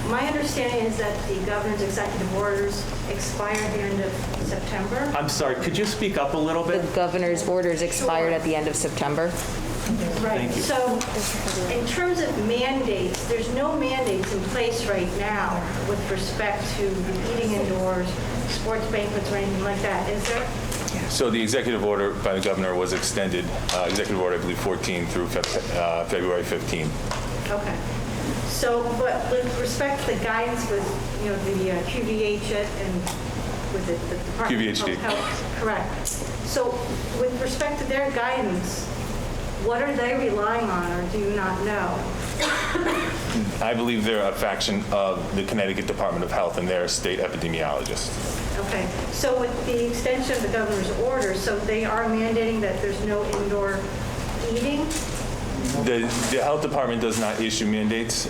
My understanding is that the governor's executive orders expire at the end of September. I'm sorry, could you speak up a little bit? The governor's orders expired at the end of September. Right. Thank you. So in terms of mandates, there's no mandates in place right now with respect to the eating indoors, sports banquets, or anything like that, is there? So the executive order by the governor was extended, executive order, I believe, 14 through February 15. Okay. So, but with respect to the guidance with, you know, the QVH and with the Department QVHD. of Health, correct. So with respect to their guidance, what are they relying on, or do you not know? I believe they're a faction of the Connecticut Department of Health and their state epidemiologist. Okay, so with the extension of the governor's order, so they are mandating that there's no indoor eating? The health department does not issue mandates.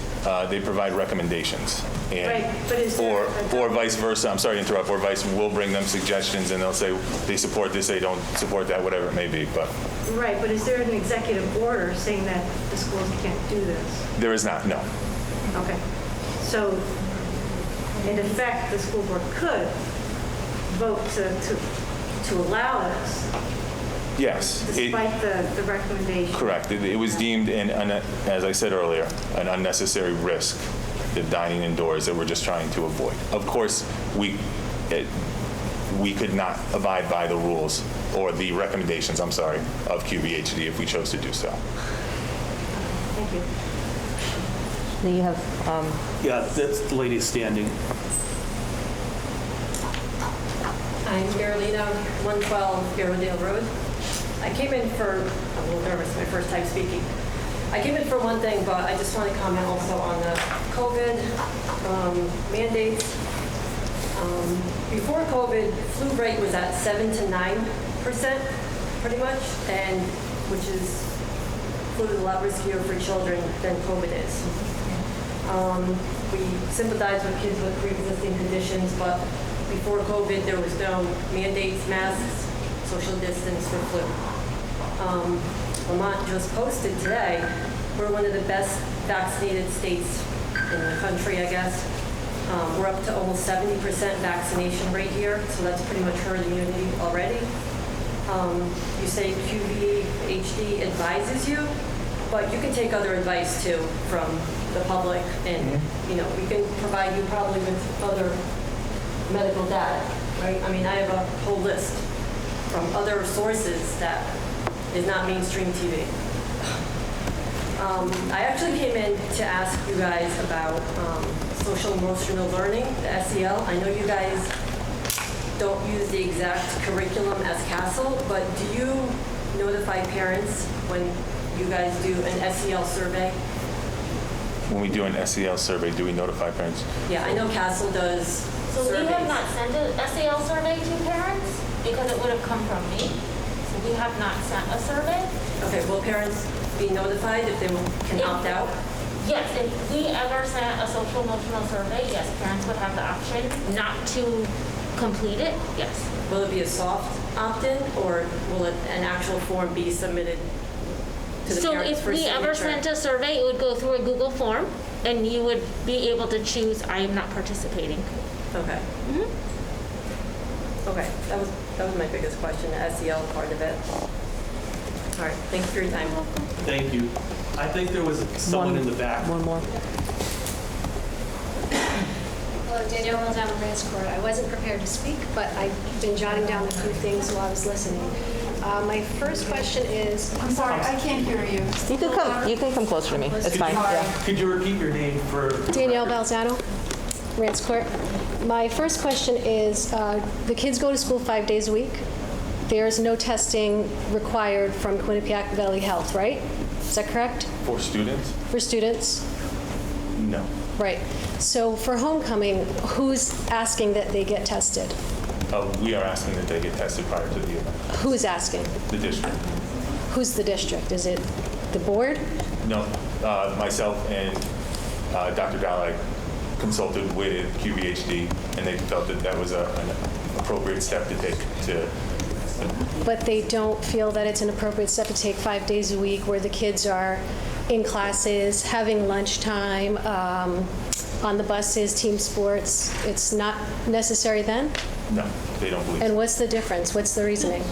They provide recommendations. And Right, but is there or vice versa. I'm sorry to interrupt. Or vice, we'll bring them suggestions and they'll say they support this, they don't support that, whatever it may be. But Right, but is there an executive order saying that the schools can't do this? there is not, no. Okay, so in effect, the school board could vote to allow this, Yes. despite the recommendation? Correct. It was deemed, as I said earlier, an unnecessary risk, the dining indoors that we're just trying to avoid. Of course, we could not abide by the rules or the recommendations, I'm sorry, of QVHD if we chose to do so. Thank you. Then you have, Yeah, that's the lady standing. I'm Carolina, 112 Garrowdale Road. I came in for, I'm a little nervous, my first time speaking. I came in for one thing, but I just want to comment also on the COVID mandates. Before COVID, flu rate was at 7 to 9%, pretty much, and which is flu is a lot riskier for children than COVID is. We sympathize with kids with pre-existing conditions, but before COVID, there was no mandates, masks, social distance for flu. Vermont just posted today, we're one of the best vaccinated states in the country, I guess. We're up to almost 70% vaccination rate here, so that's pretty much herd immunity already. You say QVHD advises you, but you can take other advice too from the public, and you know, we can provide you probably with other medical data, right? I mean, I have a whole list from other sources that is not mainstream TV. I actually came in to ask you guys about social emotional learning, the SEL. I know you guys don't use the exact curriculum as CASEL, but do you notify parents when you guys do an SEL survey? When we do an SEL survey, do we notify parents? Yeah, I know CASEL does So surveys. we have not sent a SEL survey to parents because it would have come from me. So we have not sent a survey. Okay, will parents be notified if they can opt out? Yes, if we ever sent a social emotional survey, yes, parents would have the option not to complete it, yes. Will it be a soft opt-in, or will an actual form be submitted to the So parents if for we ever signature? sent a survey, it would go through a Google form and you would be able to choose, I am not participating. Okay. Okay, that was my biggest question, the SEL part of it. All right, thanks for your time. Thank you. I think there was someone in the back. One more. Hello, Danielle Malzahn, Rance Court. I wasn't prepared to speak, but I've been jotting down a few things while I was listening. My first question is... I'm sorry, I can't hear you. You can come closer to me. It's fine. Yeah. Could you repeat your name for... Danielle Balzano, Rance Court. My first question is, the kids go to school 5 days a week. There's no testing required from Quinnipiac Valley Health, right? Is that correct? For students? For students? No. Right. So for homecoming, who's asking that they get tested? We are asking that they get tested prior to the event. Who's asking? The district. Who's the district? Is it the board? No, myself and Dr. Dallek consulted with QVHD, and they felt that that was an appropriate step to take to but they don't feel that it's an appropriate step to take 5 days a week where the kids are in classes, having lunchtime, on the buses, team sports. It's not necessary then? No, they don't believe so. And what's the difference? What's the reasoning?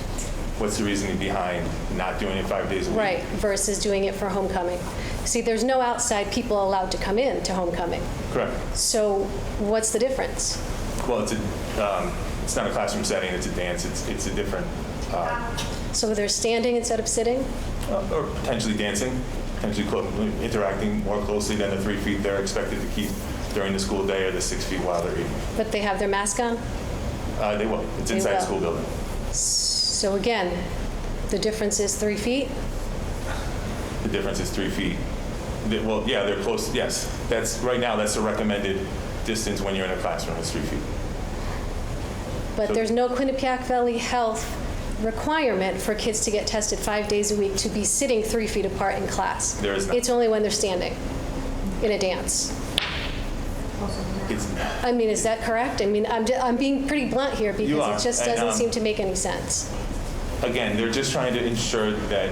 What's the reasoning behind not doing it 5 days a week? Right, versus doing it for homecoming. See, there's no outside people allowed to come in to homecoming. Correct. So what's the difference? Well, it's not a classroom setting, it's a dance, it's a different, So they're standing instead of sitting? or potentially dancing, potentially interacting more closely than the 3 feet they're expected to keep during the school day or the 6 feet while they're eating. But they have their mask on? They will. It's They inside will. a school building. So again, the difference is 3 feet? The difference is 3 feet. Well, yeah, they're close, yes. Right now, that's the recommended distance when you're in a classroom, is 3 feet. But So- there's no Quinnipiac Valley Health requirement for kids to get tested 5 days a week to be sitting 3 feet apart in class. There is not. It's only when they're standing in a dance. I mean, is that correct? I mean, I'm being pretty blunt here You are, because it just and, doesn't seem to make any sense. Again, they're just trying to ensure that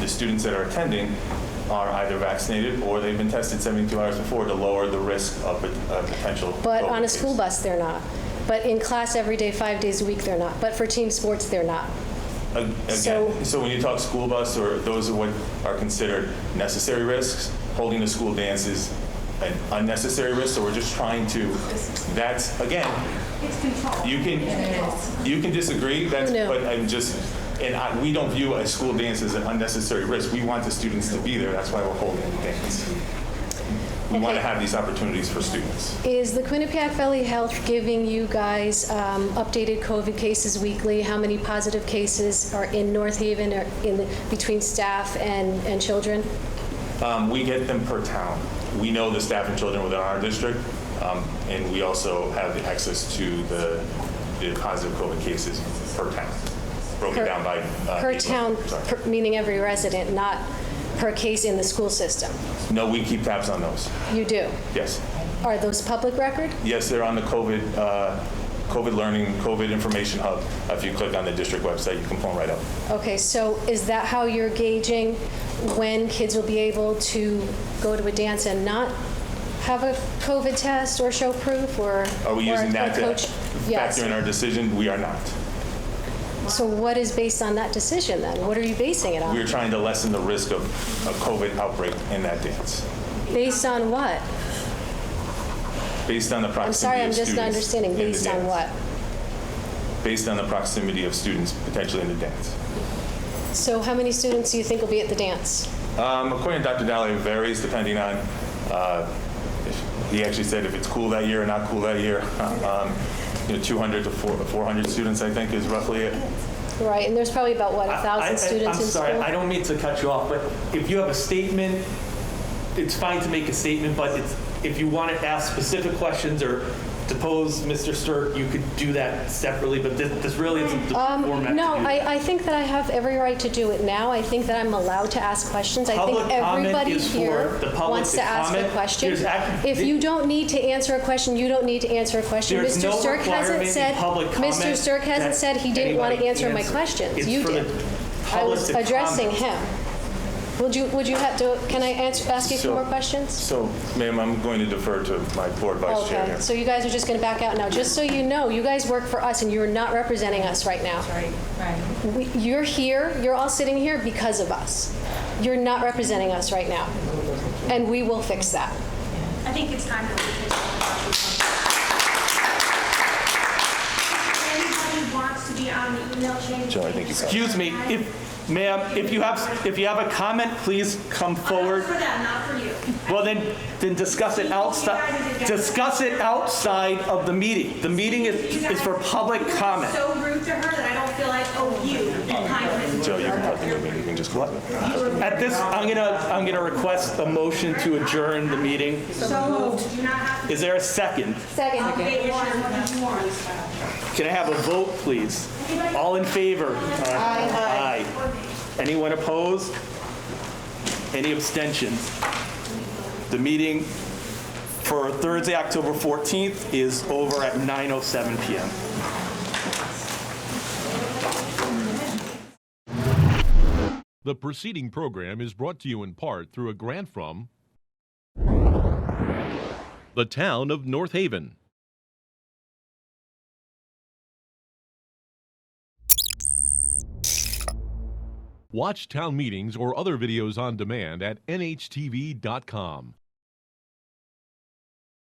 the students that are attending are either vaccinated or they've been tested 72 hours before to lower the risk of potential But COVID on a case. school bus, they're not. But in class every day, 5 days a week, they're not. But for team sports, they're not. Again, So- so when you talk school bus or those are what are considered necessary risks, holding the school dance is an unnecessary risk, so we're just trying to, that's, again, you can disagree, but I'm just, we don't view a school dance as an unnecessary risk. We want the students to be there, that's why we're holding the dance. We want to have these opportunities for students. Is the Quinnipiac Valley Health giving you guys updated COVID cases weekly? How many positive cases are in North Haven or between staff and children? We get them per town. We know the staff and children within our district, and we also have the access to the positive COVID cases per town, broken down by Per age town, level. Sorry. meaning every resident, not per case in the school system? No, we keep tabs on those. You do? Yes. Are those public record? Yes, they're on the COVID Learning, COVID Information Hub. If you click on the district website, you can pull them right up. Okay, so is that how you're gauging when kids will be able to go to a dance and not have a COVID test or show proof, or? Are we using that to Yes. factor in our decision? We are not. So what is based on that decision then? What are you basing it on? We're trying to lessen the risk of a COVID outbreak in that dance. Based on what? Based on the I'm proximity sorry, I'm of just not students understanding. in the Based on dance. what? Based on the proximity of students potentially in the dance. So how many students do you think will be at the dance? According to Dr. Daly, it varies depending on, he actually said if it's cool that year or not cool that year. 200 to 400 students, I think, is roughly it. Right, and there's probably about, what, 1,000 students in school? I'm sorry, I don't mean to cut you off, but if you have a statement, it's fine to make a statement, but if you want to ask specific questions or depose Mr. Sturt, you could do that separately, but this really isn't the format. No, to do that. I think that I have every right to do it now. I think that I'm allowed to ask questions. I think Public comment everybody is for here the public wants to to ask a comment. question. There's If you don't need to answer a question, you don't need to answer a question. There's Mr. no Stirk hasn't requirement in said, public Mr. comment Stirk hasn't that said he didn't want to anybody answer my answer. questions. It's You for the did. I public was to addressing comment. him. Would you have to, can I ask you a few more questions? So, ma'am, I'm going to defer to my board vice chair Okay, here. so you guys are just going to back out now. Just so you know, you guys work for us and you're not representing us right now. Right. You're here, you're all sitting here because of us. You're not representing us right now. And we will fix that. I think it's time that we anybody wants to be on the email chain. Joe, I think you Excuse me, ma'am, if you have a comment, please come forward. For them, not for you. Well, then discuss it outside. Discuss it outside of the meeting. The meeting is for public comment. So rude to her that I don't feel I owe you kindness. Joe, you can cut the meeting. You can just go. At this, I'm gonna request a motion to adjourn the meeting. So moved. Do not have to. Is there a second? Second. Update one if you want. Can I have a vote, please? All in favor? Aye. Anyone opposed? Any abstentions? The meeting for Thursday, October 14th is over at 9:07 p.m. The preceding program is brought to you in part through a grant from the Town of North Haven. Watch town meetings or other videos on demand at nhtv.com.